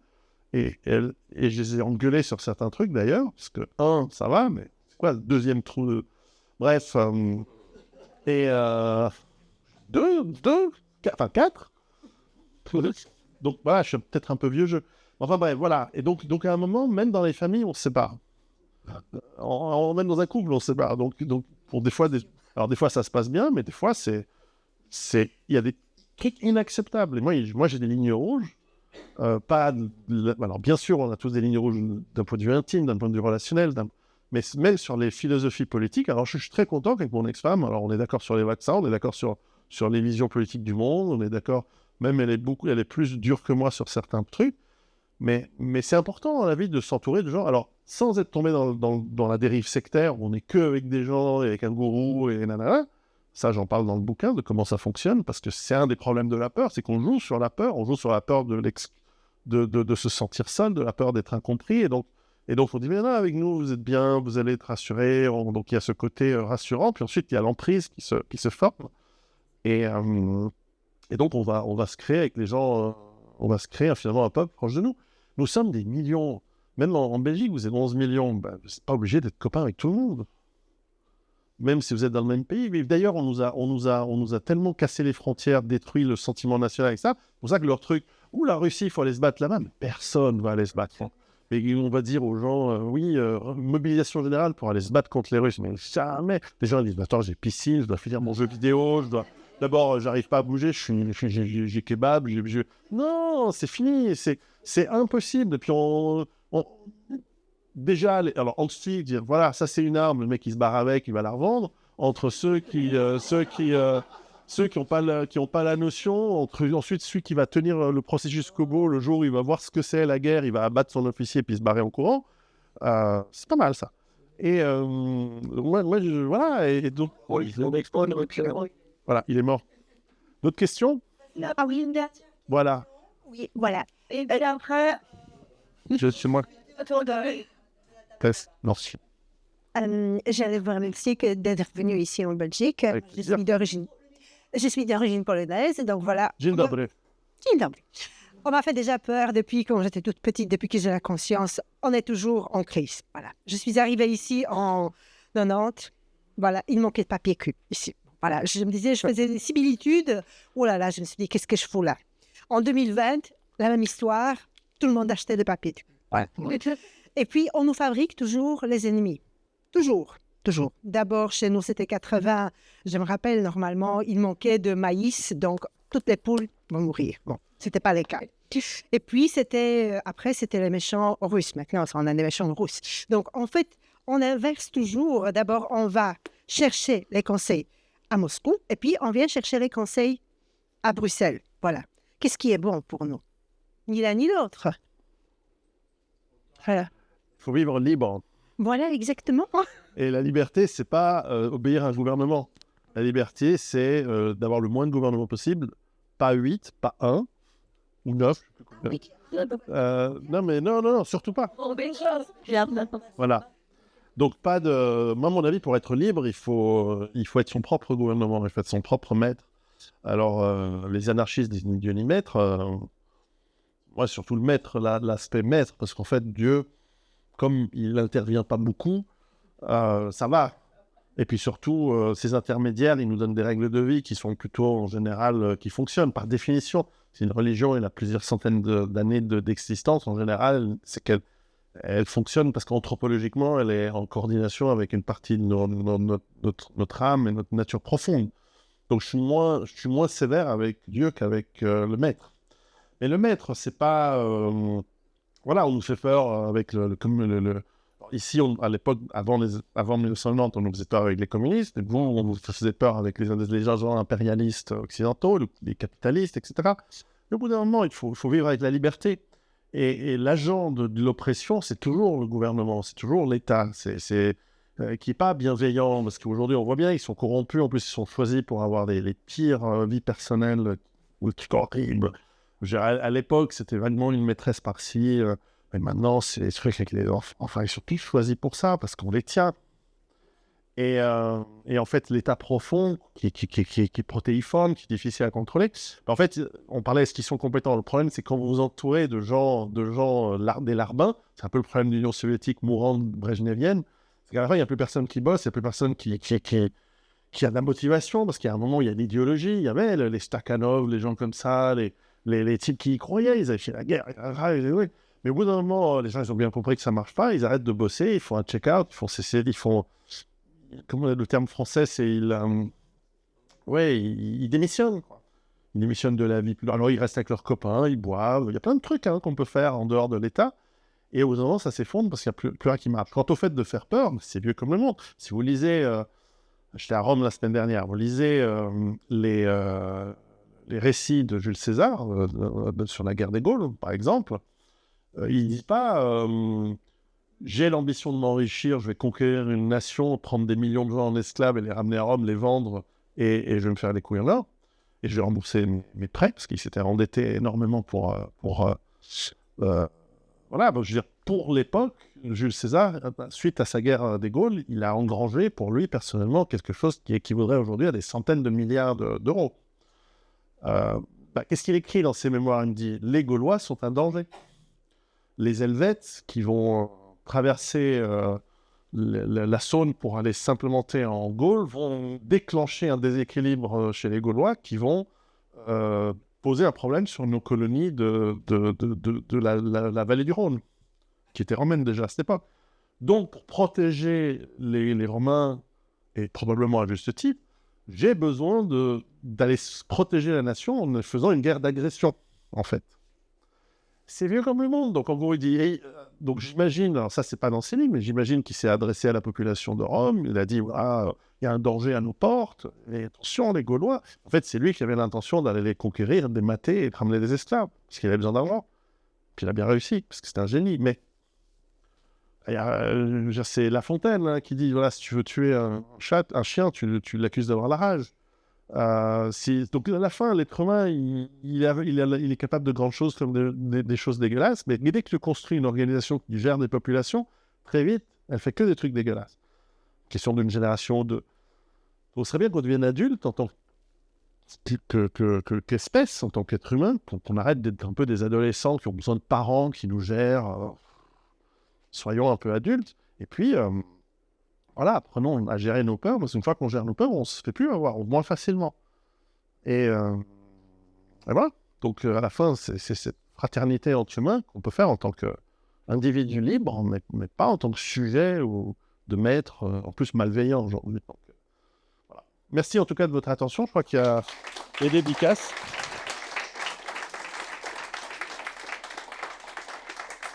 et je les ai engueulées sur certains trucs d'ailleurs, parce que, ça va, mais c'est quoi le deuxième trou de... Bref, quatre. Donc voilà, je suis peut-être un peu vieux jeu. Enfin bref, voilà. Et donc à un moment, même dans les familles, on se sépare. Même dans un couple, on se sépare. Donc pour des fois, alors des fois ça se passe bien, mais des fois il y a des trucs inacceptables. Et moi j'ai des lignes rouges. Alors bien sûr, on a tous des lignes rouges d'un point de vue intime, d'un point de vue relationnel, mais même sur les philosophies politiques. Alors je suis très content qu'avec mon ex-femme, alors on est d'accord sur les vaccins, on est d'accord sur les visions politiques du monde, on est d'accord, même elle est plus dure que moi sur certains trucs, mais c'est important dans la vie de s'entourer de gens, alors sans être tombé dans la dérive sectaire, où on n'est qu'avec des gens, et avec un gourou, et nanana. Ça, j'en parle dans le bouquin, de comment ça fonctionne, parce que c'est un des problèmes de la peur, c'est qu'on joue sur la peur, on joue sur la peur de se sentir seul, de la peur d'être incompris, et donc on dit, mais non, avec nous, vous êtes bien, vous allez être rassurés, donc il y a ce côté rassurant, puis ensuite, il y a l'emprise qui se forme, et donc on va se créer avec les gens, on va se créer finalement un peuple proche de nous. Nous sommes des millions, même en Belgique, vous êtes 11 millions, vous n'êtes pas obligé d'être copains avec tout le monde. Même si vous êtes dans le même pays. Mais d'ailleurs, on nous a tellement cassé les frontières, détruit le sentiment national, etc. C'est pour ça que leur truc, la Russie, il faut aller se battre là-bas, mais personne ne va aller se battre. Et on va dire aux gens, mobilisation générale pour aller se battre contre les Russes. Mais jamais. Les gens disent, attends, j'ai piscine, je dois finir mon jeu vidéo, d'abord, j'arrive pas à bouger, j'ai kebab, Non, c'est fini, c'est impossible. Et puis déjà, alors ensuite, dire voilà, ça c'est une arme, le mec il se barre avec, il va la revendre. Entre ceux qui n'ont pas la notion, ensuite celui qui va tenir le processus jusqu'au bout, le jour où il va voir ce que c'est la guerre, il va abattre son officier puis se barrer en courant. C'est pas mal ça. Et voilà, et donc voilà, il est mort. D'autres questions? Ah oui, Voilà. oui, voilà. Et après, C'est moi. Test. Non. J'allais vous remercier d'être venu ici en Belgique. Avec plaisir. Je suis d'origine polonaise, donc voilà. Dzień dobry. Dzień dobry. On m'a fait déjà peur depuis quand j'étais toute petite, depuis que j'ai la conscience. On est toujours en crise. Voilà. Je suis arrivée ici en 90. Voilà, il manquait de papier cul ici. Voilà, je me disais, je faisais des similitudes. Oh là là, je me suis dit, qu'est-ce que je fous là? En 2020, la même histoire, tout le monde achetait des papiers cul. Ouais. Et puis, on nous fabrique toujours les ennemis. Toujours. D'abord, chez nous, c'était 80. Je me rappelle, normalement, il manquait de maïs, donc toutes les poules vont mourir. Bon, ce n'était pas le cas. Et puis, après, c'était les méchants russes. Maintenant, on a des méchants russes. Donc, en fait, on inverse toujours. D'abord, on va chercher les conseils à Moscou, et puis on vient chercher les conseils à Bruxelles. Voilà. Qu'est-ce qui est bon pour nous? Ni l'un ni l'autre. Voilà. Il faut vivre libre. Voilà, exactement. Et la liberté, c'est pas obéir à un gouvernement. La liberté, c'est d'avoir le moins de gouvernements possible. Pas 8, pas 1 ou 9. Non, surtout pas. Voilà. Donc, moi, à mon avis, pour être libre, il faut être son propre gouvernement, il faut être son propre maître. Alors, les anarchistes disent ni Dieu ni maître. Moi, surtout le maître, l'aspect maître, parce qu'en fait, Dieu, comme il n'intervient pas beaucoup, ça va. Et puis surtout, ces intermédiaires, ils nous donnent des règles de vie qui sont plutôt, en général, qui fonctionnent par définition. Si une religion elle a plusieurs centaines d'années d'existence, en général, c'est qu'elle fonctionne parce qu'anthropologiquement, elle est en coordination avec une partie de notre âme et notre nature profonde. Donc, je suis moins sévère avec Dieu qu'avec le maître. Mais le maître, c'est pas... voilà, on nous fait peur avec ici, à l'époque, avant 1990, on nous faisait peur avec les communistes, et bon, on nous faisait peur avec les agents impérialistes occidentaux, les capitalistes, etc. Et au bout d'un moment, il faut vivre avec la liberté. Et l'agent de l'oppression, c'est toujours le gouvernement, c'est toujours l'État, qui n'est pas bienveillant, parce qu'aujourd'hui, on voit bien, ils sont corrompus, en plus, ils sont choisis pour avoir les pires vies personnelles, ou qui sont horribles. À l'époque, c'était vraiment une maîtresse par-ci, mais maintenant, c'est des trucs avec les enfants. Enfin, ils sont tous choisis pour ça, parce qu'on les tient. Et en fait, l'état profond, qui est protéiforme, qui est difficile à contrôler, en fait, on parlait est-ce qu'ils sont compétents. Le problème, c'est quand vous vous entourez de gens des larbins, c'est un peu le problème de l'Union soviétique mourante brejnevienne, c'est qu'à la fin, il n'y a plus personne qui bosse, il n'y a plus personne qui a de la motivation, parce qu'à un moment, il y a l'idéologie, il y avait les Stakhanov, les gens comme ça, les types qui y croyaient, ils avaient fait la guerre, mais au bout d'un moment, les gens, ils ont bien compris que ça ne marche pas, ils arrêtent de bosser, ils font un check-out, ils font cesser, comment le terme français, c'est ils démissionnent, quoi. Ils démissionnent de la vie. Alors, ils restent avec leurs copains, ils boivent. Il y a plein de trucs qu'on peut faire en dehors de l'État. Et au bout d'un moment, ça s'effondre parce qu'il n'y a plus rien qui marche. Quant au fait de faire peur, c'est vieux comme le monde. Si vous lisez... j'étais à Rome la semaine dernière. Vous lisez les récits de Jules César sur la guerre des Gaules, par exemple. Ils ne disent pas... j'ai l'ambition de m'enrichir, je vais conquérir une nation, prendre des millions de gens en esclaves et les ramener à Rome, les vendre, et je vais me faire les couilles en or. Et je vais rembourser mes prêts, parce qu'il s'était endetté énormément voilà, donc je veux dire, pour l'époque, Jules César, suite à sa guerre des Gaules, il a engrangé pour lui, personnellement, quelque chose qui équivaudrait aujourd'hui à des centaines de milliards d'euros. Qu'est-ce qu'il écrit dans ses mémoires? Il me dit « Les Gaulois sont un danger. Les Helvètes qui vont... traverser la Saône pour aller s'implémenter en Gaule vont déclencher un déséquilibre chez les Gaulois qui vont poser un problème sur nos colonies de la vallée du Rhône, qui étaient romaines déjà à cette époque. Donc, pour protéger les Romains, et probablement à juste titre, j'ai besoin d'aller protéger la nation en faisant une guerre d'agression, en fait. C'est vieux comme le monde. Donc, en gros, il dit... donc, j'imagine... Alors, ça, c'est pas dans ses livres, mais j'imagine qu'il s'est adressé à la population de Rome. Il a dit, voilà, il y a un danger à nos portes. Et attention, les Gaulois. En fait, c'est lui qui avait l'intention d'aller les conquérir, de les mater et de ramener des esclaves. Parce qu'il avait besoin d'argent. Puis, il a bien réussi, parce que c'était un génie. Mais... c'est La Fontaine qui dit, voilà, si tu veux tuer un chien, tu l'accuses d'avoir la rage. Donc à la fin, l'être humain, il est capable de grandes choses comme des choses dégueulasses, mais dès que tu construis une organisation qui gère des populations, très vite, elle fait que des trucs dégueulasses. Question d'une génération de... Donc, ce serait bien qu'on devienne adulte en tant qu'espèce, en tant qu'être humain, qu'on arrête d'être un peu des adolescents qui ont besoin de parents qui nous gèrent. Soyons un peu adultes, et puis... voilà, apprenons à gérer nos peurs, parce qu'une fois qu'on gère nos peurs, on ne se fait plus avoir, moins facilement. Et voilà. Donc, à la fin, c'est cette fraternité entre humains qu'on peut faire en tant qu'individu libre, mais pas en tant que sujet ou de maître, en plus malveillant aujourd'hui. Donc, voilà. Merci en tout cas de votre attention. Je crois qu'il y a des dédicaces.